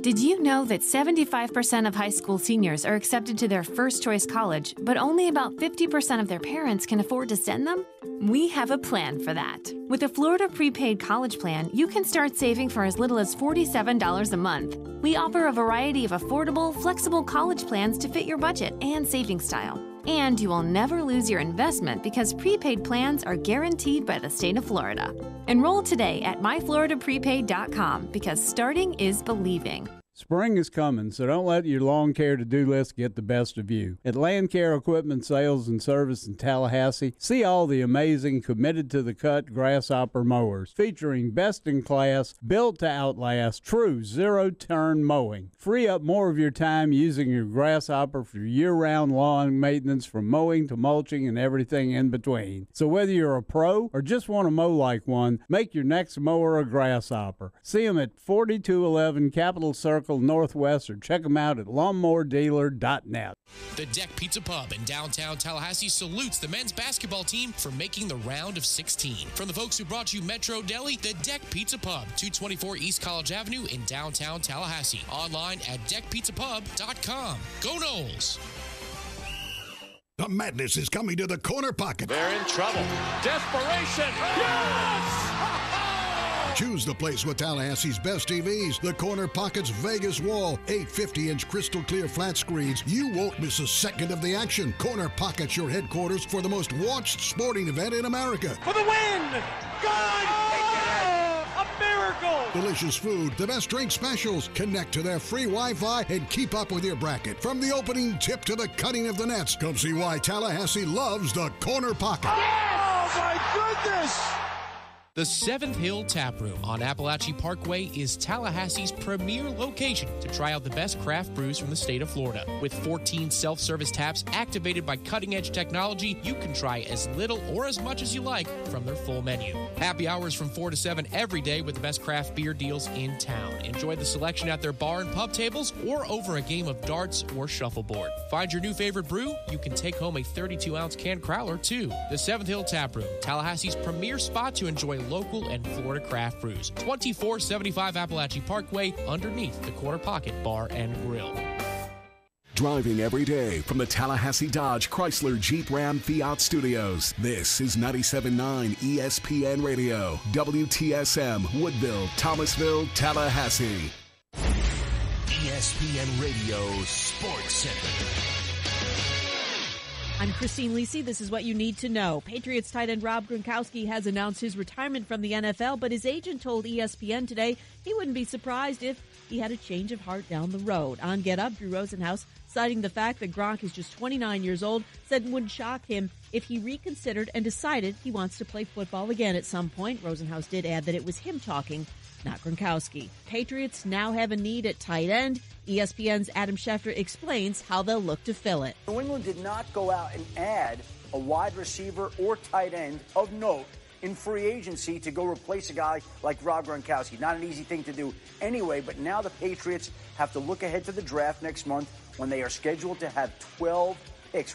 Did you know that 75% of high school seniors are accepted to their first choice college, but only about 50% of their parents can afford to send them? We have a plan for that. With a Florida prepaid college plan, you can start saving for as little as $47 a month. We offer a variety of affordable, flexible college plans to fit your budget and saving style. And you will never lose your investment because prepaid plans are guaranteed by the state of Florida. Enroll today at myfloridaprepaid.com because starting is believing. Spring is coming, so don't let your lawn care to-do list get the best of you. At Land Care Equipment Sales and Service in Tallahassee, see all the amazing committed-to-the-cut grasshopper mowers featuring best-in-class, built-to-outlast, true zero-turn mowing. Free up more of your time using your grasshopper for year-round lawn maintenance from mowing to mulching and everything in between. So whether you're a pro or just want to mow like one, make your next mower a grasshopper. See them at 4211 Capitol Circle Northwest or check them out at lawnmowerdealer.net. The Deck Pizza Pub in downtown Tallahassee salutes the men's basketball team for making the round of 16. From the folks who brought you Metro Deli, the Deck Pizza Pub, 224 East College Avenue in downtown Tallahassee. Online at deckpizzapub.com. Go Noles! The madness is coming to the corner pocket. They're in trouble. Desperation. Yes! Choose the place with Tallahassee's best TVs. The Corner Pocket's Vegas Wall. 8 50-inch crystal clear flat screens. You won't miss a second of the action. Corner Pocket's your headquarters for the most watched sporting event in America. For the win! Good! A miracle! Delicious food, the best drink specials. Connect to their free Wi-Fi and keep up with your bracket. From the opening tip to the cutting of the nets. Come see why Tallahassee loves the Corner Pocket. Yes! Oh, my goodness! The Seventh Hill Tap Room on Appalachia Parkway is Tallahassee's premier location to try out the best craft brews from the state of Florida. With 14 self-service taps activated by cutting-edge technology, you can try as little or as much as you like from their full menu. Happy hours from 4 to 7 every day with the best craft beer deals in town. Enjoy the selection at their bar and pub tables or over a game of darts or shuffleboard. Find your new favorite brew? You can take home a 32-ounce can crowler, too. The Seventh Hill Tap Room, Tallahassee's premier spot to enjoy local and Florida craft brews. 2475 Appalachia Parkway, underneath the Corner Pocket Bar and Grill. Driving every day from the Tallahassee Dodge Chrysler Jeep Ram Fiat Studios. This is 97.9 ESPN Radio, WTSM, Woodville, Thomasville, Tallahassee. ESPN Radio Sports Center. I'm Christine Lisi. This is what you need to know. Patriots tight end Rob Gronkowski has announced his retirement from the NFL, but his agent told ESPN today he wouldn't be surprised if he had a change of heart down the road. On Get Up, Drew Rosenhaus citing the fact that Gronk is just 29 years old, said it wouldn't shock him if he reconsidered and decided he wants to play football again at some point. Rosenhaus did add that it was him talking, not Gronkowski. Patriots now have a need at tight end. ESPN's Adam Schefter explains how they'll look to fill it. New England did not go out and add a wide receiver or tight end of note in free agency to go replace a guy like Rob Gronkowski. Not an easy thing to do anyway, but now the Patriots have to look ahead to the draft next month when they are scheduled to have 12 picks.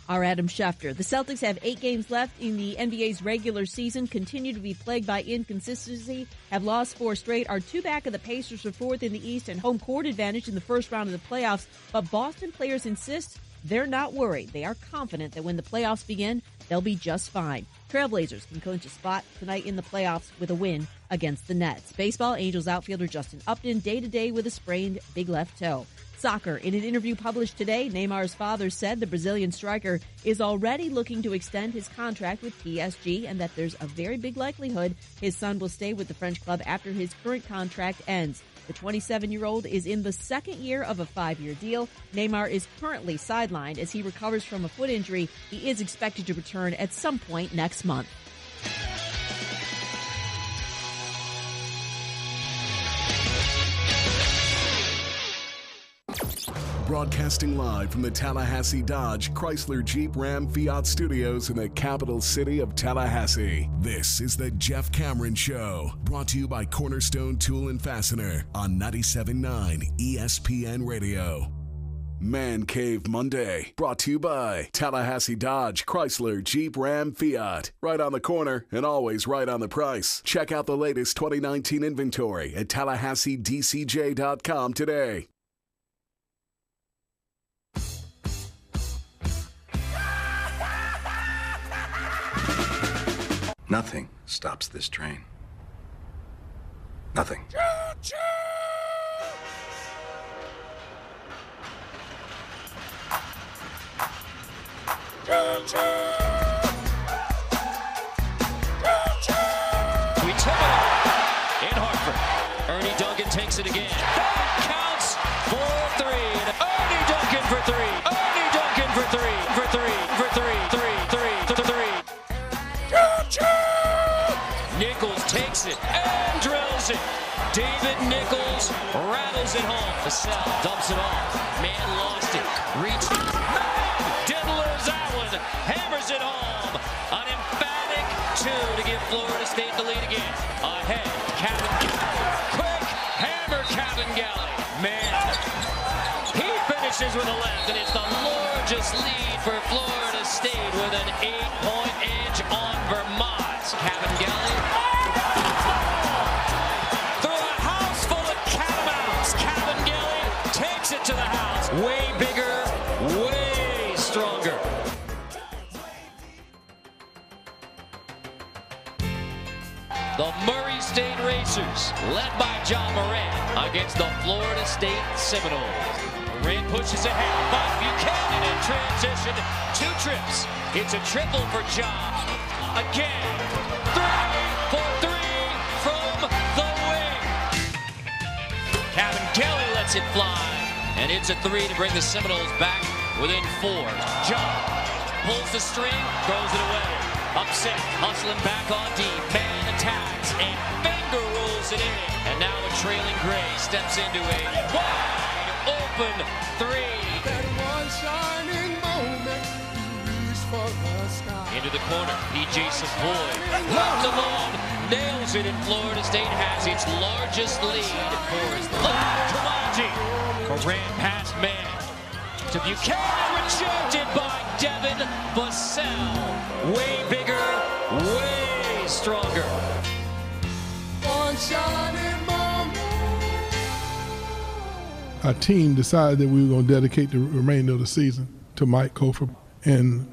Our Adam Schefter. The Celtics have 8 games left in the NBA's regular season, continue to be plagued by inconsistency, have lost 4 straight, are 2 back of the Pacers for 4th in the East and home court advantage in the first round of the playoffs. But Boston players insist they're not worried. They are confident that when the playoffs begin, they'll be just fine. Trailblazers can clinch a spot tonight in the playoffs with a win against the Nets. Baseball, Angels outfielder Justin Upton day-to-day with a sprained big left toe. Soccer, in an interview published today, Neymar's father said the Brazilian striker is already looking to extend his contract with PSG and that there's a very big likelihood his son will stay with the French club after his current contract ends. The 27-year-old is in the second year of a 5-year deal. Neymar is currently sidelined as he recovers from a foot injury. He is expected to return at some point next month. Broadcasting live from the Tallahassee Dodge, Chrysler, Jeep, Ram, Fiat studios in the capital city of Tallahassee. This is the Jeff Cameron Show, brought to you by Cornerstone Tool and Fastener on 97.9 ESPN Radio. Man Cave Monday, brought to you by Tallahassee Dodge, Chrysler, Jeep, Ram, Fiat. Right on the corner and always right on the price. Check out the latest 2019 inventory at TallahasseeDCJ.com today. Nothing stops this train. Nothing. We tip it off in Hartford. Ernie Duncan takes it again. That counts for 3. Ernie Duncan for 3. Ernie Duncan for 3. For 3. For 3. 3. 3. 3. 3. Nichols takes it and drills it. David Nichols rattles it home. Vassell dumps it off. Man lost it. Reaching. Man didn't lose that one. Hammers it home. An emphatic 2 to give Florida State the lead again. Ahead. Quick hammer Cabangeli. Man. He finishes with a left, and it's the largest lead for Florida State with an 8-point edge on Vermont. Cabangeli through a house full of catamounts. Cabangeli takes it to the house. Way bigger, way stronger. The Murray State Racers, led by John Moran, against the Florida State Seminoles. Moran pushes ahead, but Buchanan in transition. 2 trips. It's a triple for John. Again, 3 for 3 from the wing. Cabangeli lets it fly, and it's a 3 to bring the Seminoles back within 4. John pulls the string, throws it away. Upset, hustling back on deep. Man attacks, and finger rolls it in. And now a trailing Gray steps into a wide open 3. That one shining moment you reach for the sky. Into the corner, P.J. Savoy, left alone, nails it, and Florida State has its largest lead for his left. Kamaji, Moran past man to Buchanan, rejected by Devin Vassell. Way bigger, way stronger. One shining moment. Our team decided that we were going to dedicate the remainder of the season to Mike Cofer, and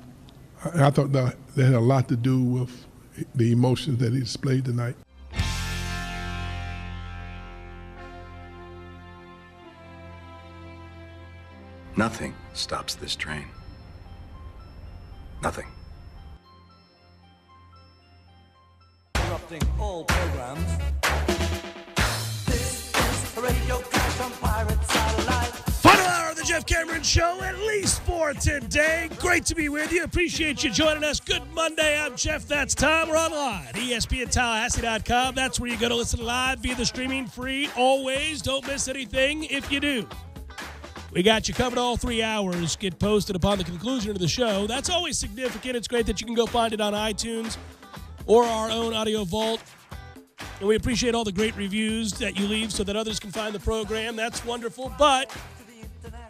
I thought that had a lot to do with the emotions that he displayed tonight. Nothing stops this train. Nothing. Interrupting all programs. This is a radio crash on Pirate Satellite. Final hour of the Jeff Cameron Show, at least for today. Great to be with you. Appreciate you joining us. Good Monday. I'm Jeff. That's Tom. We're online. ESPNTallahassee.com. That's where you go to listen live via the streaming free. Always. Don't miss anything if you do. We got you covered all 3 hours. Get posted upon the conclusion of the show. That's always significant. It's great that you can go find it on iTunes or our own audio vault. And we appreciate all the great reviews that you leave so that others can find the program. That's wonderful. But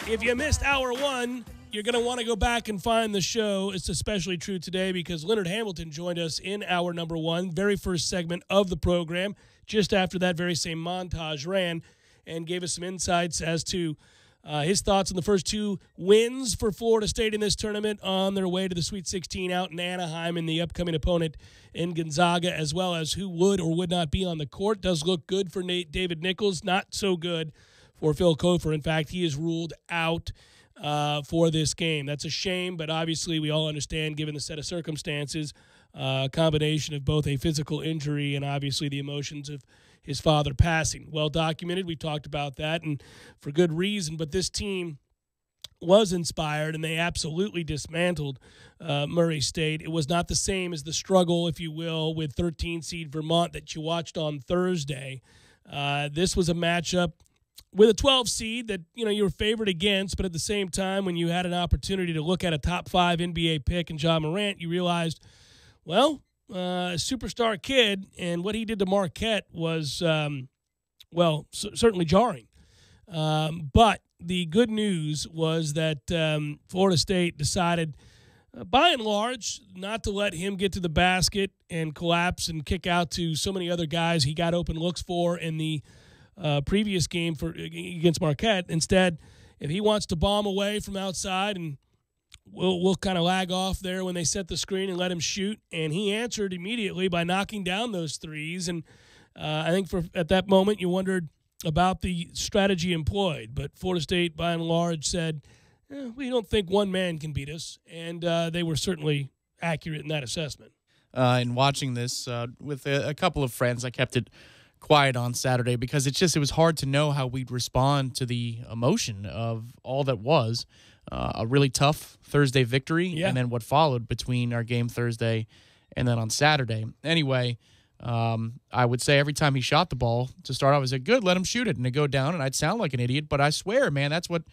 if you missed hour one, you're going to want to go back and find the show. It's especially true today because Leonard Hamilton joined us in hour number one, very first segment of the program, just after that very same montage ran, and gave us some insights as to his thoughts on the first 2 wins for Florida State in this tournament on their way to the Sweet 16 out in Anaheim and the upcoming opponent in Gonzaga, as well as who would or would not be on the court. Does look good for David Nichols, not so good for Phil Kofer. In fact, he is ruled out for this game. That's a shame, but obviously we all understand, given the set of circumstances, a combination of both a physical injury and obviously the emotions of his father passing. Well documented. We talked about that, and for good reason. But this team was inspired, and they absolutely dismantled Murray State. It was not the same as the struggle, if you will, with 13-seed Vermont that you watched on Thursday. This was a matchup with a 12 seed that, you were favored against, but at the same time, when you had an opportunity to look at a top 5 NBA pick in Ja Morant, you realized, well, a superstar kid, and what he did to Marquette was, certainly jarring. But the good news was that Florida State decided, by and large, not to let him get to the basket and collapse and kick out to so many other guys he got open looks for in the previous game against Marquette. Instead, if he wants to bomb away from outside, and we'll kind of lag off there when they set the screen and let him shoot, and he answered immediately by knocking down those threes. And I think at that moment you wondered about the strategy employed, but Florida State, by and large, said, we don't think one man can beat us, and they were certainly accurate in that assessment. In watching this with a couple of friends, I kept it quiet on Saturday because it was hard to know how we'd respond to the emotion of all that was a really tough Thursday victory, and then what followed between our game Thursday and then on Saturday. Anyway, I would say every time he shot the ball to start off, I said, good, let him shoot it, and to go down, and I'd sound like an idiot, but I swear, man, that's what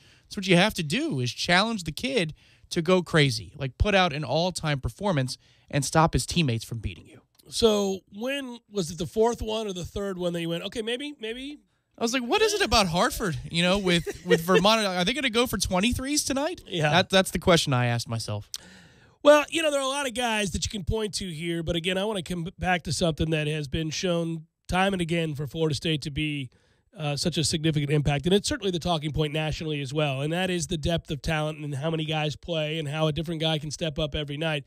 you have to do, is challenge the kid to go crazy, like put out an all-time performance and stop his teammates from beating you. So when was it, the fourth one or the third one that you went, okay, maybe? I was like, what is it about Hartford, with Vermont? Are they going to go for 23s tonight? Yeah. That's the question I asked myself. Well, there are a lot of guys that you can point to here, but again, I want to come back to something that has been shown time and again for Florida State to be such a significant impact, and it's certainly the talking point nationally as well, and that is the depth of talent and how many guys play and how a different guy can step up every night.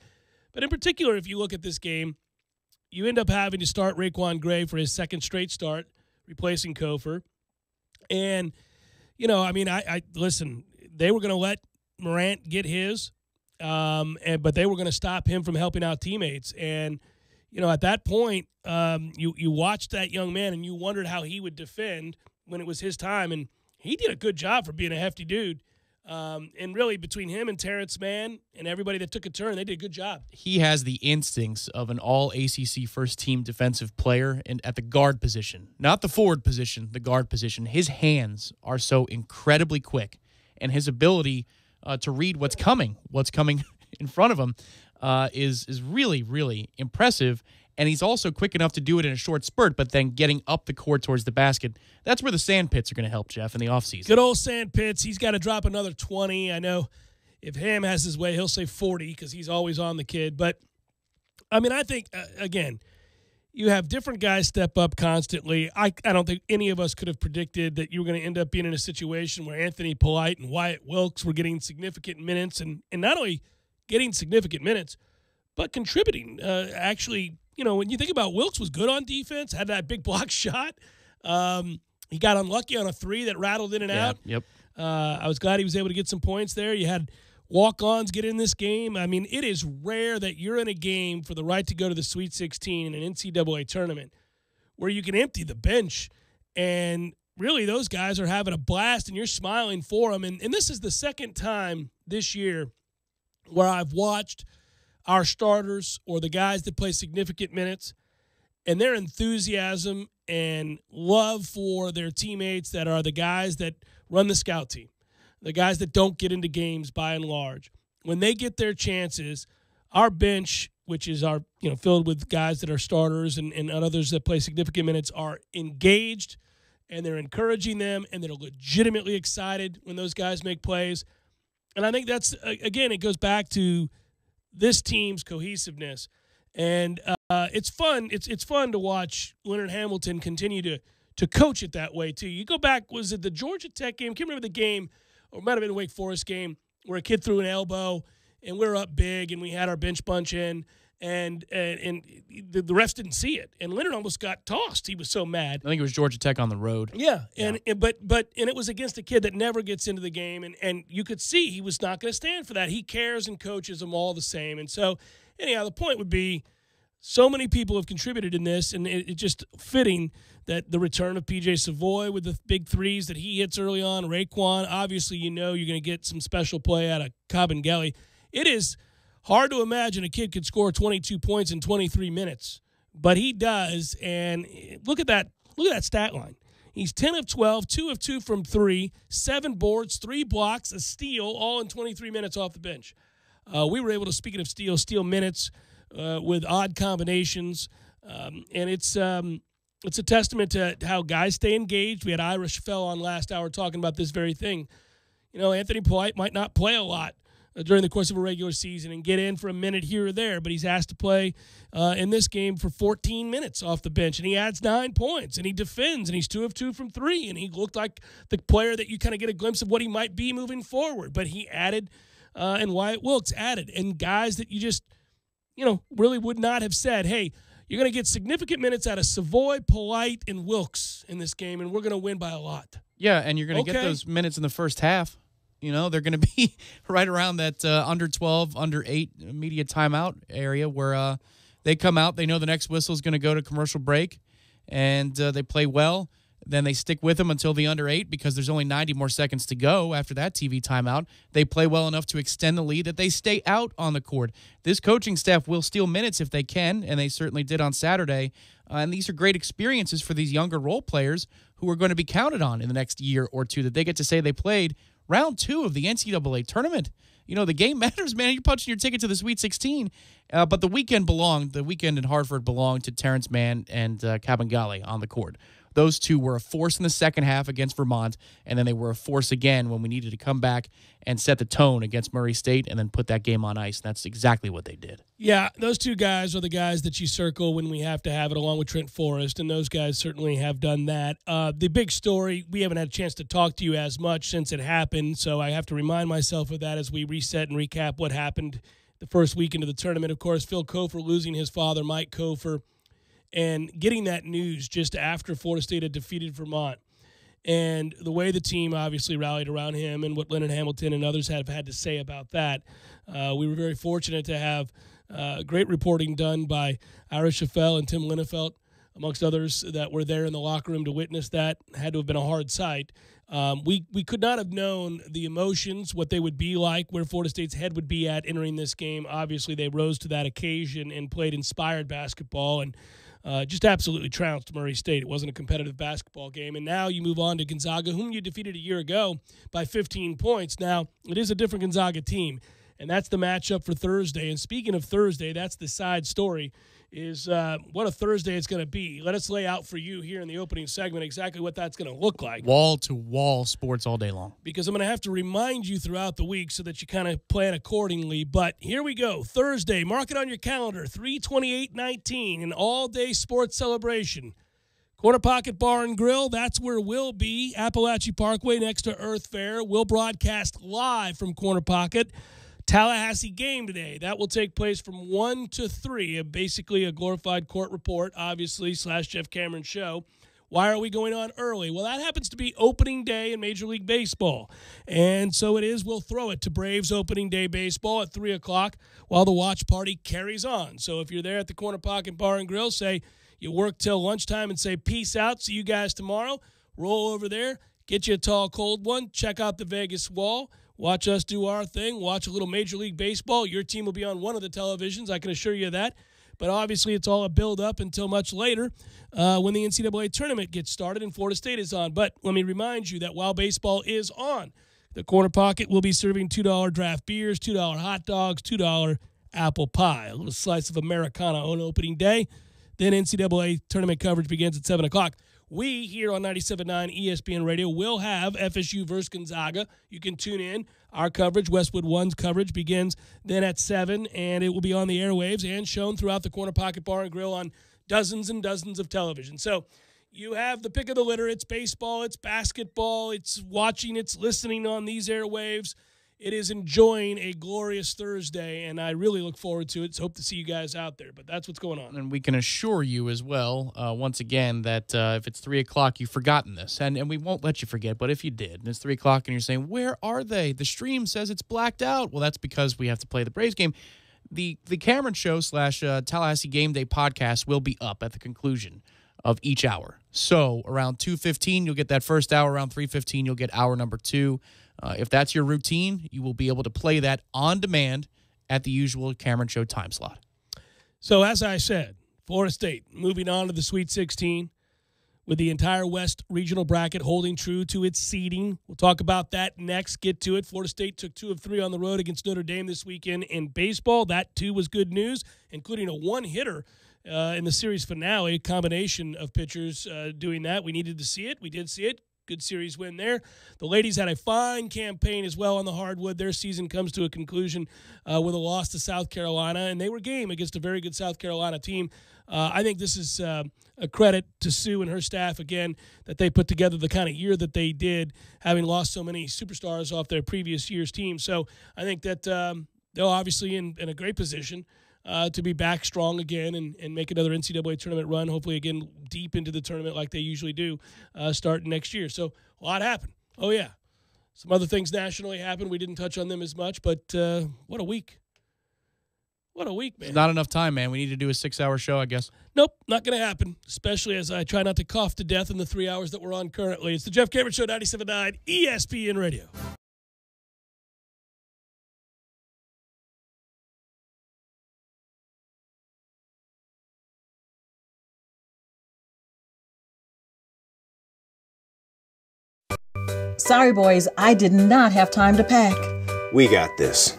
But in particular, if you look at this game, you end up having to start Raekwon Gray for his second straight start, replacing Kofer. And, I listen, they were going to let Morant get his, but they were going to stop him from helping out teammates. And, at that point, you watched that young man and you wondered how he would defend when it was his time. And he did a good job for being a hefty dude. And really, between him and Terrence Mann and everybody that took a turn, they did a good job. He has the instincts of an all-ACC first-team defensive player at the guard position. Not the forward position, the guard position. His hands are so incredibly quick, and his ability to read what's coming in front of him is really, really impressive. And he's also quick enough to do it in a short spurt, but then getting up the court towards the basket. That's where the sand pits are going to help, Jeff, in the offseason. Good old sand pits. He's got to drop another 20. I know if Ham has his way, he'll say 40 because he's always on the kid. But, I think, again, you have different guys step up constantly. I don't think any of us could have predicted that you were going to end up being in a situation where Anthony Polite and Wyatt Wilkes were getting significant minutes, and not only getting significant minutes, but contributing. Actually, when you think about Wilkes was good on defense, had that big block shot. He got unlucky on a three that rattled in and out. Yep. I was glad he was able to get some points there. You had walk-ons get in this game. It is rare that you're in a game for the right to go to the Sweet 16 in an NCAA tournament where you can empty the bench and really those guys are having a blast, and you're smiling for them. And this is the second time this year where I've watched our starters or the guys that play significant minutes and their enthusiasm and love for their teammates that are the guys that run the scout team, the guys that don't get into games by and large. When they get their chances, our bench, which is our filled with guys that are starters and others that play significant minutes, are engaged, and they're encouraging them, and they're legitimately excited when those guys make plays. And I think that's, again, it goes back to this team's cohesiveness. And it's fun. It's fun to watch Leonard Hamilton continue to coach it that way, too. You go back, was it the Georgia Tech game? I can't remember the game, or it might have been the Wake Forest game, where a kid threw an elbow, and we were up big, and we had our bench bunch in, and the refs didn't see it. And Leonard almost got tossed. He was so mad. I think it was Georgia Tech on the road. Yeah, and it was against a kid that never gets into the game, and you could see he was not going to stand for that. He cares and coaches them all the same. And so, anyhow, the point would be, so many people have contributed in this, and it's just fitting that the return of P.J. Savoy with the big threes that he hits early on, Raekwon, obviously you're going to get some special play out of Kabengele. It is hard to imagine a kid could score 22 points in 23 minutes, but he does, and look at that stat line. He's 10 of 12, 2 of 2 from 3, 7 boards, 3 blocks, a steal, all in 23 minutes off the bench. We were able to, speaking of steal minutes, with odd combinations, and it's a testament to how guys stay engaged. We had Ira Schoffel on last hour talking about this very thing. Anthony Polite might not play a lot during the course of a regular season and get in for a minute here or there, but he's asked to play in this game for 14 minutes off the bench, and he adds 9 points, and he defends, and he's 2 of 2 from 3, and he looked like the player that you kind of get a glimpse of what he might be moving forward. But he added, and Wyatt Wilkes added, and guys that you just really would not have said, hey, you're going to get significant minutes out of Savoy, Polite, and Wilkes in this game, and we're going to win by a lot. Yeah, and you're going to get those minutes in the first half. They're going to be right around that under 12, under 8 media timeout area where they come out. They know the next whistle is going to go to commercial break, and they play well. Then they stick with them until the under 8 because there's only 90 more seconds to go after that TV timeout. They play well enough to extend the lead that they stay out on the court. This coaching staff will steal minutes if they can, and they certainly did on Saturday. And these are great experiences for these younger role players who are going to be counted on in the next year or two, that they get to say they played round 2 of the NCAA tournament. The game matters, man. You're punching your ticket to the Sweet 16. But the weekend in Hartford belonged to Terrence Mann and Kabengele on the court. Those two were a force in the second half against Vermont, and then they were a force again when we needed to come back and set the tone against Murray State and then put that game on ice. And that's exactly what they did. Yeah, those two guys are the guys that you circle when we have to have it, along with Trent Forrest, and those guys certainly have done that. The big story, we haven't had a chance to talk to you as much since it happened, so I have to remind myself of that as we reset and recap what happened the first weekend of the tournament. Of course, Phil Kofer losing his father, Mike Kofer, and getting that news just after Florida State had defeated Vermont. And the way the team obviously rallied around him and what Leonard Hamilton and others have had to say about that. We were very fortunate to have great reporting done by Ira Schoffel and Tim Linnefelt, amongst others, that were there in the locker room to witness that. Had to have been a hard sight. We could not have known the emotions, what they would be like, where Florida State's head would be at entering this game. Obviously, they rose to that occasion and played inspired basketball and just absolutely trounced Murray State. It wasn't a competitive basketball game. And now you move on to Gonzaga, whom you defeated a year ago by 15 points. Now, it is a different Gonzaga team, and that's the matchup for Thursday. And speaking of Thursday, that's the side story, is what a Thursday it's going to be. Let us lay out for you here in the opening segment exactly what that's going to look like. Wall-to-wall sports all day long. Because I'm going to have to remind you throughout the week so that you kind of plan accordingly. But here we go. Thursday, mark it on your calendar, 3/28/19, an all-day sports celebration. Corner Pocket Bar and Grill, that's where we'll be. Appalachian Parkway next to Earth Fair. We'll broadcast live from Corner Pocket. Tallahassee game today. That will take place from 1 to 3, basically a glorified court report, obviously, / Jeff Cameron show. Why are we going on early? Well, that happens to be opening day in Major League Baseball. And so it is, we'll throw it to Braves opening day baseball at 3 o'clock while the watch party carries on. So if you're there at the Corner Pocket Bar and Grill, say you work till lunchtime and say peace out, see you guys tomorrow. roll over there, get you a tall, cold one, check out the Vegas Wall, watch us do our thing, watch a little Major League Baseball. Your team will be on one of the televisions, I can assure you of that. But obviously it's all a build-up until much later when the NCAA tournament gets started and Florida State is on. But let me remind you that while baseball is on, the Corner Pocket will be serving $2 draft beers, $2 hot dogs, $2 apple pie, a little slice of Americana on opening day. Then NCAA tournament coverage begins at 7 o'clock. We here on 97.9 ESPN Radio will have FSU versus Gonzaga. You can tune in. Our coverage, Westwood One's coverage, begins then at 7, and it will be on the airwaves and shown throughout the Corner Pocket Bar and Grill on dozens and dozens of television. So you have the pick of the litter. It's baseball, it's basketball, it's watching, it's listening on these airwaves. It is enjoying a glorious Thursday, and I really look forward to it. So hope to see you guys out there. But that's what's going on. And we can assure you as well, once again, that if it's 3 o'clock, you've forgotten this. And we won't let you forget, but if you did, and it's 3 o'clock and you're saying, where are they? The stream says it's blacked out. Well, that's because we have to play the Braves game. The Cameron Show / Tallahassee Game Day podcast will be up at the conclusion of each hour. So around 2:15, you'll get that first hour. Around 3:15, you'll get hour number 2. If that's your routine, you will be able to play that on demand at the usual Cameron Show time slot. So as I said, Florida State moving on to the Sweet 16 with the entire West regional bracket holding true to its seeding. We'll talk about that next, get to it. Florida State took 2 of 3 on the road against Notre Dame this weekend in baseball. That, too, was good news, including a one-hitter in the series finale, a combination of pitchers doing that. We needed to see it. We did see it. Good series win there. The ladies had a fine campaign as well on the hardwood. Their season comes to a conclusion with a loss to South Carolina, and they were game against a very good South Carolina team. I think this is a credit to Sue and her staff, again, that they put together the kind of year that they did, having lost so many superstars off their previous year's team. So I think that they're obviously in a great position to be back strong again and make another NCAA tournament run, hopefully again deep into the tournament like they usually do starting next year. So a lot happened. Oh, yeah. Some other things nationally happened. We didn't touch on them as much, but what a week. What a week, man. It's not enough time, man. We need to do a 6-hour show, I guess. Nope, not going to happen, especially as I try not to cough to death in the 3 hours that we're on currently. It's the Jeff Cameron Show, 97.9 ESPN Radio. Sorry, boys, I did not have time to pack. We got this.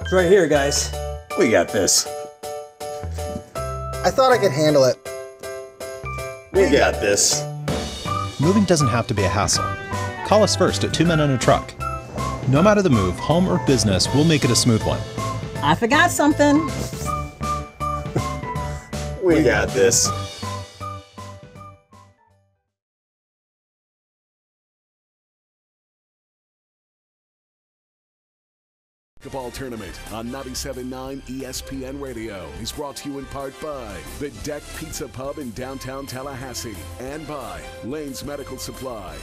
It's right here, guys. We got this. I thought I could handle it. We got this. Moving doesn't have to be a hassle. Call us first at 2 Men on a Truck. No matter the move, home or business, we'll make it a smooth one. I forgot something. We got this. Basketball tournament on 97.9 ESPN Radio is brought to you in part by the Deck Pizza Pub in downtown Tallahassee and by Lane's Medical Supply.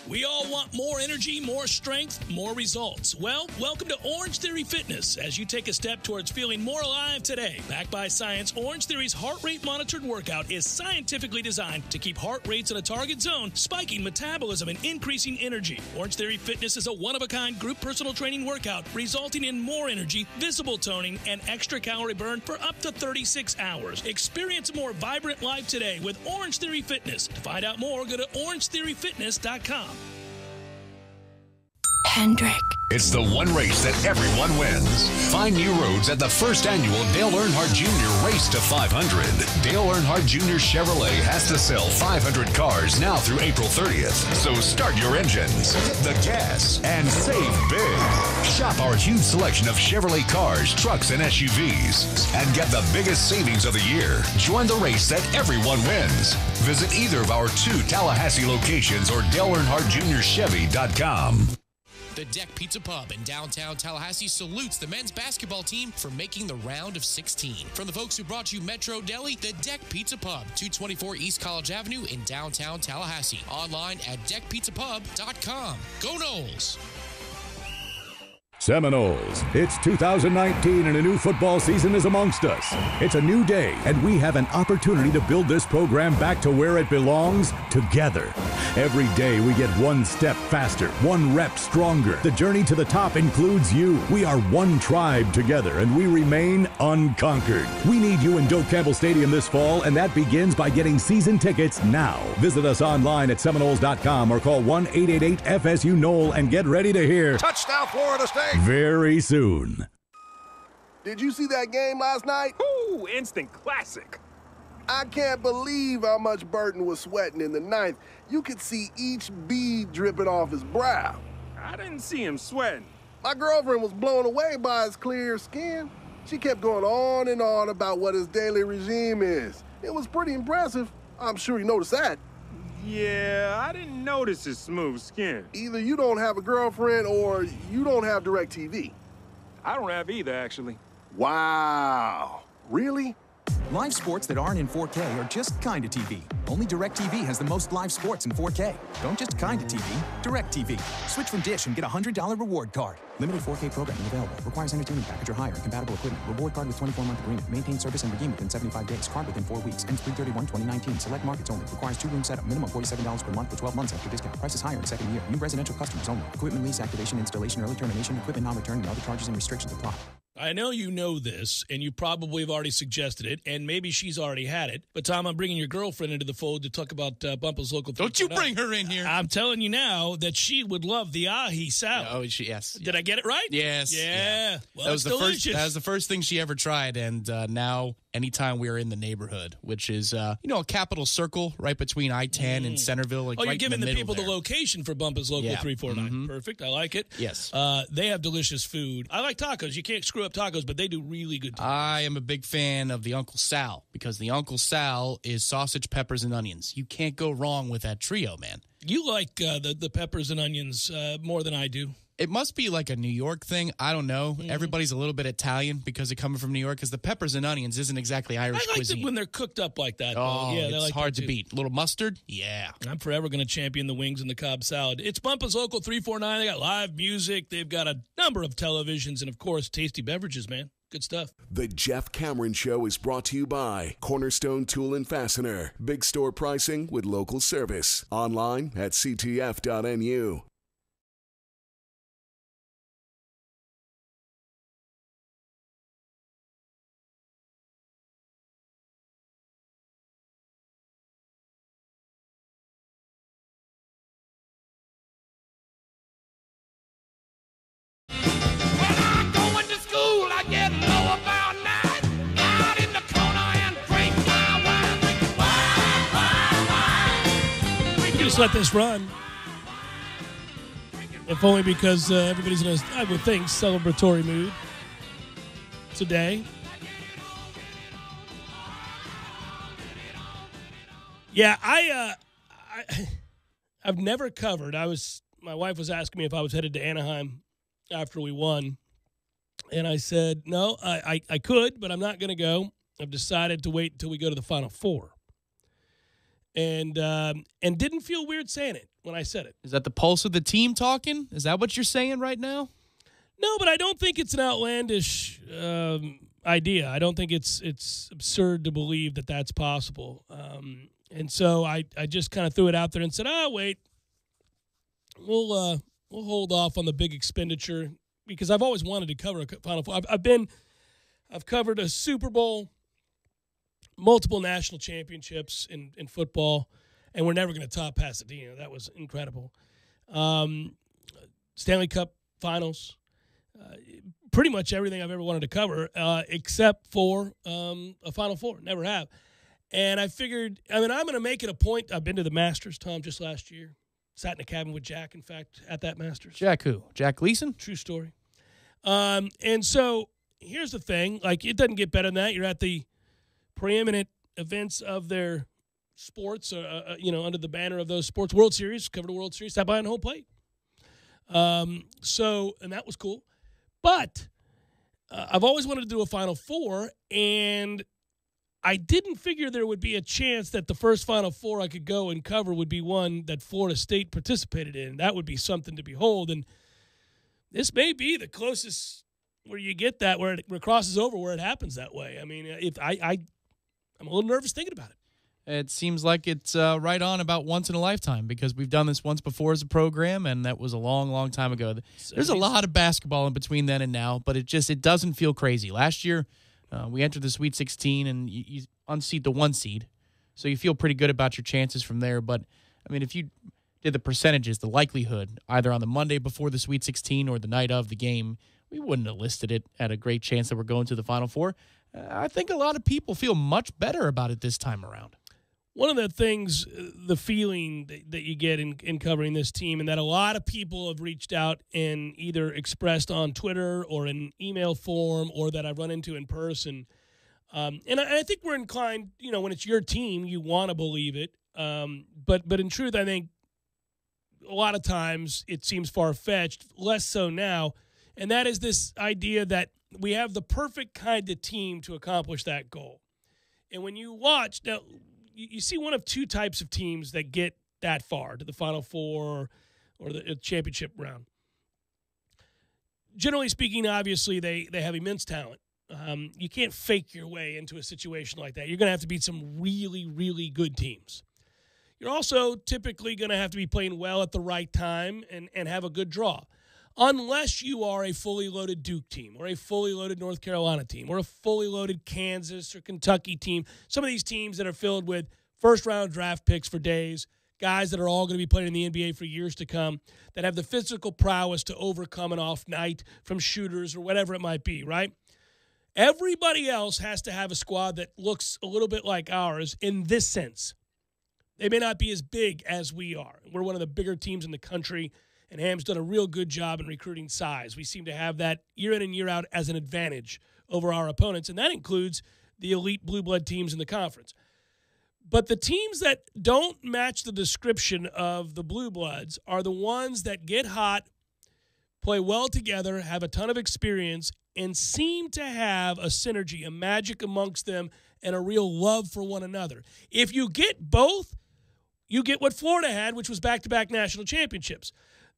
We all want more energy, more strength, more results. Well, welcome to Orange Theory Fitness as you take a step towards feeling more alive today. Backed by science, Orange Theory's heart rate monitored workout is scientifically designed to keep heart rates in a target zone, spiking metabolism and increasing energy. Orange Theory Fitness is a one-of-a-kind group personal training workout resulting in more energy, visible toning, and extra calorie burn for up to 36 hours. Experience a more vibrant life today with Orange Theory Fitness. To find out more, go to orangetheoryfitness.com. Hendrick. It's the one race that everyone wins. Find new roads at the first annual Dale Earnhardt Jr. Race to 500. Dale Earnhardt Jr. Chevrolet has to sell 500 cars now through April 30th. So start your engines, hit the gas, and save big. Shop our huge selection of Chevrolet cars, trucks, and SUVs, and get the biggest savings of the year. Join the race that everyone wins. Visit either of our 2 Tallahassee locations or DaleEarnhardtJr.Chevy.com. The Deck Pizza Pub in downtown Tallahassee salutes the men's basketball team for making the round of 16. From the folks who brought you Metro Deli, the Deck Pizza Pub, 224 East College Avenue in downtown Tallahassee. Online at deckpizzapub.com. Go Noles! Seminoles, it's 2019 and a new football season is amongst us. It's a new day, and we have an opportunity to build this program back to where it belongs, together. Every day we get one step faster, one rep stronger. The journey to the top includes you. We are one tribe together, and we remain unconquered. We need you in Doak Campbell Stadium this fall, and that begins by getting season tickets now. Visit us online at Seminoles.com or call 1-888-FSU-NOLE and get ready to hear Touchdown, Florida State! Very soon. Did you see that game last night? Ooh, instant classic. I can't believe how much Burton was sweating in the ninth. You could see each bead dripping off his brow. I didn't see him sweating. My girlfriend was blown away by his clear skin. She kept going on and on about what his daily regime is. It was pretty impressive. I'm sure you noticed that. Yeah, I didn't notice his smooth skin. Either you don't have a girlfriend or you don't have DirecTV. I don't have either, actually. Wow. Really? Live sports that aren't in 4K are just kinda TV. Only DirecTV has the most live sports in 4K. Don't just kinda TV, DirecTV. Switch from Dish and get a $100 reward card. Limited 4K programming available. Requires entertainment package or higher and compatible equipment. Reward card with 24-month agreement. Maintain service and redeem within 75 days. Card within 4 weeks. Ends 3/31/2019. Select markets only. Requires 2-room setup. Minimum $47 per month for 12 months after discount. Price is higher in second year. New residential customers only. Equipment lease, activation, installation, early termination, equipment non-return, and other charges and restrictions apply. I know you know this, and you probably have already suggested it, and maybe she's already had it. But, Tom, I'm bringing your girlfriend into the fold to talk about Bumpa's Local 349. Don't you bring her in here. I'm telling you now that she would love the ahi salad. Oh, yes. Did I get it right? Yes. Yeah. Well, that was delicious. That was the first thing she ever tried, and now anytime we are in the neighborhood, which is, a capital circle right between I-10 and Centerville. Like you're right giving in the people there. the location for Bumpa's Local 349. Mm-hmm. Perfect. I like it. Yes. They have delicious food. I like tacos. You can't screw up tacos, but they do really good tacos. I am a big fan of the Uncle Sal because the Uncle Sal is sausage, peppers, and onions. You can't go wrong with that trio, man. You like the peppers and onions more than I do. It must be like a New York thing. I don't know. Mm-hmm. Everybody's a little bit Italian because they're coming from New York because the peppers and onions isn't exactly Irish I like cuisine. it when they're cooked up like that. Oh, yeah, it's like hard to beat. A little mustard? Yeah. I'm forever going to champion the wings and the Cobb salad. It's Bumpa's Local 349. They got live music. They've got a number of televisions and, of course, tasty beverages, man. Good stuff. The Jeff Cameron Show is brought to you by Cornerstone Tool and Fastener. Big store pricing with local service. Online at ctf.nu. Just let this run. If only because everybody's in a, I would think, celebratory mood today. Yeah, I've never covered. My wife was asking me if I was headed to Anaheim after we won, and I said no. I could, but I'm not going to go. I've decided to wait until we go to the Final Four. And didn't feel weird saying it when I said it. Is that the pulse of the team talking? Is that what you're saying right now? No, but I don't think it's an outlandish idea. I don't think it's absurd to believe that that's possible. And so I just kind of threw it out there and said, wait, we'll hold off on the big expenditure because I've always wanted to cover a Final Four. I've covered a Super Bowl, multiple national championships in football, and we're never going to top Pasadena. That was incredible. Stanley Cup finals, pretty much everything I've ever wanted to cover, except for a Final Four. Never have. And I figured, I'm going to make it a point. I've been to the Masters, Tom, just last year. Sat in a cabin with Jack, in fact, at that Masters. Jack who? Jack Gleason? True story. And so here's the thing. Like, it doesn't get better than that. You're at the preeminent events of their sports, under the banner of those sports. World Series, covered a World Series, sat behind home plate. And that was cool. But I've always wanted to do a Final Four, and I didn't figure there would be a chance that the first Final Four I could go and cover would be one that Florida State participated in. That would be something to behold. And this may be the closest where you get that, where it crosses over, where it happens that way. I mean, I'm a little nervous thinking about it. It seems like it's right on about once in a lifetime, because we've done this once before as a program, and that was a long, long time ago. There's a lot of basketball in between then and now, but it doesn't feel crazy. Last year, we entered the Sweet 16, and you unseat the 1 seed, so you feel pretty good about your chances from there. But, I mean, if you did the percentages, the likelihood, either on the Monday before the Sweet 16 or the night of the game, we wouldn't have listed it at a great chance that we're going to the Final Four. I think a lot of people feel much better about it this time around. One of the things, the feeling that you get in covering this team, and that a lot of people have reached out and either expressed on Twitter or in email form, or that I've run into in person. And I think we're inclined, when it's your team, you want to believe it. But in truth, I think a lot of times it seems far-fetched, less so now. And that is this idea that we have the perfect kind of team to accomplish that goal. And when you watch, now, you see one of two types of teams that get that far to the Final Four or the championship round. Generally speaking, obviously, they have immense talent. You can't fake your way into a situation like that. You're going to have to beat some really, really good teams. You're also typically going to have to be playing well at the right time and have a good draw. Unless you are a fully loaded Duke team or a fully loaded North Carolina team or a fully loaded Kansas or Kentucky team. Some of these teams that are filled with first-round draft picks for days, guys that are all going to be playing in the NBA for years to come, that have the physical prowess to overcome an off night from shooters or whatever it might be, right? Everybody else has to have a squad that looks a little bit like ours in this sense. They may not be as big as we are. We're one of the bigger teams in the country, and Ham's done a real good job in recruiting size. We seem to have that year in and year out as an advantage over our opponents, and that includes the elite blue blood teams in the conference. But the teams that don't match the description of the blue bloods are the ones that get hot, play well together, have a ton of experience, and seem to have a synergy, a magic amongst them, and a real love for one another. If you get both, you get what Florida had, which was back-to-back national championships.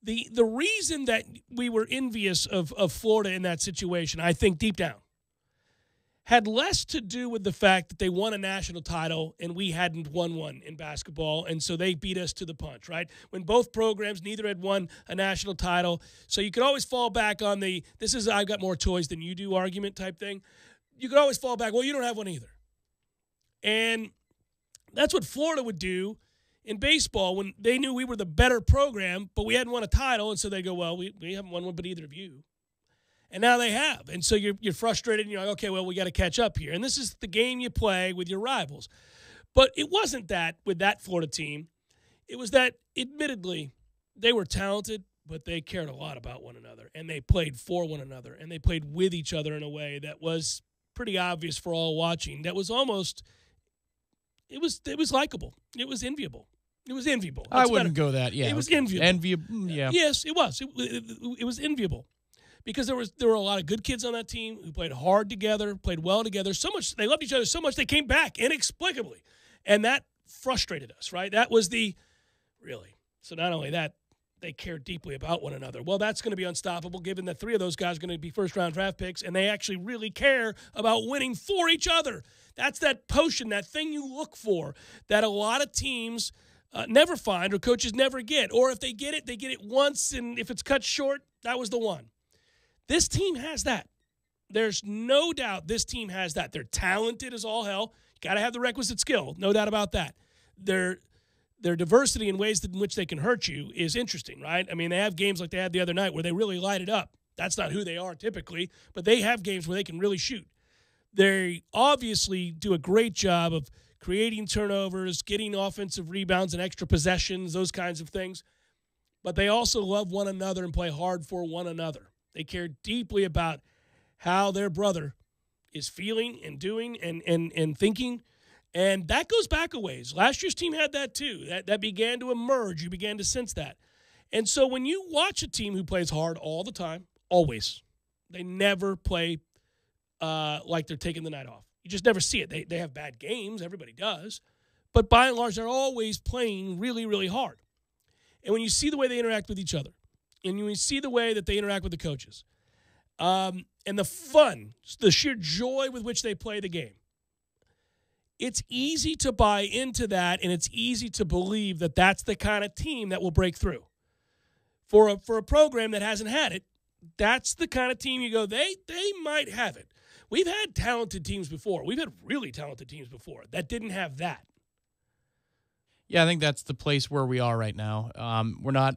The reason that we were envious of Florida in that situation, I think deep down, had less to do with the fact that they won a national title and we hadn't won one in basketball, and so they beat us to the punch, right? When both programs, neither had won a national title, so you could always fall back on the, this is I've got more toys than you do argument type thing. You could always fall back, well, you don't have one either. And that's what Florida would do in baseball when they knew we were the better program, but we hadn't won a title, and so they go, well, we haven't won one, but either of you. And now they have. And so you're frustrated, and you're like, okay, well, we got to catch up here. And this is the game you play with your rivals. But it wasn't that with that Florida team. It was that, admittedly, they were talented, but they cared a lot about one another, and they played for one another, and they played with each other in a way that was pretty obvious for all watching. That was almost – it was likable. It was enviable. It was enviable. I wouldn't go that. Yeah, it was enviable. Enviable. Yeah. Yes, it was. It was enviable because there were a lot of good kids on that team who played hard together, played well together. So much they loved each other so much they came back inexplicably, and that frustrated us. Right? That was really. So not only that, they cared deeply about one another. Well, that's going to be unstoppable given that 3 of those guys are going to be first-round draft picks, and they actually really care about winning for each other. That's that potion, that thing you look for that a lot of teams never find or coaches never get. Or if they get it once, and if it's cut short, that was the one. This team has that. There's no doubt this team has that. They're talented as all hell. Got to have the requisite skill, no doubt about that. Their diversity in ways in which they can hurt you is interesting, right? I mean, they have games like they had the other night where they really light it up. That's not who they are typically, but they have games where they can really shoot. They obviously do a great job of creating turnovers, getting offensive rebounds and extra possessions, those kinds of things. But they also love one another and play hard for one another. They care deeply about how their brother is feeling and doing and thinking. And that goes back a ways. Last year's team had that too. That began to emerge. You began to sense that. And so when you watch a team who plays hard all the time, always, they never play like they're taking the night off. You just never see it. They have bad games. Everybody does. But by and large, they're always playing really, really hard. And when you see the way they interact with each other, and you see the way that they interact with the coaches, and the fun, the sheer joy with which they play the game, it's easy to buy into that, and it's easy to believe that that's the kind of team that will break through. For a program that hasn't had it, that's the kind of team you go, they might have it. We've had talented teams before. We've had really talented teams before that didn't have that. Yeah, I think that's the place where we are right now. We're not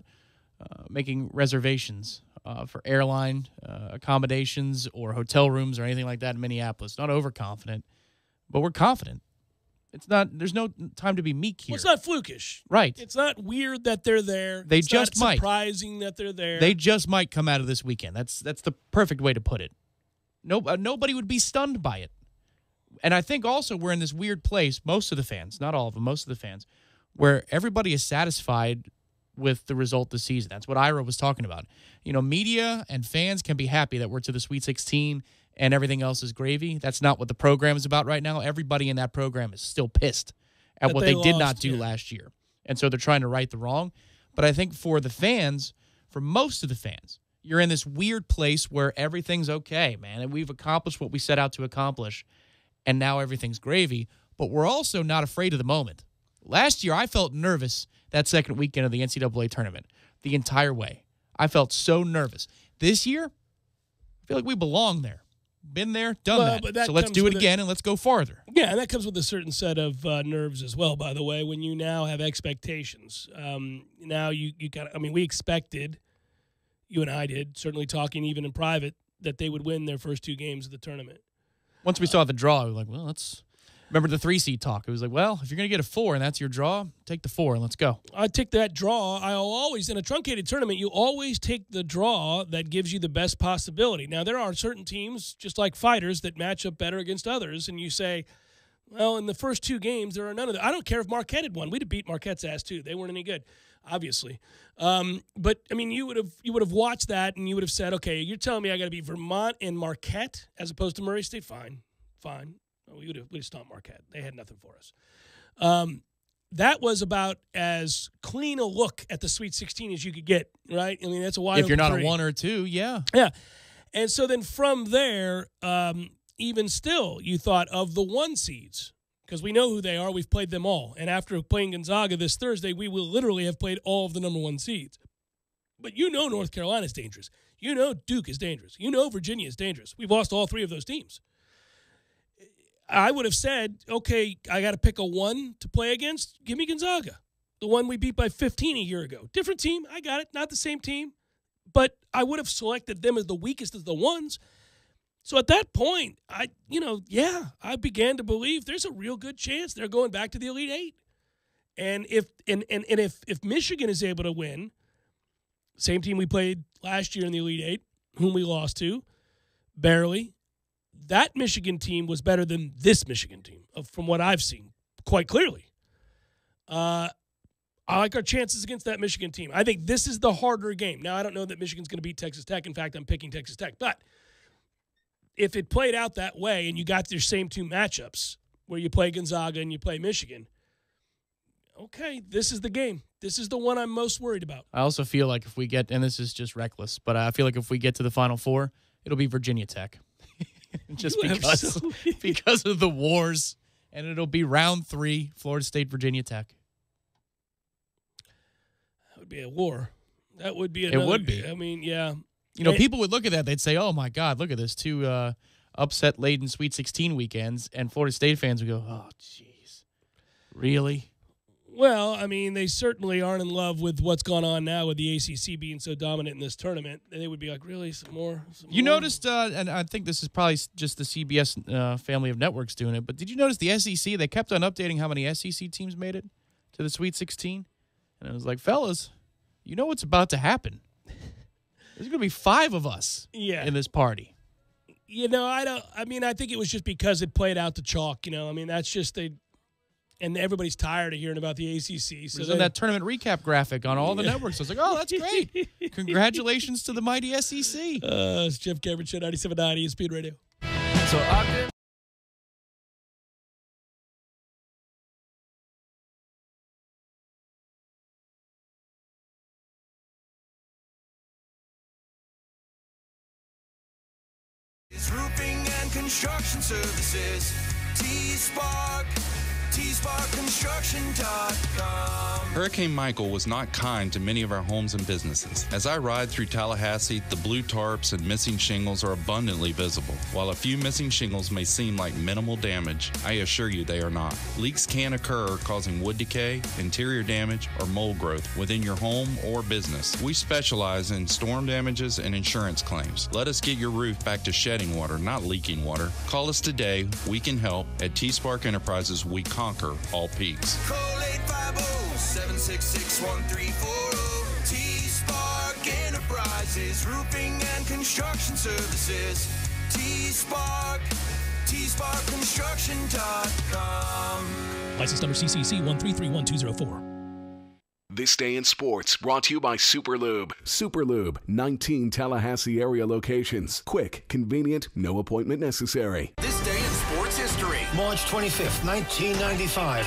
making reservations for airline accommodations or hotel rooms or anything like that in Minneapolis. Not overconfident, but we're confident. It's not. There's no time to be meek here. Well, it's not flukish. Right. It's not weird that they're there. They it's just not might. Surprising that they're there. They just might come out of this weekend. That's the perfect way to put it. Nobody would be stunned by it. And I think also we're in this weird place, most of the fans, not all of them, most of the fans, where everybody is satisfied with the result this season. That's what Ira was talking about. Media and fans can be happy that we're to the Sweet 16 and everything else is gravy. That's not what the program is about right now. Everybody in that program is still pissed at what they did not do last year. And so they're trying to right the wrong. But I think for the fans, for most of the fans, you're in this weird place where everything's okay, man. And we've accomplished what we set out to accomplish, and now everything's gravy. But we're also not afraid of the moment. Last year, I felt nervous that second weekend of the NCAA tournament the entire way. I felt so nervous. This year, I feel like we belong there. Been there, done that. So let's do it again and let's go farther. Yeah, and that comes with a certain set of nerves as well, by the way, when you now have expectations. Now you got, we expected, you and I did, certainly talking even in private, that they would win their first two games of the tournament. Once we saw the draw, we were like, well, let's remember the 3-seed talk. It was like, well, if you're going to get a 4 and that's your draw, take the 4 and let's go. I take that draw. I'll always, in a truncated tournament, you always take the draw that gives you the best possibility. Now, there are certain teams, just like fighters, that match up better against others, and you say, well, in the first two games, there are none of them. I don't care if Marquette had won. We'd have beat Marquette's ass, too. They weren't any good, obviously. But, you would have watched that, and you would have said, okay, you're telling me I got to beat Vermont and Marquette as opposed to Murray State? Fine. We would have stomped Marquette. They had nothing for us. That was about as clean a look at the Sweet 16 as you could get, right? That's a wide open if you're not three. A 1 or 2, yeah. Yeah. And so then from there, even still, you thought of the 1 seeds, because we know who they are. We've played them all. And after playing Gonzaga this Thursday, we will literally have played all of the number 1 seeds. But North Carolina is dangerous. Duke is dangerous. Virginia is dangerous. We've lost all 3 of those teams. I would have said, okay, I got to pick a 1 to play against. Give me Gonzaga, the one we beat by 15 a year ago. Different team. I got it. Not the same team. But I would have selected them as the weakest of the ones. So at that point, I began to believe there's a real good chance they're going back to the Elite Eight. And if Michigan is able to win, same team we played last year in the Elite Eight, whom we lost to, barely, that Michigan team was better than this Michigan team, from what I've seen, quite clearly. I like our chances against that Michigan team. I think this is the harder game. Now, I don't know that Michigan's going to beat Texas Tech. In fact, I'm picking Texas Tech. But if it played out that way and you got your same 2 matchups where you play Gonzaga and you play Michigan, okay, this is the game. This is the one I'm most worried about. I also feel like if we get, and this is just reckless, but I feel like if we get to the Final Four, it'll be Virginia Tech. Just because of the wars, and it'll be round 3, Florida State, Virginia Tech. That would be a war. That would be another. It would be. Yeah. People would look at that. They'd say, oh, my God, look at this. 2 upset-laden Sweet 16 weekends, and Florida State fans would go, oh, jeez. Really? Well, they certainly aren't in love with what's gone on now with the ACC being so dominant in this tournament. They would be like, really? Some more? Noticed, and I think this is probably just the CBS family of networks doing it, but did you notice the SEC, they kept on updating how many SEC teams made it to the Sweet 16? And it was like, fellas, you know what's about to happen. There's going to be 5 of us in this party. I think it was just because it played out to chalk, that's just and everybody's tired of hearing about the ACC. So in that tournament recap graphic on all the networks. I was like, oh, that's great. Congratulations to the mighty SEC. It's Jeff Cameron Show, 97.9 ESPN Radio. So Ogden. Enterprises, roofing and construction services. T-Spark, TSparkConstruction.com. Hurricane Michael was not kind to many of our homes and businesses. As I ride through Tallahassee, the blue tarps and missing shingles are abundantly visible. While a few missing shingles may seem like minimal damage, I assure you they are not. Leaks can occur, causing wood decay, interior damage, or mold growth within your home or business. We specialize in storm damages and insurance claims. Let us get your roof back to shedding water, not leaking water. Call us today. We can help. At T-Spark Enterprises, we conquer all peaks. Call 850-766-1340. T-Spark Enterprises, roofing and construction services. T-Spark, TSparkConstruction.com. License number CCC 1331204. This Day in Sports brought to you by Superlube. Superlube, 19 Tallahassee area locations. Quick, convenient, no appointment necessary. This day in sports history. March 25th, 1995.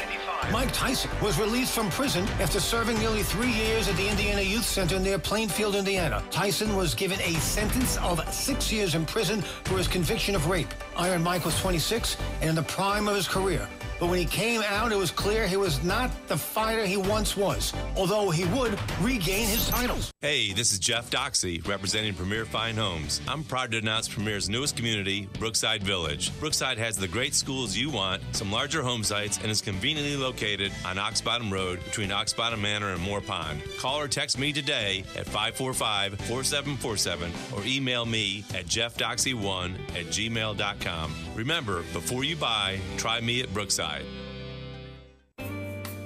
Mike Tyson was released from prison after serving nearly 3 years at the Indiana Youth Center near Plainfield, Indiana. Tyson was given a sentence of 6 years in prison for his conviction of rape. Iron Mike was 26 and in the prime of his career. But when he came out, it was clear he was not the fighter he once was, although he would regain his titles. Hey, this is Jeff Doxey, representing Premier Fine Homes. I'm proud to announce Premier's newest community, Brookside Village. Brookside has the great schools you want, some larger home sites, and is conveniently located on Ox Bottom Road between Ox Bottom Manor and Moore Pond. Call or text me today at 545-4747 or email me at jeffdoxey1@gmail.com. Remember, before you buy, try me at Brookside.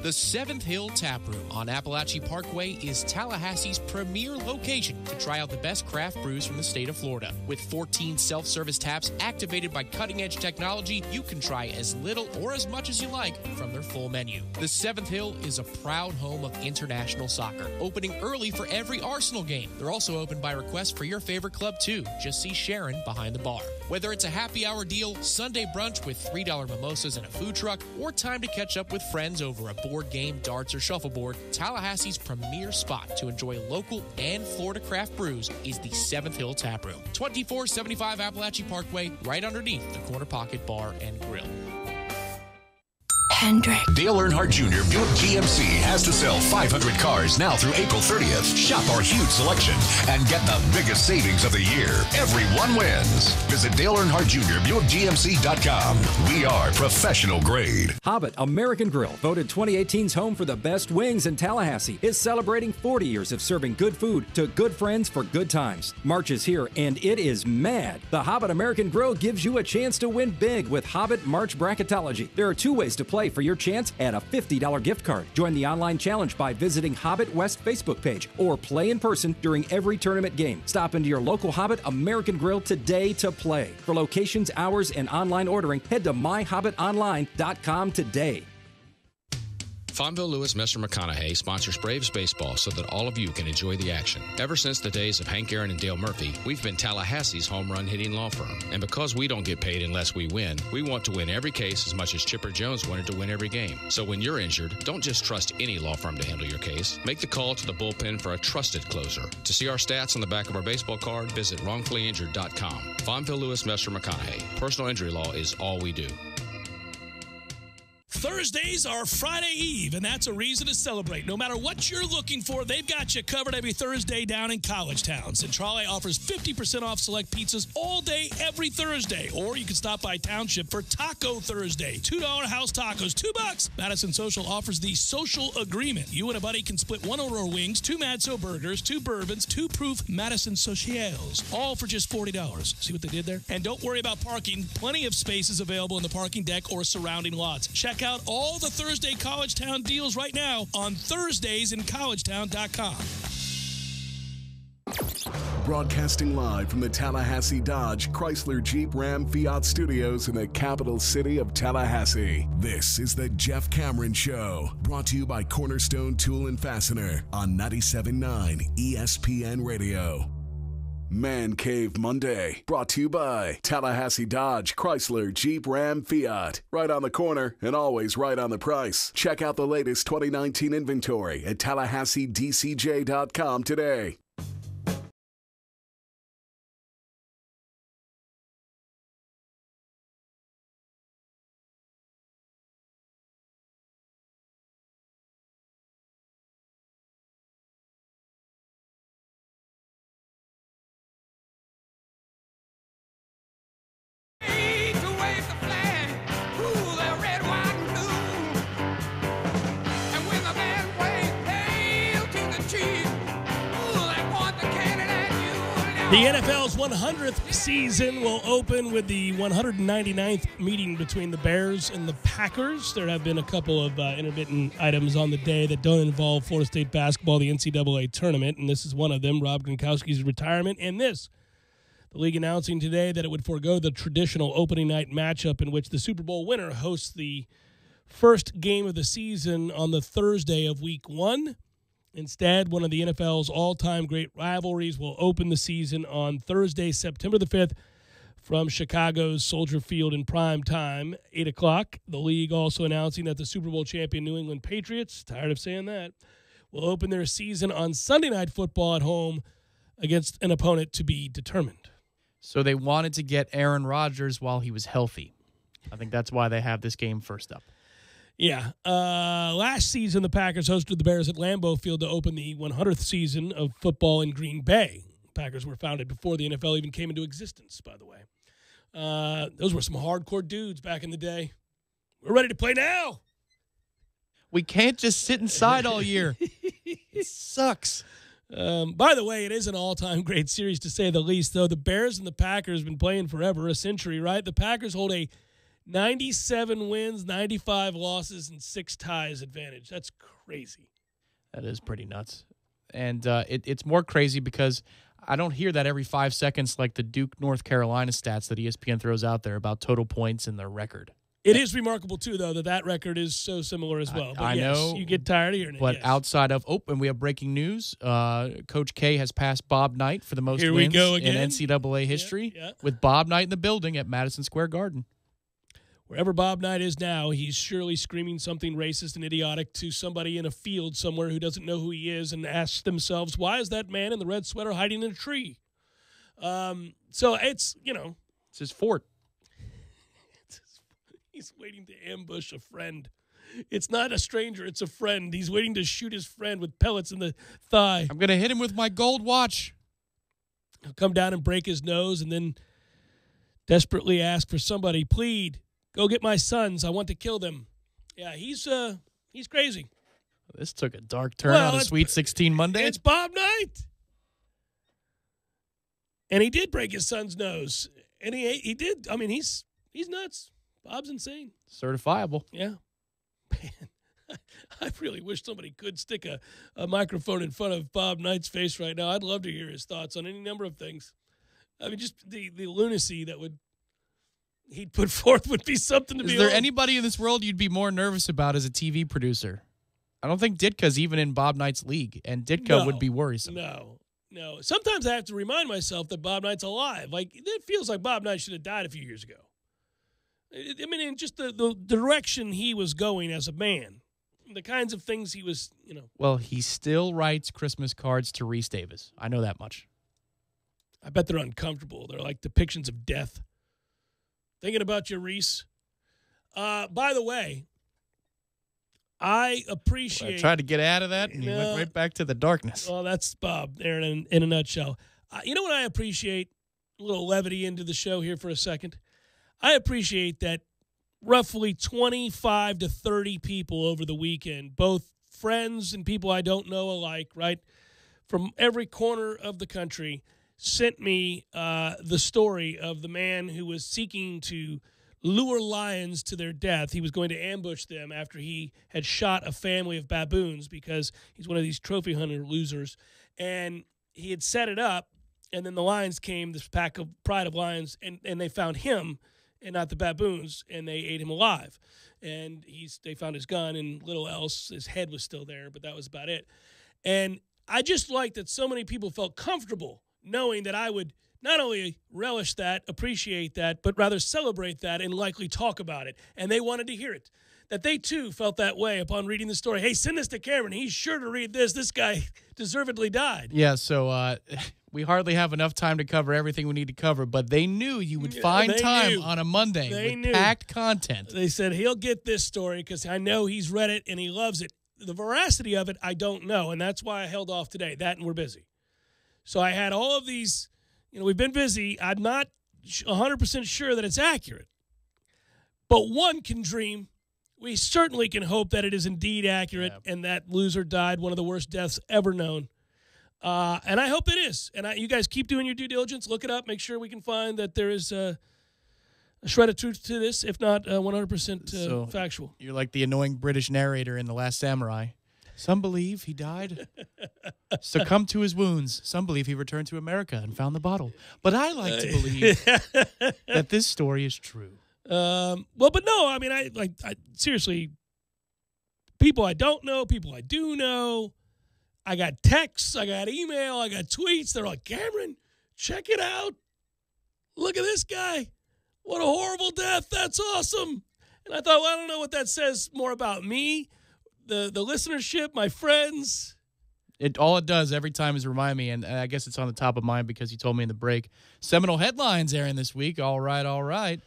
The 7th Hill Tap Room on Appalachia Parkway is Tallahassee's premier location to try out the best craft brews from the state of Florida. With 14 self-service taps activated by cutting-edge technology, you can try as little or as much as you like from their full menu. The 7th Hill is a proud home of international soccer, opening early for every Arsenal game. They're also open by request for your favorite club, too. Just see Sharon behind the bar. Whether it's a happy hour deal, Sunday brunch with $3 mimosas and a food truck, or time to catch up with friends over a board game, darts, or shuffleboard, Tallahassee's premier spot to enjoy local and Florida craft brews is the 7th Hill Tap Room. 2475 Appalachia Parkway, right underneath the Corner Pocket Bar and Grill. Hendrick. Dale Earnhardt Jr. Buick GMC has to sell 500 cars now through April 30th. Shop our huge selection and get the biggest savings of the year. Everyone wins. Visit Dale Earnhardt Jr. BuickGMC.com. We are professional grade. Hobbit American Grill, voted 2018's home for the best wings in Tallahassee, is celebrating 40 years of serving good food to good friends for good times. March is here and it is mad. The Hobbit American Grill gives you a chance to win big with Hobbit March Bracketology. There are 2 ways to play for your chance at a $50 gift card. Join the online challenge by visiting Hobbit West Facebook page or play in person during every tournament game. Stop into your local Hobbit American Grill today to play. For locations, hours, and online ordering, head to myhobbitonline.com today. Fonville Lewis Messer McConaughey sponsors Braves baseball so that all of you can enjoy the action. Ever since the days of Hank Aaron and Dale Murphy, we've been Tallahassee's home run hitting law firm. And because we don't get paid unless we win, we want to win every case as much as Chipper Jones wanted to win every game. So when you're injured, don't just trust any law firm to handle your case. Make the call to the bullpen for a trusted closer. To see our stats on the back of our baseball card, visit wrongfullyinjured.com. Fonville Lewis Messer McConaughey. Personal injury law is all we do. Thursdays are Friday Eve, and that's a reason to celebrate. No matter what you're looking for, they've got you covered every Thursday down in College Town. Centrale offers 50% off select pizzas all day, every Thursday. Or you can stop by Township for Taco Thursday. $2 house tacos, $2. Madison Social offers the Social Agreement. You and a buddy can split 1 order of wings, 2 Madso burgers, 2 bourbons, 2 proof Madison Socials, all for just $40. See what they did there? And don't worry about parking. Plenty of spaces available in the parking deck or surrounding lots. Check out all the Thursday College Town deals right now on ThursdaysInCollegetown.com. Broadcasting live from the Tallahassee Dodge, Chrysler, Jeep, Ram, Fiat studios in the capital city of Tallahassee. This is the Jeff Cameron Show, brought to you by Cornerstone Tool and Fastener on 97.9 ESPN Radio. Man Cave Monday, brought to you by Tallahassee Dodge, Chrysler, Jeep, Ram, Fiat. Right on the corner and always right on the price. Check out the latest 2019 inventory at TallahasseeDCJ.com today. The NFL's 100th season will open with the 199th meeting between the Bears and the Packers. There have been a couple of intermittent items on the day that don't involve Florida State basketball, the NCAA tournament, and this is one of them, Rob Gronkowski's retirement, and this. The league announcing today that it would forego the traditional opening night matchup in which the Super Bowl winner hosts the first game of the season on the Thursday of Week 1. Instead, one of the NFL's all-time great rivalries will open the season on Thursday, September the 5th, from Chicago's Soldier Field in prime time, 8 o'clock. The league also announcing that the Super Bowl champion New England Patriots, tired of saying that, will open their season on Sunday Night Football at home against an opponent to be determined. So they wanted to get Aaron Rodgers while he was healthy. I think that's why they have this game first up. Yeah. Last season, the Packers hosted the Bears at Lambeau Field to open the 100th season of football in Green Bay. The Packers were founded before the NFL even came into existence, by the way. Those were some hardcore dudes back in the day. We're ready to play now. We can't just sit inside all year. It sucks. By the way, it is an all-time great series, to say the least, though. The Bears and the Packers have been playing forever, a century, right? The Packers hold a 97 wins, 95 losses, and 6 ties advantage. That's crazy. That is pretty nuts. And it's more crazy because I don't hear that every 5 seconds like the Duke, North Carolina stats that ESPN throws out there about total points and their record. It is remarkable, too, though, that record is so similar as well. But I know. You get tired of hearing it. But yes. outside of, and we have breaking news. Coach K has passed Bob Knight for the most Here wins we go again. in NCAA history, with Bob Knight in the building at Madison Square Garden. Wherever Bob Knight is now, he's surely screaming something racist and idiotic to somebody in a field somewhere who doesn't know who he is and asks themselves, why is that man in the red sweater hiding in a tree? So it's, It's his fort. He's waiting to ambush a friend. It's not a stranger, it's a friend. He's waiting to shoot his friend with pellets in the thigh. I'm going to hit him with my gold watch. He'll come down and break his nose and then desperately ask for somebody, plead, go get my sons. I want to kill them. Yeah, he's crazy. This took a dark turn on a Sweet 16 Monday. It's Bob Knight. And he did break his son's nose. And he did. I mean, he's nuts. Bob's insane. Certifiable. Yeah. Man, I really wish somebody could stick a microphone in front of Bob Knight's face right now. I'd love to hear his thoughts on any number of things. I mean, just the lunacy that he'd put forth would be something to be. Is there anybody in this world you'd be more nervous about as a TV producer? I don't think Ditka's even in Bob Knight's league, and Ditka would be worrisome. No. Sometimes I have to remind myself that Bob Knight's alive. Like, it feels like Bob Knight should have died a few years ago. I mean, in just the direction he was going as a man, the kinds of things he was, Well, he still writes Christmas cards to Reese Davis. I know that much. I bet they're uncomfortable. They're like depictions of death. Thinking about you, Reese. By the way, I appreciate... I tried to get out of that, and you went right back to the darkness. Well, that's Bob there in a nutshell. You know what I appreciate? A little levity into the show here for a second. I appreciate that roughly 25 to 30 people over the weekend, both friends and people I don't know alike, right, from every corner of the country, sent me the story of the man who was seeking to lure lions to their death. He was going to ambush them after he had shot a family of baboons because he's one of these trophy hunter losers. And he had set it up, and then the lions came, this pack of pride of lions, and they found him and not the baboons, and they ate him alive. And they found his gun and little else. His head was still there, but that was about it. And I just like that so many people felt comfortable knowing that I would not only relish that, appreciate that, but rather celebrate that and likely talk about it. And they wanted to hear it. That they, too, felt that way upon reading the story. Hey, send this to Cameron. He's sure to read this. This guy deservedly died. Yeah, so we hardly have enough time to cover everything we need to cover, but they knew you would find time on a Monday with packed content. They said, he'll get this story because I know he's read it and he loves it. The veracity of it, I don't know, and that's why I held off today. That and we're busy. So I had all of these, we've been busy. I'm not 100% sure that it's accurate. But one can dream. We certainly can hope that it is indeed accurate and that loser died one of the worst deaths ever known. And I hope it is. And you guys keep doing your due diligence. Look it up. Make sure we can find that there is a shred of truth to this, if not 100% factual. You're like the annoying British narrator in The Last Samurai. Some believe he died, succumbed to his wounds. Some believe he returned to America and found the bottle. But I like to believe that this story is true. But no, I mean, I seriously, people I don't know, people I do know. I got texts, I got email, I got tweets. They're like, Cameron, check it out. Look at this guy. What a horrible death. That's awesome. And I thought, well, I don't know what that says more about me, the listenership, my friends. All it does every time is remind me, and I guess it's on the top of mind because you told me in the break, Seminole headlines airing this week. All right. I'm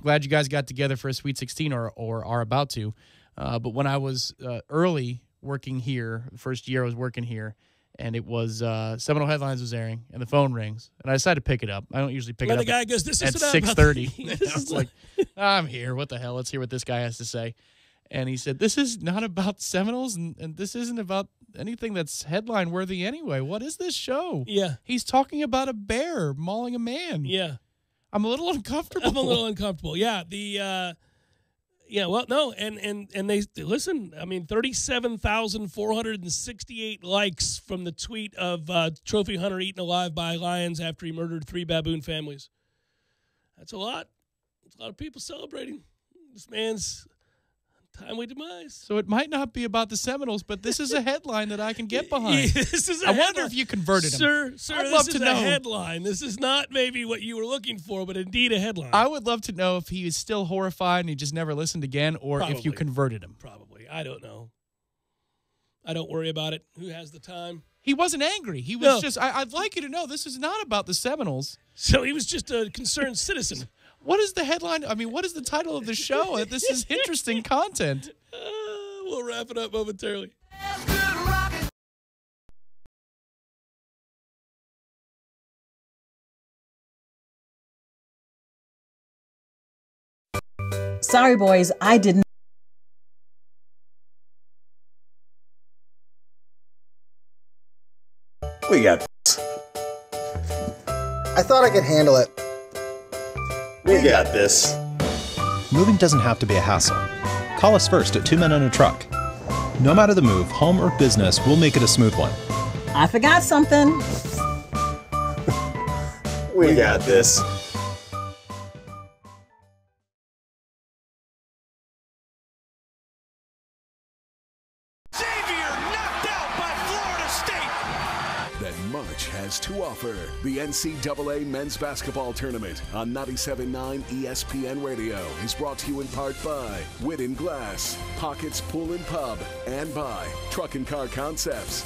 glad you guys got together for a Sweet 16 or are about to. But when I was early working here, the first year I was working here, and it was Seminole Headlines was airing, and the phone rings, and I decided to pick it up. I don't usually pick it up. The guy goes, "This at is 6:30." I was like, "I'm here. What the hell? Let's hear what this guy has to say." And he said, "This is not about Seminoles, and this isn't about anything that's headline worthy anyway. What is this show?" Yeah, he's talking about a bear mauling a man. Yeah, I'm a little uncomfortable. Yeah, well, no, and they listen. I mean, 37,468 likes from the tweet of trophy hunter eaten alive by lions after he murdered 3 baboon families. That's a lot. That's a lot of people celebrating this man's timely demise. So it might not be about the Seminoles, but this is a headline that I can get behind. I wonder if you converted him. Sir, I'd love this to is know. a headline. This is not maybe what you were looking for, but indeed a headline. I would love to know if he is still horrified and he just never listened again, or if you converted him. Probably. I don't know. I don't worry about it. Who has the time? He wasn't angry. He was just, I'd like you to know this is not about the Seminoles. So he was just a concerned citizen. What is the headline? I mean, what is the title of the show? This is interesting content. We'll wrap it up momentarily. Sorry, boys, I didn't. We got this. I thought I could handle it. We got this. Moving doesn't have to be a hassle. Call us first at 2 Men and a Truck. No matter the move, home or business, we'll make it a smooth one. I forgot something. We got this. Much has to offer. The NCAA Men's Basketball Tournament on 97.9 ESPN Radio is brought to you in part by Wit and Glass, Pockets Pool and Pub, and by Truck and Car Concepts.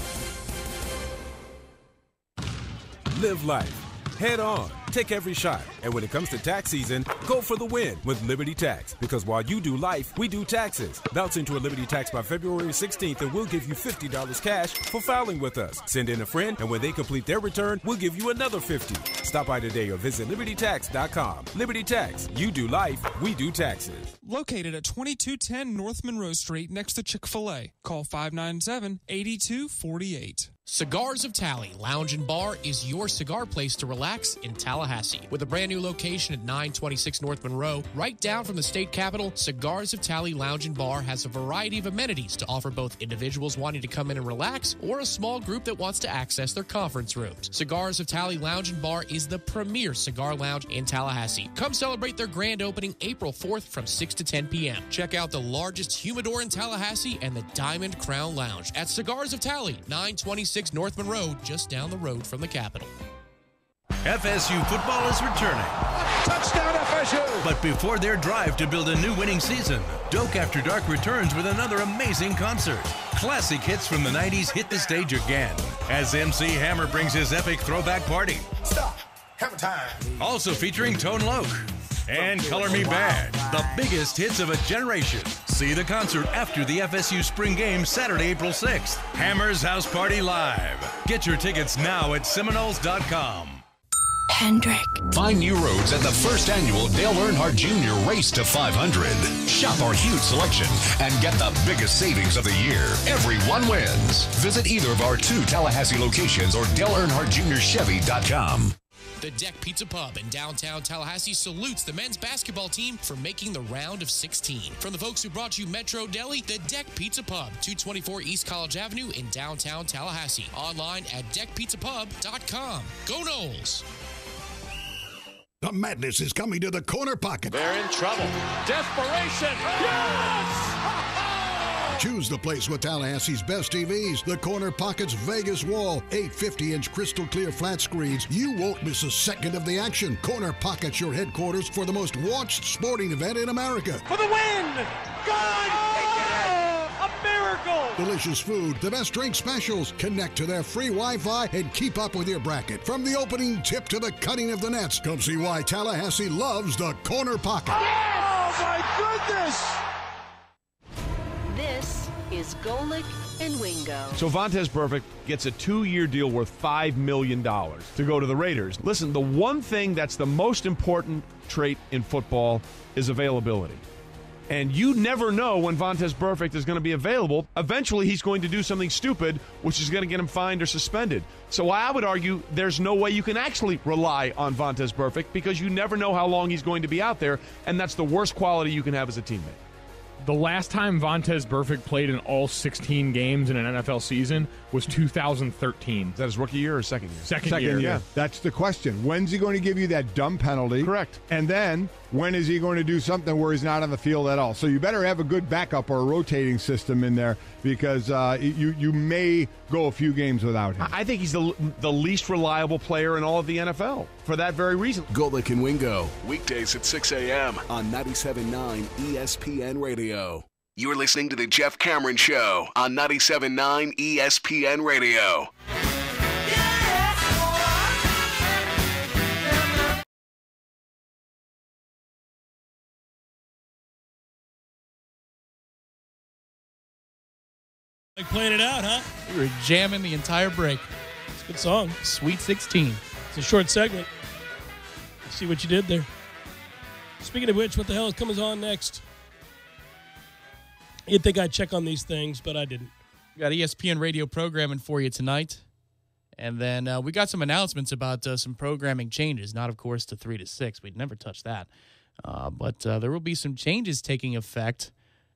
Live life. Head on. Take every shot. And when it comes to tax season, go for the win with Liberty Tax. Because while you do life, we do taxes. Bounce into a Liberty Tax by February 16th and we'll give you $50 cash for filing with us. Send in a friend, and when they complete their return, we'll give you another $50. Stop by today or visit LibertyTax.com. Liberty Tax. You do life, we do taxes. Located at 2210 North Monroe Street next to Chick-fil-A. Call 597-8248. Cigars of Tally Lounge and Bar is your cigar place to relax in Tallahassee. With a brand new location at 926 North Monroe, right down from the state capitol, Cigars of Tally Lounge and Bar has a variety of amenities to offer both individuals wanting to come in and relax or a small group that wants to access their conference rooms. Cigars of Tally Lounge and Bar is the premier cigar lounge in Tallahassee. Come celebrate their grand opening April 4th from 6 to 10 p.m. Check out the largest humidor in Tallahassee and the Diamond Crown Lounge at Cigars of Tally, 926 North Monroe, just down the road from the Capitol. FSU football is returning. Touchdown FSU! But before their drive to build a new winning season, Doak After Dark returns with another amazing concert. Classic hits from the 90s hit the stage again as MC Hammer brings his epic throwback party. Stop! Hammer time! Also featuring Tone Loc and Color Me Bad, the biggest hits of a generation. See the concert after the FSU spring game Saturday, April 6th. Hammer's House Party Live. Get your tickets now at Seminoles.com. Kendrick. Find new roads at the first annual Dale Earnhardt Jr. Race to 500. Shop our huge selection and get the biggest savings of the year. Everyone wins. Visit either of our 2 Tallahassee locations or DaleEarnhardtJr.Chevy.com. The Deck Pizza Pub in downtown Tallahassee salutes the men's basketball team for making the round of 16. From the folks who brought you Metro Deli, the Deck Pizza Pub, 224 East College Avenue in downtown Tallahassee. Online at deckpizzapub.com. Go Noles! The madness is coming to the corner pocket. They're in trouble. Desperation. Yes! Choose the place with Tallahassee's best TVs. The Corner Pocket's Vegas Wall. 8 50-inch crystal clear flat screens. You won't miss a second of the action. Corner Pocket's your headquarters for the most watched sporting event in America. For the win! Good! A miracle! Delicious food, the best drink specials. Connect to their free Wi-Fi and keep up with your bracket. From the opening tip to the cutting of the nets. Come see why Tallahassee loves the Corner Pocket. Oh, my goodness! This is Golick and Wingo. So Vontaze Burfict gets a 2-year deal worth $5 million to go to the Raiders. Listen, the one thing that's the most important trait in football is availability. And you never know when Vontaze Burfict is going to be available. Eventually, he's going to do something stupid, which is going to get him fined or suspended. So I would argue there's no way you can actually rely on Vontaze Burfict because you never know how long he's going to be out there, and that's the worst quality you can have as a teammate. The last time Vontaze Burfict played in all 16 games in an NFL season was 2013. Is that his rookie year or second year? Second year. Yeah. That's the question. When's he going to give you that dumb penalty? Correct. And then when is he going to do something where he's not on the field at all? So you better have a good backup or a rotating system in there because you may go a few games without him. I think he's the least reliable player in all of the NFL for that very reason. Golick and Wingo, weekdays at 6 a.m. on 97.9 ESPN Radio. You're listening to The Jeff Cameron Show on 97.9 ESPN Radio. Like playing it out, huh? We were jamming the entire break. It's a good song. Sweet 16. It's a short segment. Let's see what you did there. Speaking of which, what the hell is coming on next? You'd think I'd check on these things, but I didn't. We got ESPN radio programming for you tonight. And then we got some announcements about some programming changes. Not, of course, to 3 to 6. We'd never touch that. But there will be some changes taking effect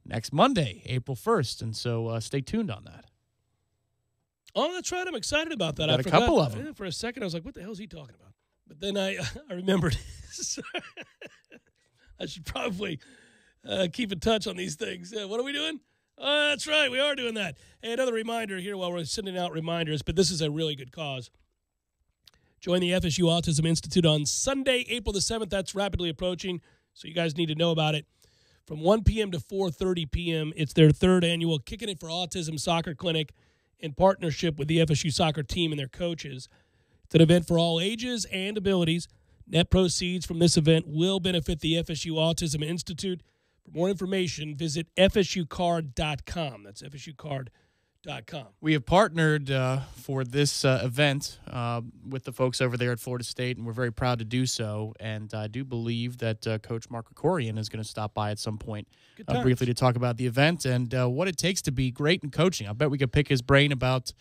next Monday, April 1st. And so stay tuned on that. Oh, that's right. I'm excited about that. Got I a forgot. couple of them. For a second, I was like, what the hell is he talking about? But then I remembered. I should probably keep in touch on these things. What are we doing? Oh, that's right. We are doing that. Hey, another reminder here while we're sending out reminders, but this is a really good cause. Join the FSU Autism Institute on Sunday, April the 7th. That's rapidly approaching, so you guys need to know about it. From 1 p.m. to 4:30 p.m., it's their third annual Kicking It for Autism Soccer Clinic in partnership with the FSU soccer team and their coaches. It's an event for all ages and abilities. Net proceeds from this event will benefit the FSU Autism Institute. For more information, visit FSUcard.com. That's FSUcard.com. We have partnered for this event with the folks over there at Florida State, and we're very proud to do so. And I do believe that Coach Mark Krikorian is going to stop by at some point briefly to talk about the event and what it takes to be great in coaching. I bet we could pick his brain about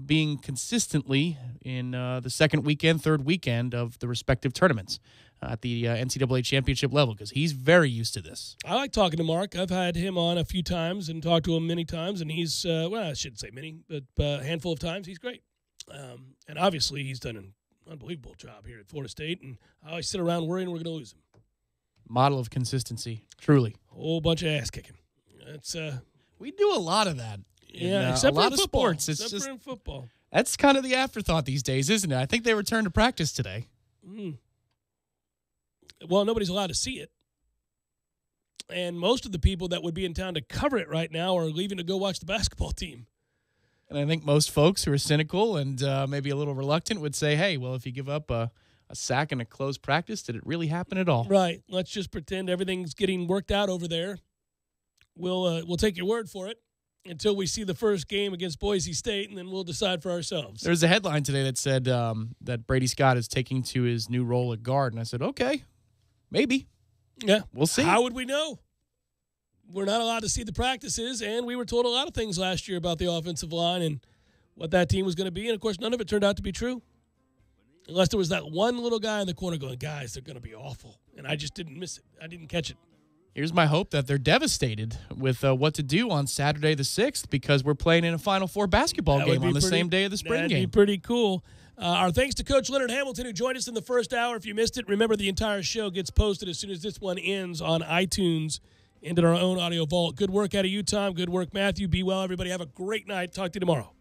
being consistently in the second weekend, third weekend of the respective tournaments at the NCAA championship level, because he's very used to this. I like talking to Mark. I've had him on a few times and talked to him many times, and he's, well, I shouldn't say many, but a handful of times. He's great. And obviously he's done an unbelievable job here at Florida State, and I always sit around worrying we're going to lose him. Model of consistency, truly. Whole bunch of ass kicking. That's we do a lot of that. Yeah, except a lot for of football. sports. It's except just for in football. That's kind of the afterthought these days, isn't it? I think they returned to practice today. Well, nobody's allowed to see it. And most of the people that would be in town to cover it right now are leaving to go watch the basketball team. And I think most folks who are cynical and maybe a little reluctant would say, hey, well, if you give up a sack in a closed practice, did it really happen at all? Right. Let's just pretend everything's getting worked out over there. We'll take your word for it. until we see the first game against Boise State, and then we'll decide for ourselves. There's a headline today that said that Brady Scott is taking to his new role at guard, and I said, okay, maybe. Yeah. We'll see. How would we know? We're not allowed to see the practices, and we were told a lot of things last year about the offensive line and what that team was going to be, and, of course, none of it turned out to be true. Unless there was that one little guy in the corner going, guys, they're going to be awful. And I just didn't miss it. I didn't catch it. Here's my hope that they're devastated with what to do on Saturday the 6th because we're playing in a Final Four basketball game on the same day of the spring game. That'd be pretty cool. Our thanks to Coach Leonard Hamilton, who joined us in the first hour. If you missed it, remember the entire show gets posted as soon as this one ends on iTunes and in our own audio vault. Good work out of you, Tom. Good work, Matthew. Be well, everybody. Have a great night. Talk to you tomorrow.